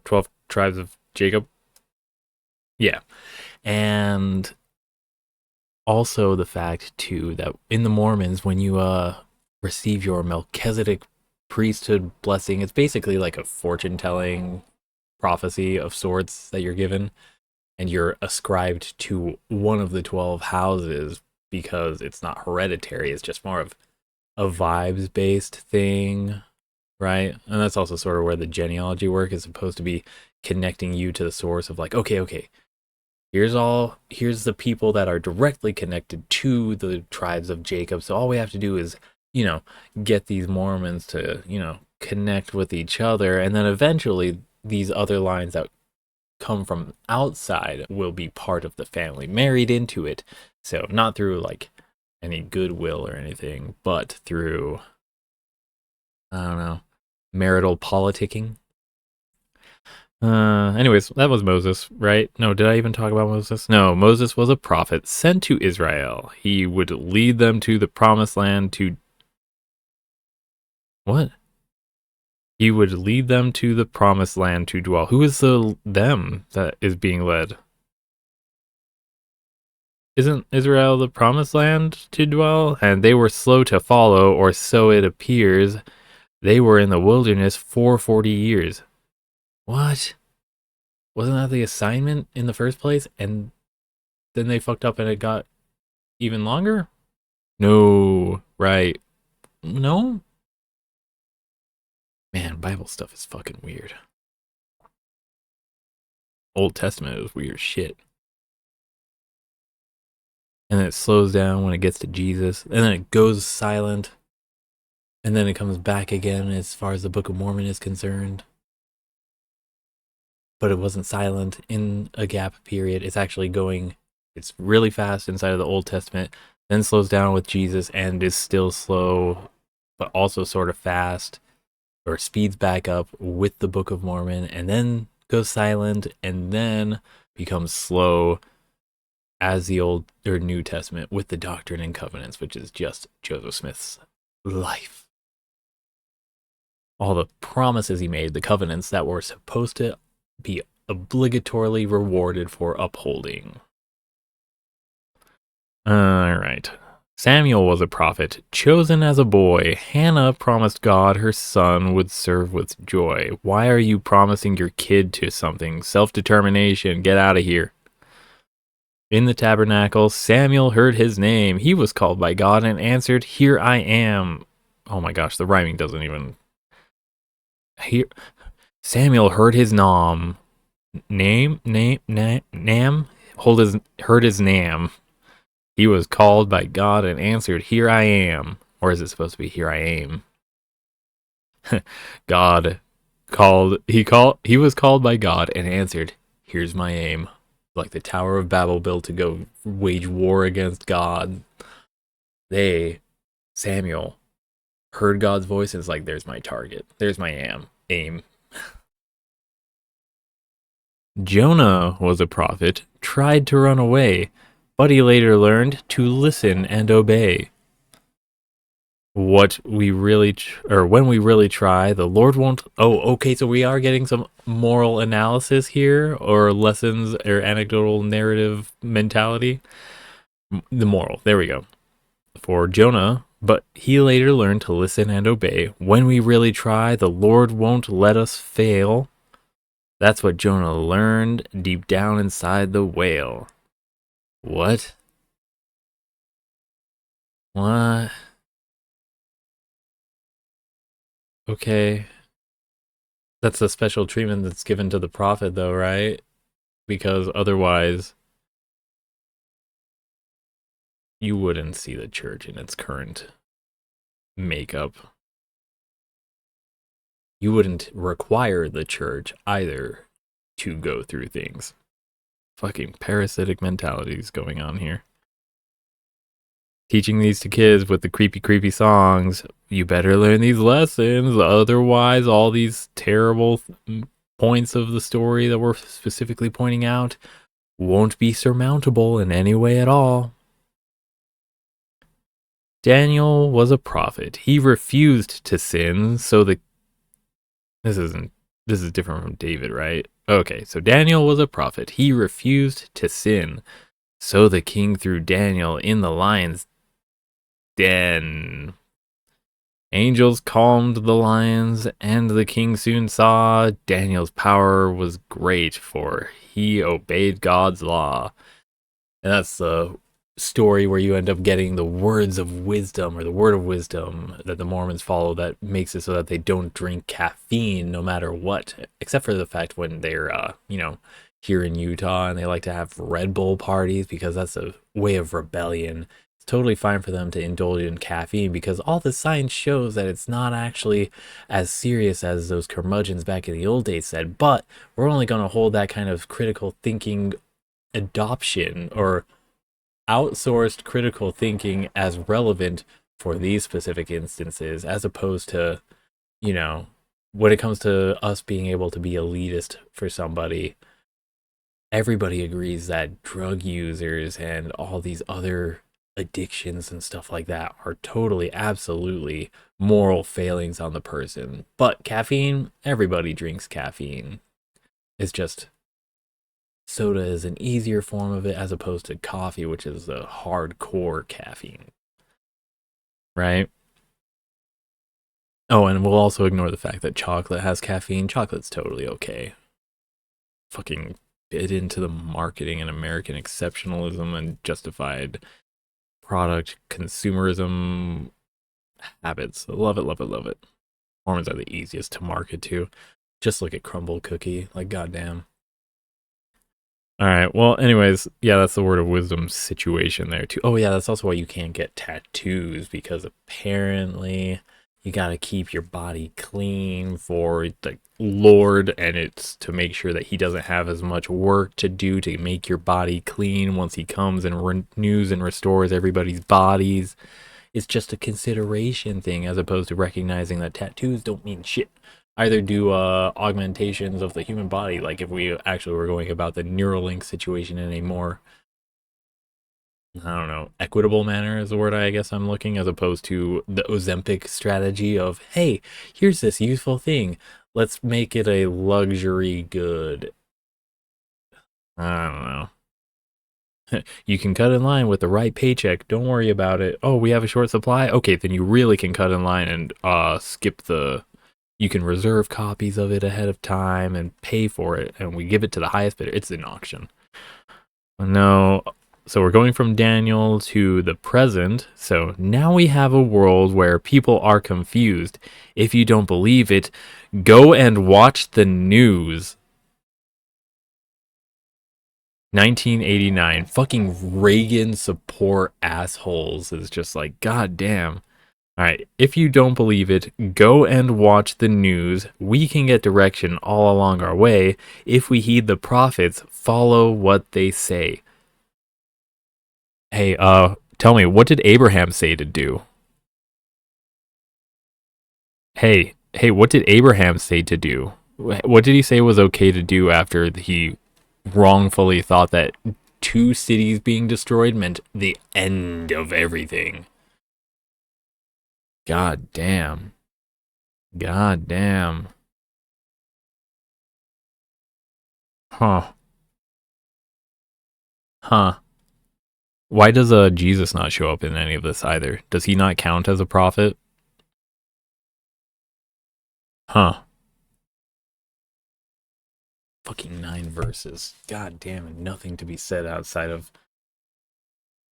12 tribes of Jacob? Yeah. And also the fact, too, that in the Mormons, when you receive your Melchizedek priesthood blessing, it's basically like a fortune-telling prophecy of sorts that you're given, and you're ascribed to one of the 12 houses because it's not hereditary. It's just more of a vibes-based thing, right? And that's also sort of where the genealogy work is supposed to be connecting you to the source of like, okay, here's the people that are directly connected to the tribes of Jacob. So all we have to do is, get these Mormons to, connect with each other. And then eventually these other lines that come from outside will be part of the family, married into it. So not through like any goodwill or anything, but through, I don't know, marital politicking. Anyways, that was Moses, right? No, did I even talk about Moses? No, Moses was a prophet sent to Israel. He would lead them to the promised land to... What? He would lead them to the promised land to dwell. Who is the them that is being led? Isn't Israel the promised land to dwell? And they were slow to follow, or so it appears. They were in the wilderness for 40 years. What? Wasn't that the assignment in the first place? And then they fucked up and it got even longer? No, right. No? Man, Bible stuff is fucking weird. Old Testament is weird shit. And then it slows down when it gets to Jesus. And then it goes silent. And then it comes back again as far as the Book of Mormon is concerned. But it wasn't silent in a gap period. It's actually going, it's really fast inside of the Old Testament, then slows down with Jesus and is still slow, but also sort of fast, or speeds back up with the Book of Mormon, and then goes silent, and then becomes slow as the Old or New Testament with the Doctrine and Covenants, which is just Joseph Smith's life. All the promises he made, the covenants that were supposed to be obligatorily rewarded for upholding. All right. Samuel was a prophet, chosen as a boy. Hannah promised God her son would serve with joy. Why are you promising your kid to something? Self-determination, get out of here. In the tabernacle, Samuel heard his name. He was called by God and answered, "Here I am." Oh my gosh, the rhyming doesn't even... Here... Samuel heard his nam. Nam? Heard his name. He was called by God and answered, "Here I am." Or is it supposed to be "Here I aim"? He was called by God and answered, "Here's my aim." Like the Tower of Babel built to go wage war against God. Samuel, heard God's voice and is like, there's my target. There's my aim. Jonah was a prophet, tried to run away, but he later learned to listen and obey. When we really try, the Lord won't... Oh, okay, so we are getting some moral analysis here, or lessons, or anecdotal narrative mentality. The moral, there we go. For Jonah, but he later learned to listen and obey. When we really try, the Lord won't let us fail. That's what Jonah learned deep down inside the whale. What? What? Okay. That's the special treatment that's given to the prophet, though, right? Because otherwise, you wouldn't see the church in its current makeup. You wouldn't require the church either to go through things. Fucking parasitic mentalities going on here. Teaching these to kids with the creepy songs. You better learn these lessons, otherwise all these terrible points of the story that we're specifically pointing out won't be surmountable in any way at all. Daniel was a prophet. He refused to sin, so this is different from David, right? Okay, so Daniel was a prophet. He refused to sin, so the king threw Daniel in the lion's den. Angels calmed the lions, and the king soon saw Daniel's power was great, for he obeyed God's law. And that's the story where you end up getting the words of wisdom, or the word of wisdom that the Mormons follow, that makes it so that they don't drink caffeine no matter what, except for the fact when they're here in Utah and they like to have Red Bull parties, because that's a way of rebellion. It's totally fine for them to indulge in caffeine because all the science shows that it's not actually as serious as those curmudgeons back in the old days said. But we're only going to hold that kind of critical thinking adoption or outsourced critical thinking as relevant for these specific instances, as opposed to, when it comes to us being able to be elitist for somebody, everybody agrees that drug users and all these other addictions and stuff like that are totally, absolutely moral failings on the person. But caffeine, everybody drinks caffeine. It's just soda is an easier form of it as opposed to coffee, which is a hardcore caffeine. Right? Oh, and we'll also ignore the fact that chocolate has caffeine. Chocolate's totally okay. Fucking bit into the marketing and American exceptionalism and justified product consumerism habits. Love it, love it, love it. Almonds are the easiest to market to. Just look at Crumble Cookie. Like, goddamn. All right. Well, anyways, yeah, that's the word of wisdom situation there, too. Oh, yeah, that's also why you can't get tattoos, because apparently you got to keep your body clean for the Lord, and it's to make sure that he doesn't have as much work to do to make your body clean once he comes and renews and restores everybody's bodies. It's just a consideration thing as opposed to recognizing that tattoos don't mean shit. Either do augmentations of the human body, like if we actually were going about the Neuralink situation in a more, I don't know, equitable manner is the word I guess I'm looking, as opposed to the Ozempic strategy of, hey, here's this useful thing. Let's make it a luxury good. I don't know. You can cut in line with the right paycheck. Don't worry about it. Oh, we have a short supply? Okay, then you really can cut in line and skip the... You can reserve copies of it ahead of time and pay for it, and we give it to the highest bidder. It's an auction. No, so we're going from Daniel to the present. So now we have a world where people are confused. If you don't believe it, go and watch the news. 1989. Fucking Reagan support assholes is just like, god damn. All right, if you don't believe it, go and watch the news. We can get direction all along our way. If we heed the prophets, follow what they say. Hey, tell me, what did Abraham say to do? Hey, what did Abraham say to do? What did he say was okay to do after he wrongfully thought that 2 cities being destroyed meant the end of everything? God damn. God damn. Huh. Huh. Why does Jesus not show up in any of this either? Does he not count as a prophet? Huh. Fucking 9 verses. God damn it. Nothing to be said outside of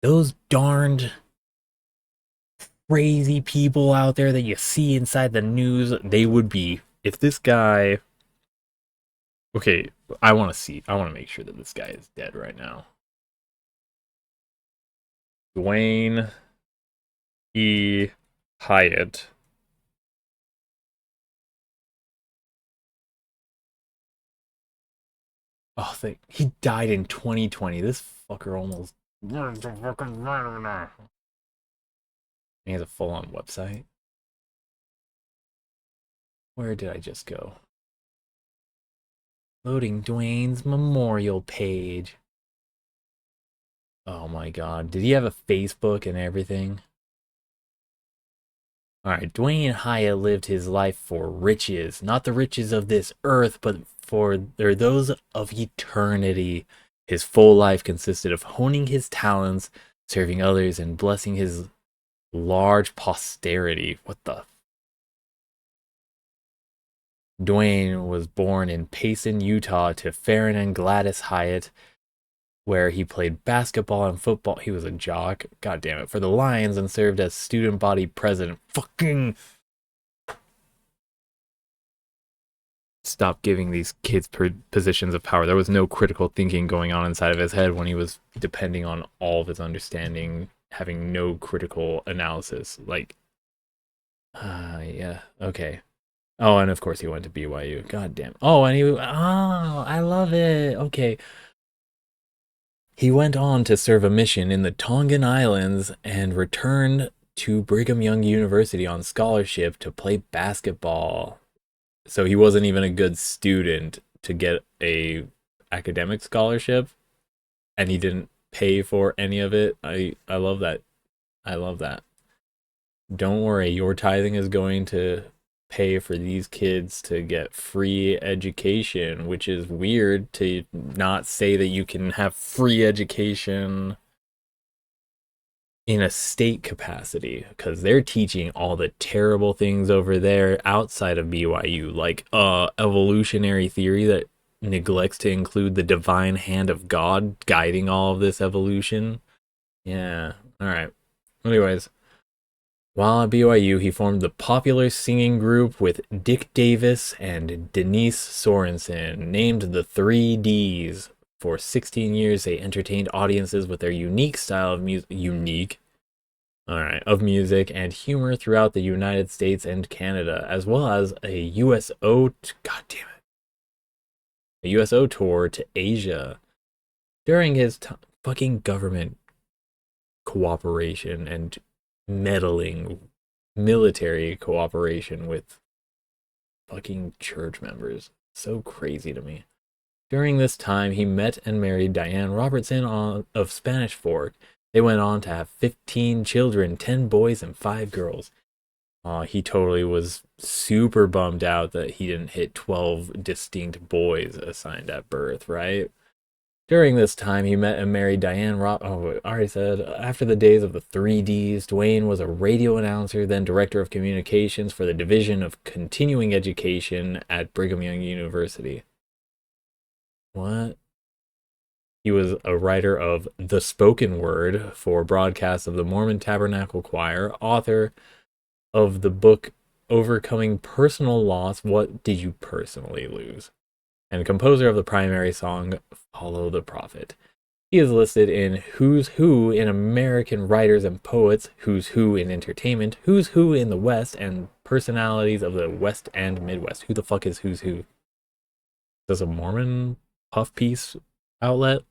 those darned crazy people out there that you see inside the news. They would be, if this guy... Okay, I want to make sure that this guy is dead right now. Dwayne E. Hyatt. Oh, he died in 2020. This fucker almost... He has a full-on website. Where did I just go? Loading Dwayne's memorial page. Oh my god. Did he have a Facebook and everything? Alright, Dwayne Hyatt lived his life for riches. Not the riches of this earth, but for those of eternity. His full life consisted of honing his talents, serving others, and blessing his large posterity. What the? Dwayne was born in Payson, Utah, to Farron and Gladys Hyatt, where he played basketball and football. He was a jock, god damn it, for the Lions, and served as student body president. Fucking stop giving these kids positions of power. There was no critical thinking going on inside of his head when he was depending on all of his understanding, having no critical analysis. Like, yeah, okay. Oh, and of course he went to BYU. God damn. Oh, and I love it. Okay. He went on to serve a mission in the Tongan Islands and returned to Brigham Young University on scholarship to play basketball. So he wasn't even a good student to get a academic scholarship, and he didn't pay for any of it. I love that. I love that. Don't worry, your tithing is going to pay for these kids to get free education, which is weird to not say that you can have free education in a state capacity, because they're teaching all the terrible things over there outside of BYU, like evolutionary theory that neglects to include the divine hand of God guiding all of this evolution. Yeah, all right. Anyways, while at BYU, he formed the popular singing group with Dick Davis and Denise Sorensen, named the 3Ds. For 16 years, they entertained audiences with their unique style of music. Of music and humor throughout the United States and Canada, as well as a USO tour to Asia. During his fucking government cooperation and meddling military cooperation with fucking church members. So crazy to me. During this time, he met and married Diane Robertson of Spanish Fork. They went on to have 15 children, 10 boys and 5 girls. He totally was super bummed out that he didn't hit 12 distinct boys assigned at birth, right? During this time, he met and married Diane I already said. After the days of the 3Ds, Dwayne was a radio announcer, then director of communications for the Division of Continuing Education at Brigham Young University. What? He was a writer of The Spoken Word for broadcasts of the Mormon Tabernacle Choir, author of the book Overcoming Personal Loss, What Did You Personally Lose? And composer of the primary song Follow the Prophet. He is listed in Who's Who in American Writers and Poets, Who's Who in Entertainment, Who's Who in the West, and Personalities of the West and Midwest. Who the fuck is Who's Who? Is this a Mormon puff piece outlet?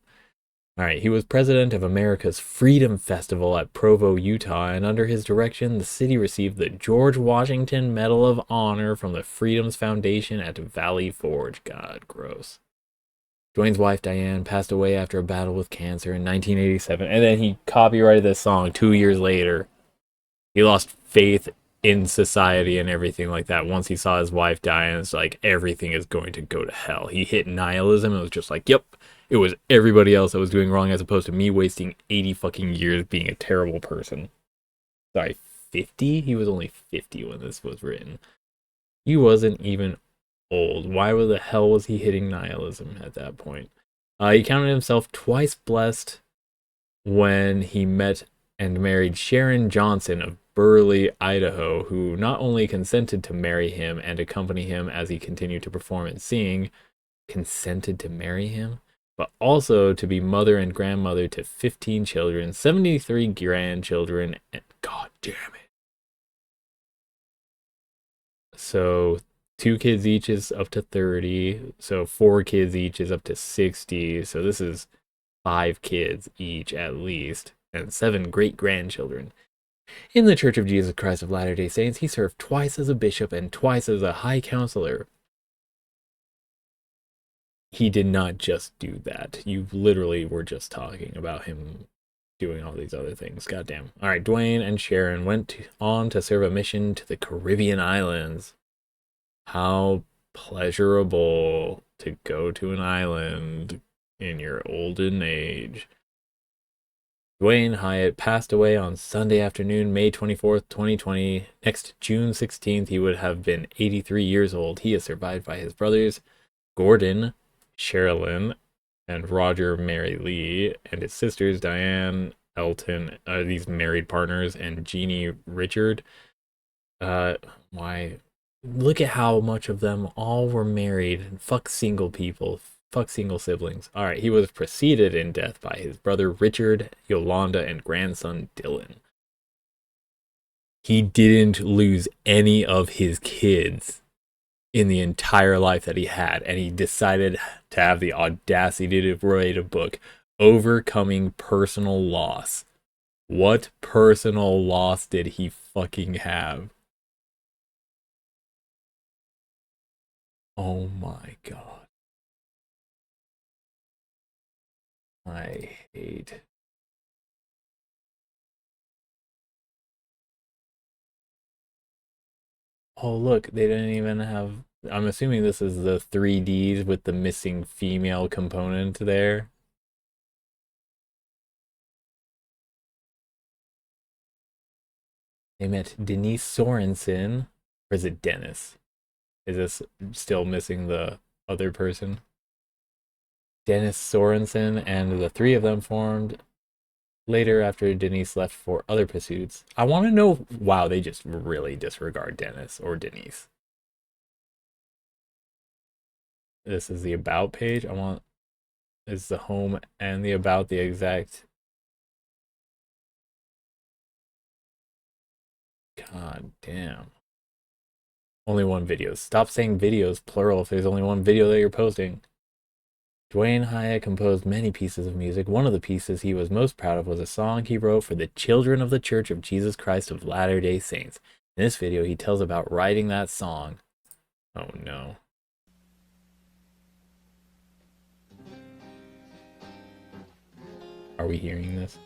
All right, he was president of America's Freedom Festival at Provo, Utah, and under his direction, the city received the George Washington Medal of Honor from the Freedoms Foundation at Valley Forge. God, gross. Dwayne's wife, Diane, passed away after a battle with cancer in 1987, and then he copyrighted this song 2 years later. He lost faith in society and everything like that. Once he saw his wife die, and it's like, everything is going to go to hell. He hit nihilism and was just like, yep, it was everybody else that was doing wrong as opposed to me wasting 80 fucking years being a terrible person. Sorry, 50? He was only 50 when this was written. He wasn't even old. Why the hell was he hitting nihilism at that point? He counted himself twice blessed when he met and married Sharon Johnson of Burley, Idaho, who not only consented to marry him and accompany him as he continued to perform and sing, consented to marry him, but also to be mother and grandmother to 15 children, 73 grandchildren, and god damn it. So 2 kids each is up to 30, so 4 kids each is up to 60, so this is 5 kids each at least, and 7 great-grandchildren. In the Church of Jesus Christ of Latter-day Saints, he served twice as a bishop and twice as a high counselor. He did not just do that. You literally were just talking about him doing all these other things. Goddamn. All right, Dwayne and Sharon went on to serve a mission to the Caribbean islands. How pleasurable to go to an island in your olden age. Dwayne Hyatt passed away on Sunday afternoon, May 24th, 2020. Next June 16th, he would have been 83 years old. He is survived by his brothers, Gordon, Sherilyn, and Roger Mary Lee, and his sisters, Diane, Elton, these married partners, and Jeannie Richard. Why? Look at how much of them all were married. Fuck single people. Fuck single siblings. All right, he was preceded in death by his brother Richard, Yolanda, and grandson Dylan. He didn't lose any of his kids in the entire life that he had, and he decided to have the audacity to write a book, Overcoming Personal Loss. What personal loss did he fucking have? Oh my god. I hate. Oh, look, they didn't even have. I'm assuming this is the 3Ds with the missing female component there. They met Denise Sorensen. Or is it Dennis? Is this still missing the other person? Dennis Sorensen, and the three of them formed later after Denise left for other pursuits. I want to know. Wow, they just really disregard Dennis or Denise. This is the about page. I want. Is the home and the about the exact. God damn. Only one video. Stop saying videos, plural, if there's only one video that you're posting. Dwayne Hyatt composed many pieces of music. One of the pieces he was most proud of was a song he wrote for the children of the Church of Jesus Christ of Latter-day Saints. In this video, he tells about writing that song. Oh no. Are we hearing this?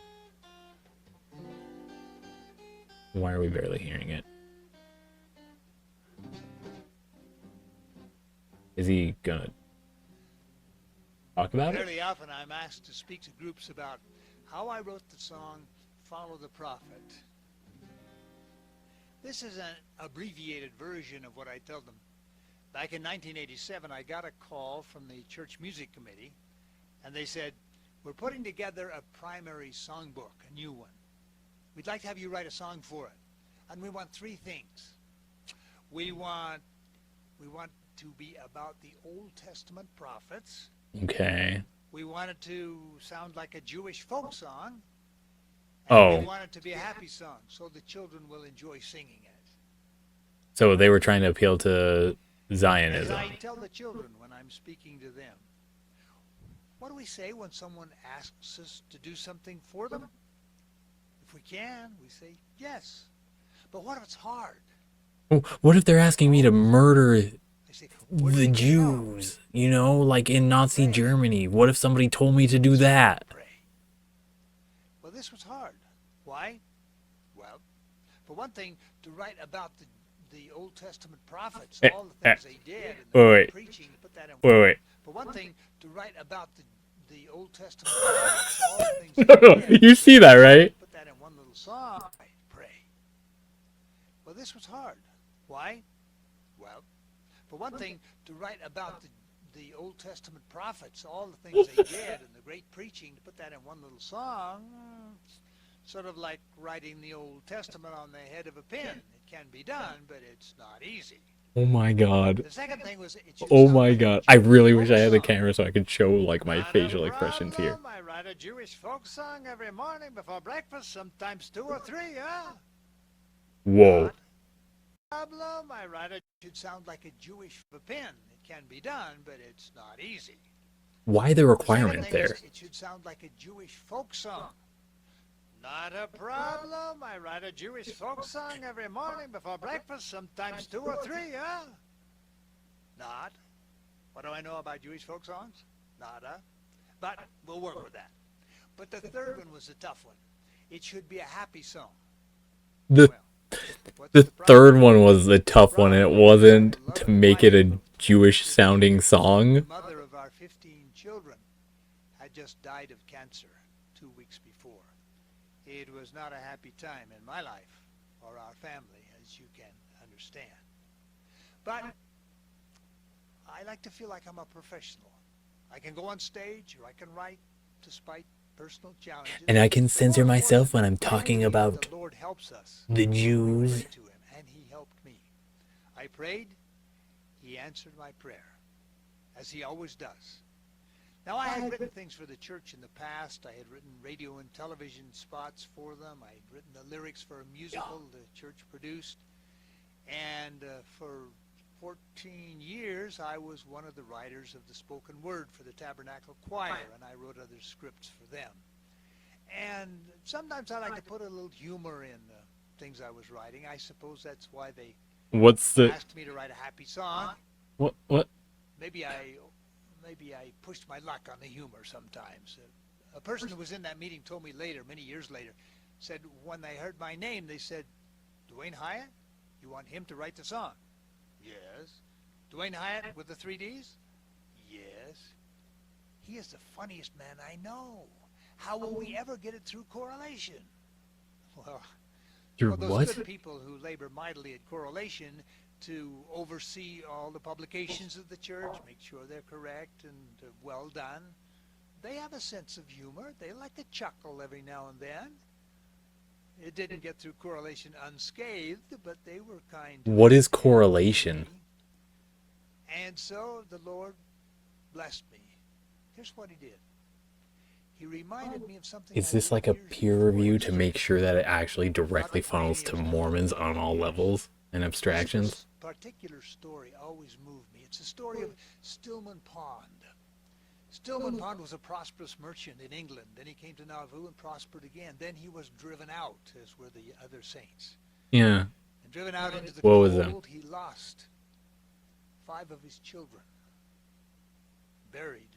Why are we barely hearing it? Is he gonna talk about it? Fairly often I'm asked to speak to groups about how I wrote the song Follow the Prophet. This is an abbreviated version of what I tell them. Back in 1987, I got a call from the Church Music Committee, and they said, we're putting together a primary songbook, a new one. We'd like to have you write a song for it. And we want three things. We want to be about the Old Testament prophets. Okay. We want it to sound like a Jewish folk song. Oh. We want it to be a happy song, so the children will enjoy singing it. So they were trying to appeal to Zionism. As I tell the children when I'm speaking to them, what do we say when someone asks us to do something for them? If we can, we say yes. But what if it's hard? What if they're asking me to murder They say, "Where do the we go?" Jews? You know, like in Nazi Germany. What if somebody told me to do that? Pray. Well, this was hard. Why? Well, for one thing, to write about the Old Testament prophets, all the things they did, and the preaching, put that in. Wait. For one thing, to write about the Old Testament prophets, all the things they did. You see that, right? Put that in one little song. Pray. Well, this was hard. Why? Well, for one thing, to write about the Old Testament prophets, all the things they did, and the great preaching, to put that in one little song, sort of like writing the Old Testament on the head of a pin. It can be done, but it's not easy. Oh my god. The second thing was, it should Oh sound my like a god. I Jewish really wish I folk had the song. camera so I could show like my Not a facial expressions here. problem. I write a Jewish folk song every morning before breakfast, sometimes 2 or 3, huh? Whoa. Not a problem. I write it should sound like a Jewish pin. It can be done, but it's not easy. Why the The requirement second thing there? is, it should sound like a Jewish folk song. Not a problem. I write a Jewish folk song every morning before breakfast, sometimes 2 or 3, huh? Not. What do I know about Jewish folk songs? Nada. But we'll work with that. But the third one was a tough one. It should be a happy song. The Well, what's the problem? third one was the tough one. It wasn't Love to and make it life a of Jewish sounding The song. mother of our 15 children had just died of cancer 2 weeks before. It was not a happy time in my life or our family, as you can understand. But I like to feel like I'm a professional. I can go on stage or I can write despite personal challenges. And I can But censor more myself when I'm importantly, I talking believe about the Lord helps us. the We Jews. prayed to him, and he helped me. I prayed, he answered my prayer, as he always does. Now, I had written things for the church in the past. I had written radio and television spots for them. I had written the lyrics for a musical the church produced. And for 14 years, I was one of the writers of the spoken word for the Tabernacle Choir, and I wrote other scripts for them. And sometimes I like to put a little humor in the things I was writing. I suppose that's why they What's the asked me to write a happy song. what? maybe I pushed my luck on the humor sometimes. A person who was in that meeting told me later, many years later, said when they heard my name, they said, Dwayne Hyatt? You want him to write the song? Yes. Dwayne Hyatt with the 3Ds? Yes. He is the funniest man I know. How will we ever get it through correlation? Well, Through those what? good people who labor mightily at correlation to oversee all the publications of the church, make sure they're correct and well done, they have a sense of humor. They like to chuckle every now and then. It didn't get through correlation unscathed, but they were kind to What me is and correlation? me. And so the Lord blessed me. Here's what he did. He reminded me of something. Is this like a peer review to make sure that it actually directly funnels to Mormons on all levels and abstractions? This particular story always moved me. It's the story of Stillman Pond. Stillman Pond was a prosperous merchant in England. Then he came to Nauvoo and prospered again. Then he was driven out, as were the other saints. Yeah. And driven out into the What was cold, he lost 5 of his children. Buried.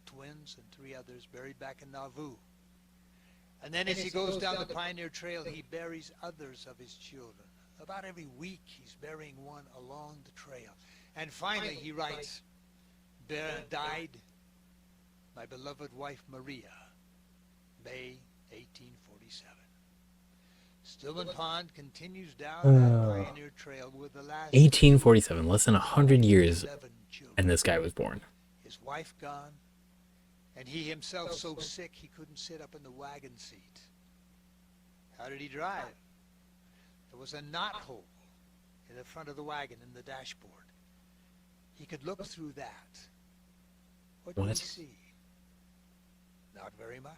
The twins and 3 others buried back in Nauvoo. And then as he goes down the Pioneer Trail, he buries others of his children. About every week, he's burying one along the trail. And finally, he writes, died my beloved wife Maria, May 1847. Stillman Pond continues down that Pioneer Trail with the last 1847, less than 100 years, 11 children. and this guy was born. His wife gone, and he himself so sick he couldn't sit up in the wagon seat. How did he drive? There was a knothole in the front of the wagon in the dashboard. He could look through that. What did he see? Not very much.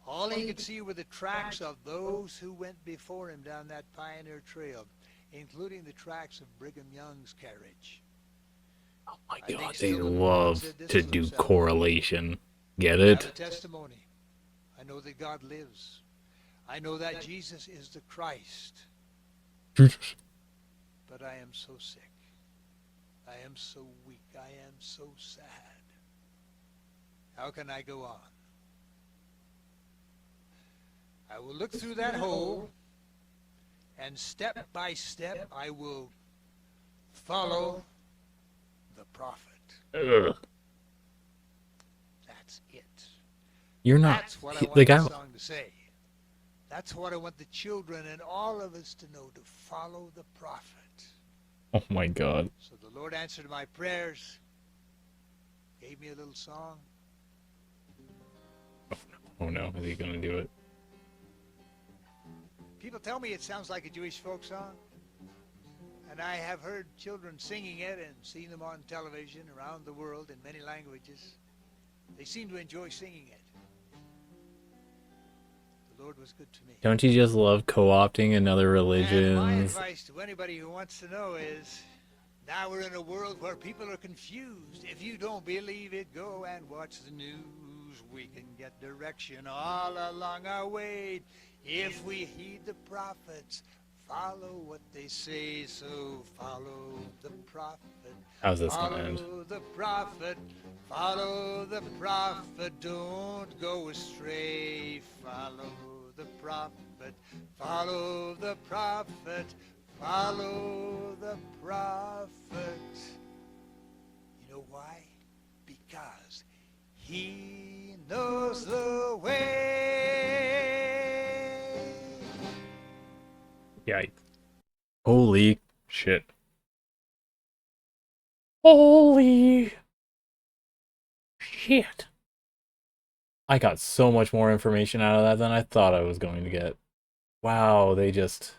All he could see were the tracks of those who went before him down that Pioneer Trail, including the tracks of Brigham Young's carriage. Oh my God, they love to do correlation. Get it? I have a testimony. I know that God lives. I know that Jesus is the Christ. But I am so sick. I am so weak. I am so sad. How can I go on? I will look through that hole, and step by step I will follow the prophet. Ugh. That's it. You're not. That's what I The want guy. the song to say. That's what I want the children and all of us to know, to follow the prophet. Oh my God. So the Lord answered my prayers, gave me a little song. Oh no, is he gonna do it? People tell me it sounds like a Jewish folk song. And I have heard children singing it and seen them on television around the world in many languages. They seem to enjoy singing it. The Lord was good to me. Don't you just love co-opting another And my religion's? advice to anybody who wants to know is, now we're in a world where people are confused. If you don't believe it, go and watch the news. We can get direction all along our way. If we heed the prophets, follow what they say. So follow the prophet. How's this gonna end? Follow the prophet. Follow the prophet. Don't go astray. Follow the prophet. Follow the prophet. Follow the prophet. You know why? Because he knows the way. Yikes. Holy shit. Holy shit. I got so much more information out of that than I thought I was going to get. Wow, they just,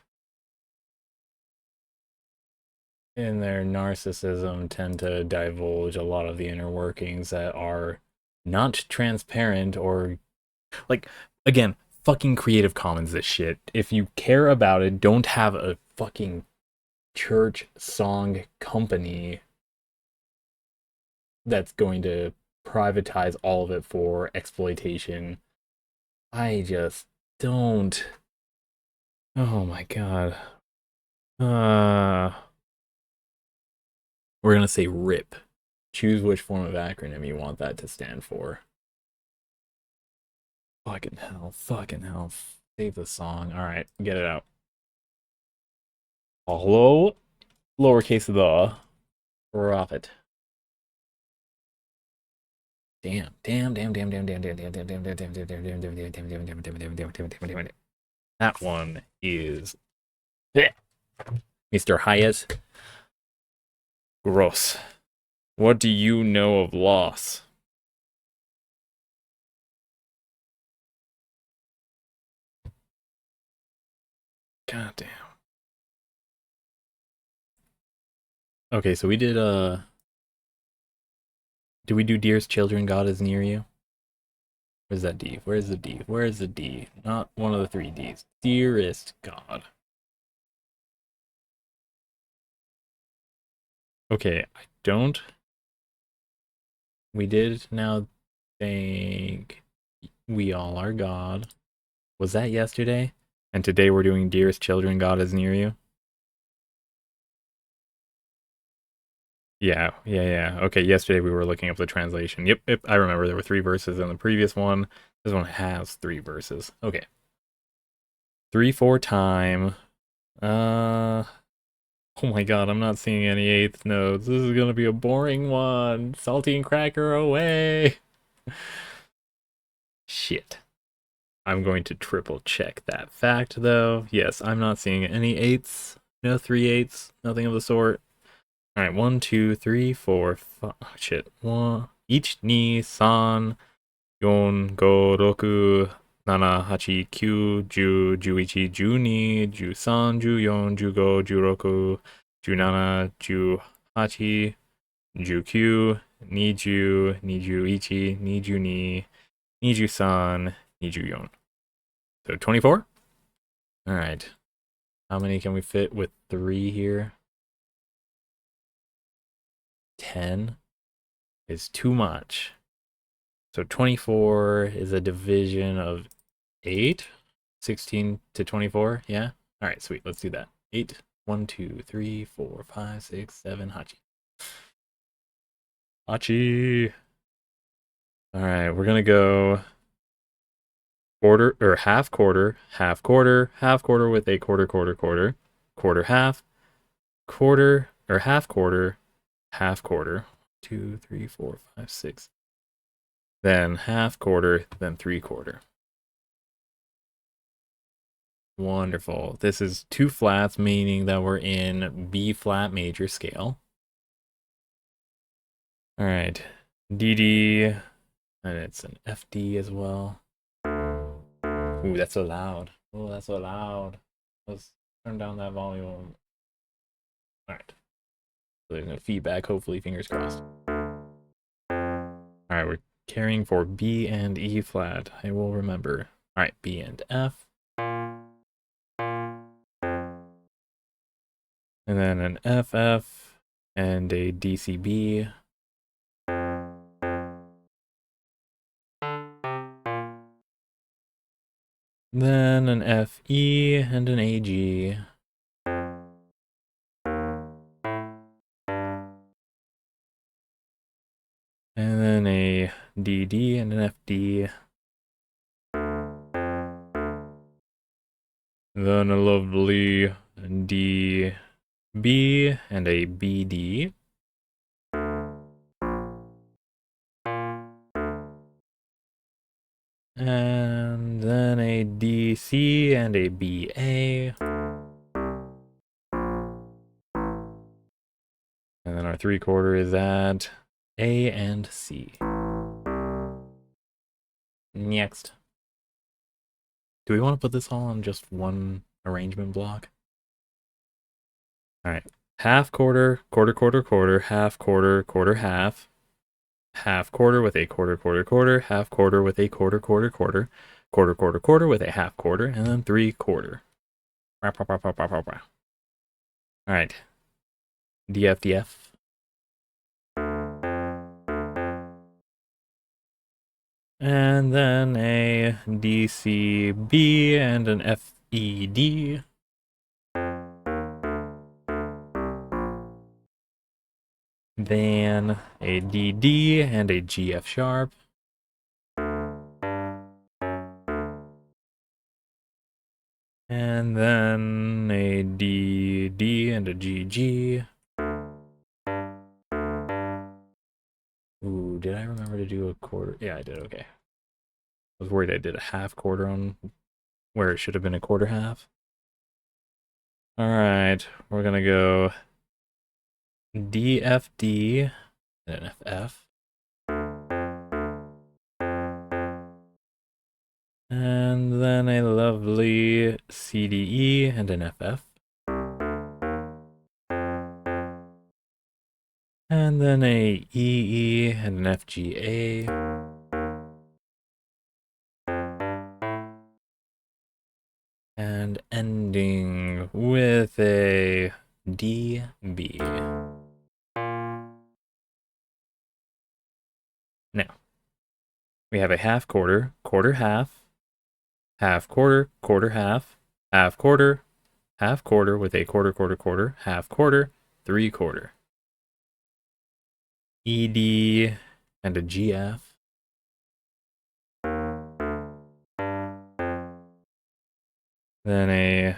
in their narcissism, tend to divulge a lot of the inner workings that are not transparent or, like, again, fucking Creative Commons this shit. If you care about it, don't have a fucking church song company that's going to privatize all of it for exploitation. I just don't. Oh my God. We're gonna say RIP. Choose which form of acronym you want that to stand for. Fucking hell, fucking hell. Save the song. Alright, get it out. Hello? Lowercase the profit. Damn. That one is Mr. Hayes. Gross. What do you know of loss? God damn. Okay, so we did we do Dearest Children, God is Near You? Where's that D? Where's the D? Where's the D? Not one of the 3 Ds. Dearest God. Okay, I don't. We did now think we all are God. Was that yesterday? And today we're doing Dearest Children, God is Near You? Yeah. Okay, yesterday we were looking up the translation. Yep, I remember there were 3 verses in the previous one. This one has 3 verses. Okay. 3/4 time. Oh my god, I'm not seeing any 8th notes. This is gonna be a boring one. Saltine cracker away. Shit. I'm going to triple check that fact though. Yes, I'm not seeing any 8ths. No 3/8, nothing of the sort. Alright, 1, 2, 3, 4, 5. Oh, shit. 1. Each ni, san, yon, go, roku, 7、8、9、10、11、12、13、14、15、16、17、18、19、20、21、22、23、24. So 24? Alright. How many can we fit with 3 here? 10 is too much. So 24 is a division of 8. 16 to 24, yeah? Alright, sweet, let's do that. 8, 1, 2, 3, 4, 5, 6, 7, Hachi. Hachi! Alright, we're gonna go quarter, or half quarter, half quarter, half quarter with a quarter, quarter, quarter, quarter half, quarter, or half quarter, half quarter. 2, 3, 4, 5, 6. Then half quarter, then 3/4. Wonderful. This is 2 flats, meaning that we're in B flat major scale. All right, DD, and it's an FD as well. Ooh, that's so loud. Oh, that's so loud. Let's turn down that volume. All right. So there's no feedback, hopefully, fingers crossed. All right, we're carrying for B and E flat. I will remember. All right, B and F. And then an FF and a DCB. Then an FE and an AG. And then a DD and an FD. Then a lovely DB and a BD. And then a DC and a BA. And then our 3/4 is at A and C. Next. Do we want to put this all on just one arrangement block? All right. Half quarter, quarter, quarter, quarter, half quarter, quarter, half. Half quarter with a quarter, quarter, quarter, half quarter with a quarter, quarter, quarter, quarter, quarter, quarter with a half quarter, and then 3/4. All right. DF, DF. And then a DCB and an FED. then a DD and a GF sharp. And then a DD and a GG. Ooh, did I remember to do a quarter? Yeah, I did, okay. I was worried I did a half quarter on where it should have been a quarter half. Alright, we're gonna go DFD and an FF. And then a lovely CDE and an FF. And then a EE and an FGA. And ending with a DB. Now, we have a half quarter, quarter half, half quarter, quarter half, half quarter with a quarter, quarter, quarter, half quarter, 3/4. ED and a GF. Then a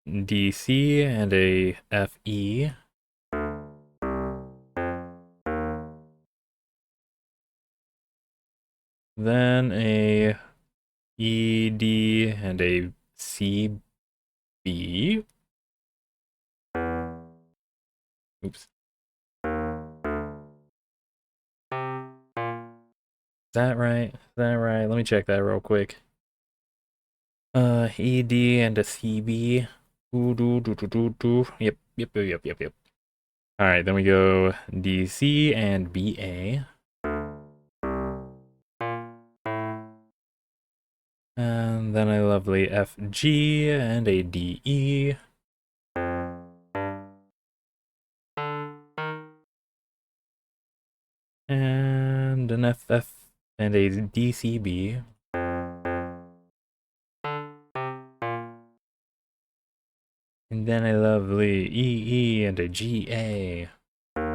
DC and a FE. Then a ED and a CB. Oops. Is that right? Is that right? Let me check that real quick. ED and a CB. Yep. Alright, then we go DC and BA. And then a lovely FG and a DE. And an FF and a DCB. And then a lovely EE and a GA. And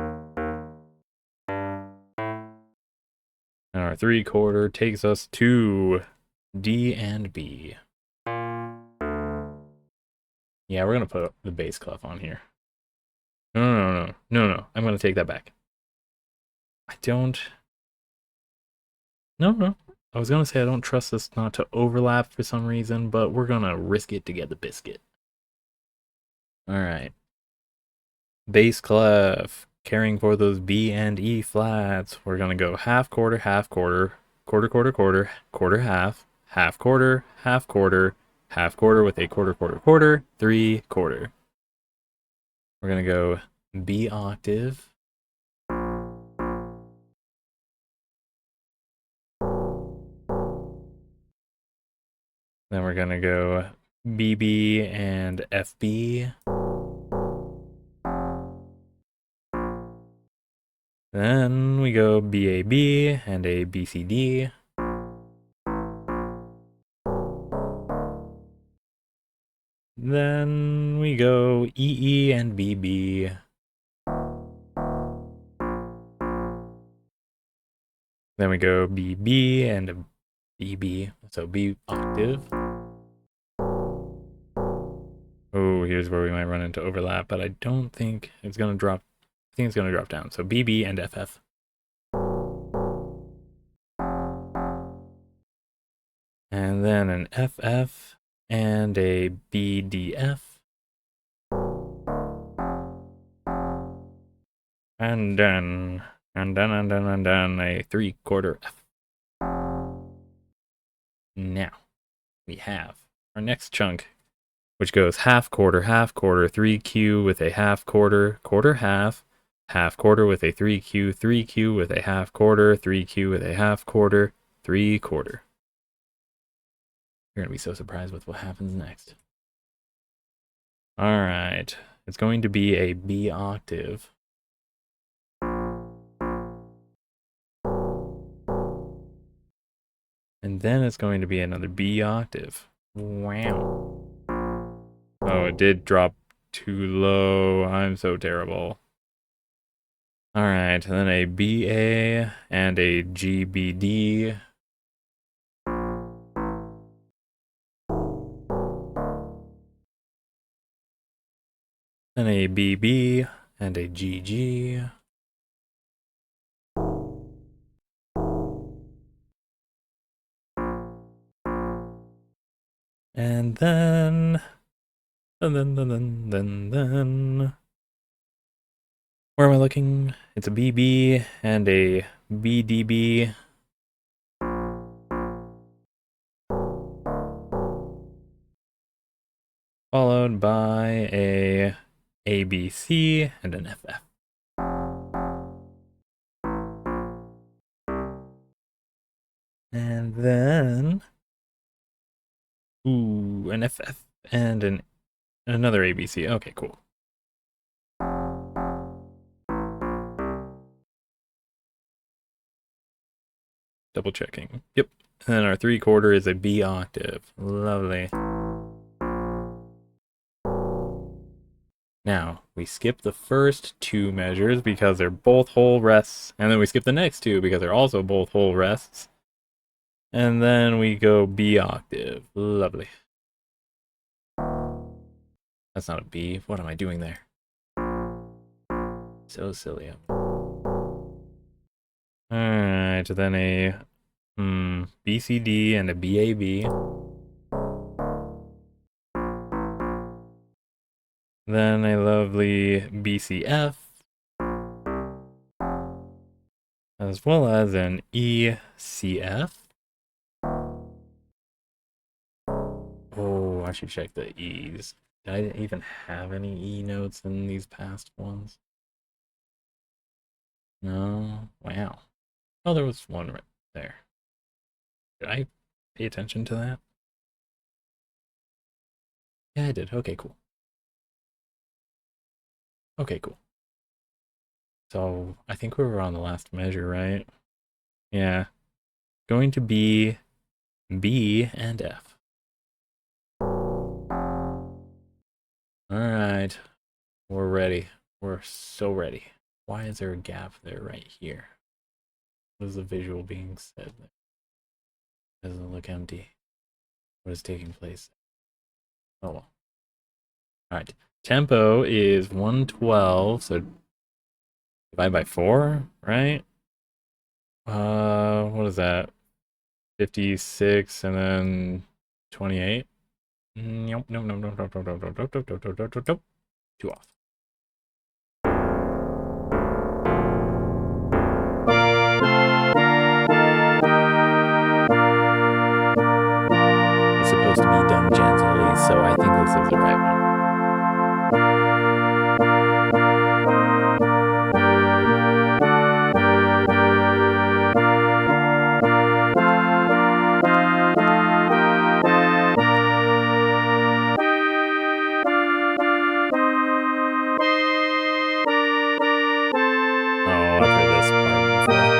our 3/4 takes us to D and B. Yeah, we're gonna put the bass clef on here. No. I'm gonna take that back. I don't. No. I was gonna say I don't trust this not to overlap for some reason, but we're gonna risk it to get the biscuit. Alright. Bass clef. Caring for those B and E flats. We're gonna go half quarter, quarter, quarter half, half quarter, half quarter with a quarter, 3/4. We're gonna go B octave. Then we're gonna go BB and FB. Then we go BAB and a BCD. Then we go EE and BB. Then we go BB and a BB, so B octave. Oh, here's where we might run into overlap, but I don't think it's gonna drop. I think it's gonna drop down. So BB and FF. And then an FF and a BDF. And then a 3/4 F. Now we have our next chunk, which goes half quarter, 3Q with a half quarter, quarter half quarter with a 3Q, 3Q with a half quarter, 3Q with a half quarter, 3/4. You're gonna be so surprised with what happens next. Alright, it's going to be a B octave. And then it's going to be another B octave. Wow. Oh, it did drop too low. I'm so terrible. Alright, and then a BA and a GBD. Then a BB and a GG. And then where am I looking? It's a BB and a BDB. Followed by a ABC and an FF. And then an FF and another ABC. Okay, cool. Double checking. Yep. And then our 3/4 is a B octave. Lovely. Now, we skip the first 2 measures because they're both whole rests, and then we skip the next 2 because they're also both whole rests. And then we go B octave. Lovely. That's not a B. What am I doing there? So silly. Alright, then a BCD and a BAB. Then a lovely BCF. As well as an ECF. Oh, I should check the E's. Did I even have any E notes in these past ones? No? Wow. Oh, there was one right there. Did I pay attention to that? Yeah, I did. Okay, cool. Okay, cool. So, I think we were on the last measure, right? Yeah. Going to be B and F. Alright. We're ready. We're so ready. Why is there a gap there right here? What is the visual being said there? Doesn't look empty. What is taking place? Oh well. Alright. Tempo is 112, so divide by 4, right? What is that? 56 and then 28? Nope, nope, nope, nope, nope, nope, nope, nope, nope, nope, nope, nope, nope, nope. 2 off. It's supposed to be done gently, so I think this is the right one. Oh, I've heard this part before.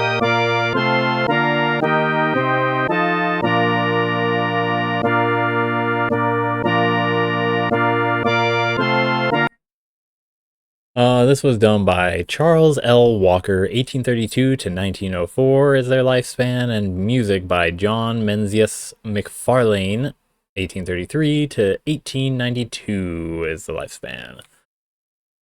This was done by Charles L. Walker, 1832 to 1904 is their lifespan, and music by John Menzies McFarlane, 1833 to 1892 is the lifespan.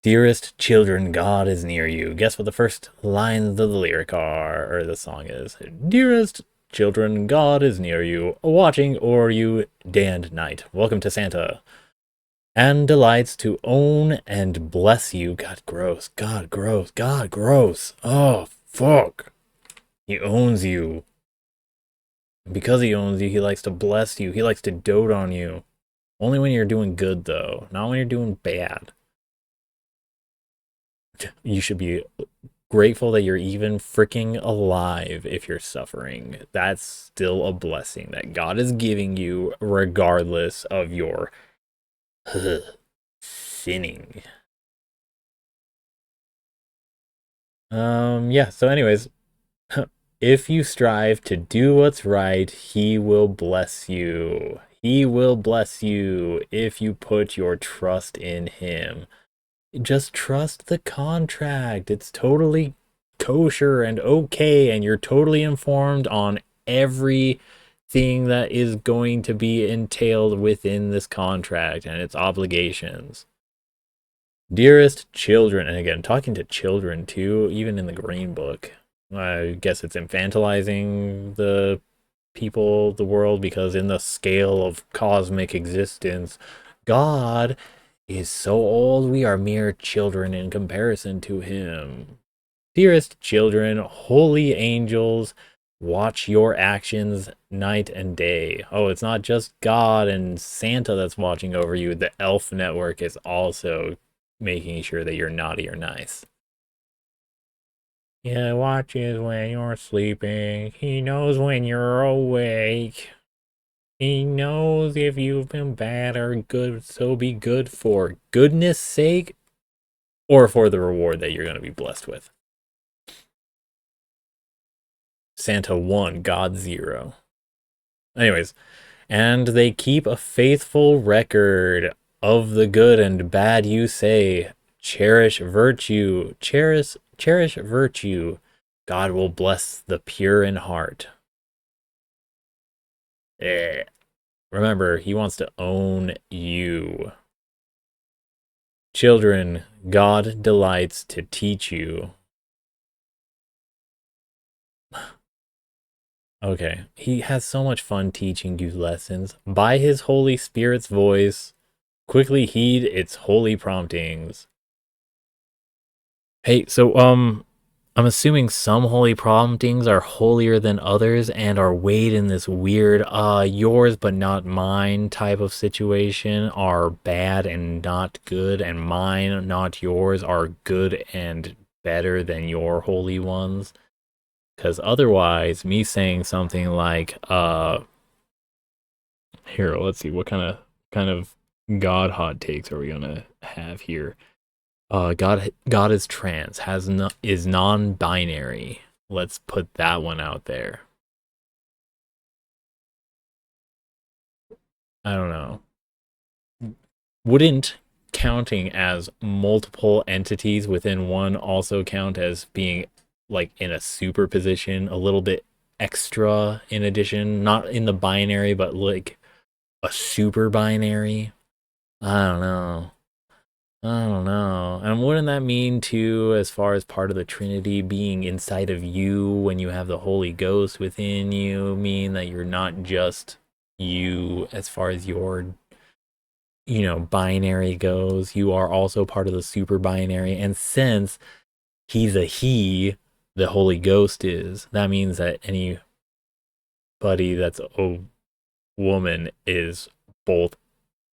Dearest children, God is near you. Guess what the first lines of the lyric are, or the song is? Dearest children, God is near you, watching o'er you day and night. Welcome to Santa. And delights to own and bless you. God, gross. God, gross. God, gross. Oh, fuck. He owns you. Because he owns you, he likes to bless you. He likes to dote on you. Only when you're doing good, though. Not when you're doing bad. You should be grateful that you're even freaking alive if you're suffering. That's still a blessing that God is giving you regardless of your sinning. Yeah, so anyways, if you strive to do what's right, he will bless you. He will bless you if you put your trust in him. Just trust the contract. It's totally kosher and okay, and you're totally informed on everything that is going to be entailed within this contract and its obligations. Dearest children, and again, talking to children too, even in the Green Book. I guess it's infantilizing the people, the world, because in the scale of cosmic existence, God is so old we are mere children in comparison to him. Dearest children, holy angels, watch your actions night and day. Oh, it's not just God and Santa that's watching over you. The elf network is also making sure that you're naughty or nice. He watches when you're sleeping. He knows when you're awake. He knows if you've been bad or good, so be good for goodness sake or for the reward that you're going to be blessed with. Santa 1, God 0. Anyways, and they keep a faithful record of the good and bad you say. Cherish virtue. Cherish virtue. God will bless the pure in heart. Remember, he wants to own you. Children, God delights to teach you. Okay, he has so much fun teaching you lessons. By his Holy Spirit's voice, quickly heed its holy promptings. Hey, so, I'm assuming some holy promptings are holier than others and are weighed in this weird, yours but not mine type of situation are bad and not good, and mine, not yours, are good and better than your holy ones. Because otherwise, me saying something like, here, let's see, what kind of God hot takes are we gonna have here? God is trans, is non-binary. Let's put that one out there. I don't know. Wouldn't counting as multiple entities within one also count as being like in a superposition, a little bit extra in addition, not in the binary, but like a super binary? I don't know. I don't know. And wouldn't that mean too, as far as part of the Trinity being inside of you when you have the Holy Ghost within you, mean that you're not just you as far as your, binary goes? You are also part of the super binary. And since he's a he, the Holy Ghost is, that means that anybody that's a woman is both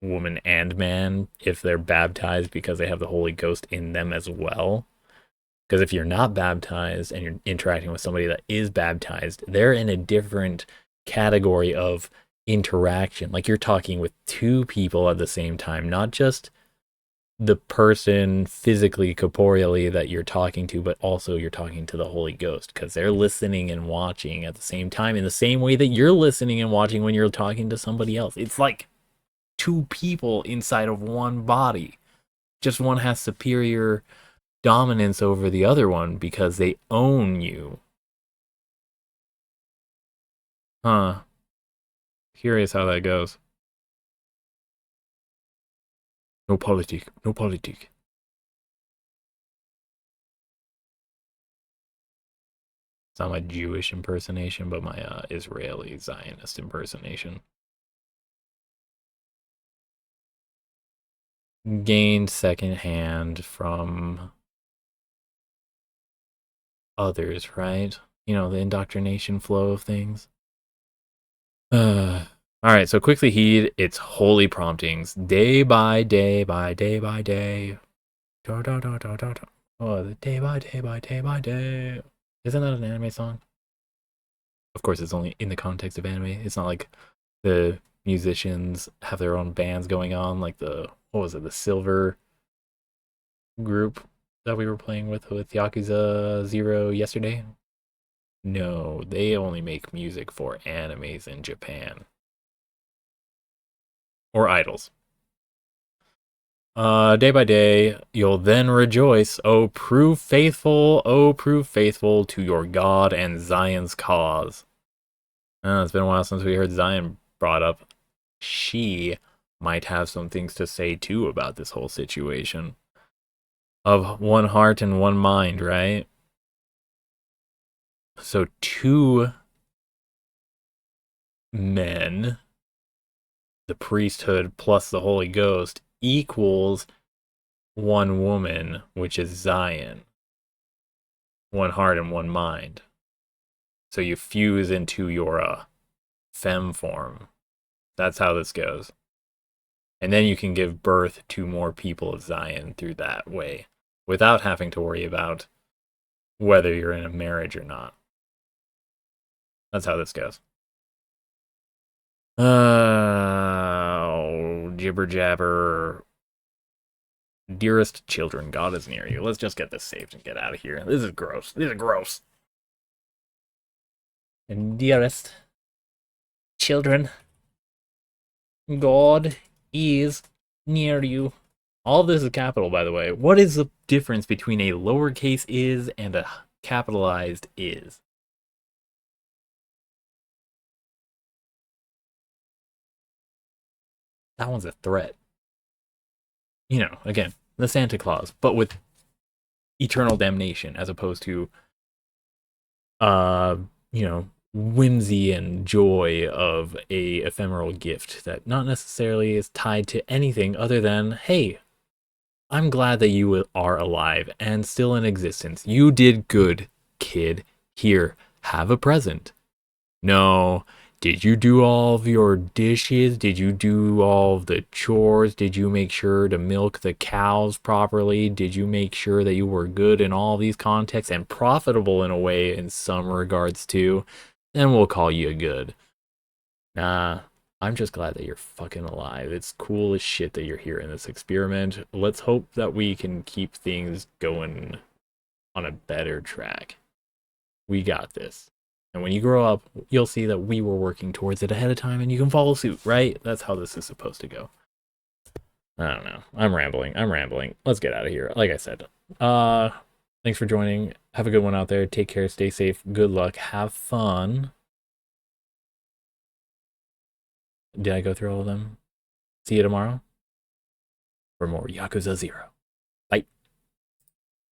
woman and man if they're baptized because they have the Holy Ghost in them as well. Because if you're not baptized and you're interacting with somebody that is baptized, they're in a different category of interaction. Like you're talking with two people at the same time, not just the person physically, corporeally that you're talking to, but also you're talking to the Holy Ghost because they're listening and watching at the same time in the same way that you're listening and watching when you're talking to somebody else. It's like two people inside of one body. Just one has superior dominance over the other one because they own you. Huh. Curious how that goes. No politic. No politic. It's not my Jewish impersonation, but my Israeli Zionist impersonation. Gained secondhand from others, right? The indoctrination flow of things. All right, so quickly heed its holy promptings, day by day by day by day. Oh, the day by day by day by day. Isn't that an anime song? Of course, it's only in the context of anime. It's not like the musicians have their own bands going on, like the Silver group that we were playing with Yakuza 0 yesterday. No, they only make music for animes in Japan. Or idols. Day by day, you'll then rejoice. Oh, prove faithful to your God and Zion's cause. It's been a while since we heard Zion brought up. She might have some things to say too about this whole situation. Of one heart and one mind, right? So 2 men, the priesthood plus the Holy Ghost, equals 1 woman, which is Zion. 1 heart and 1 mind. So you fuse into your femme form. That's how this goes. And then you can give birth to more people of Zion through that way, without having to worry about whether you're in a marriage or not. That's how this goes. Jibber jabber. Dearest children, God is near you. Let's just get this saved and get out of here. This is gross. This is gross. And dearest children, God is near you. All this is capital, by the way. What is the difference between a lowercase is and a capitalized is? That one's a threat. You know, again, the Santa Claus, but with eternal damnation as opposed to, whimsy and joy of a ephemeral gift that not necessarily is tied to anything other than, hey, I'm glad that you are alive and still in existence. You did good, kid. Here, have a present. No, did you do all of your dishes? Did you do all of the chores? Did you make sure to milk the cows properly? Did you make sure that you were good in all these contexts and profitable in a way in some regards too? Then we'll call you good. Nah, I'm just glad that you're fucking alive. It's cool as shit that you're here in this experiment. Let's hope that we can keep things going on a better track. We got this. And when you grow up, you'll see that we were working towards it ahead of time and you can follow suit, right? That's how this is supposed to go. I don't know. I'm rambling. Let's get out of here. Like I said, thanks for joining. Have a good one out there. Take care. Stay safe. Good luck. Have fun. Did I go through all of them? See you tomorrow for more Yakuza 0.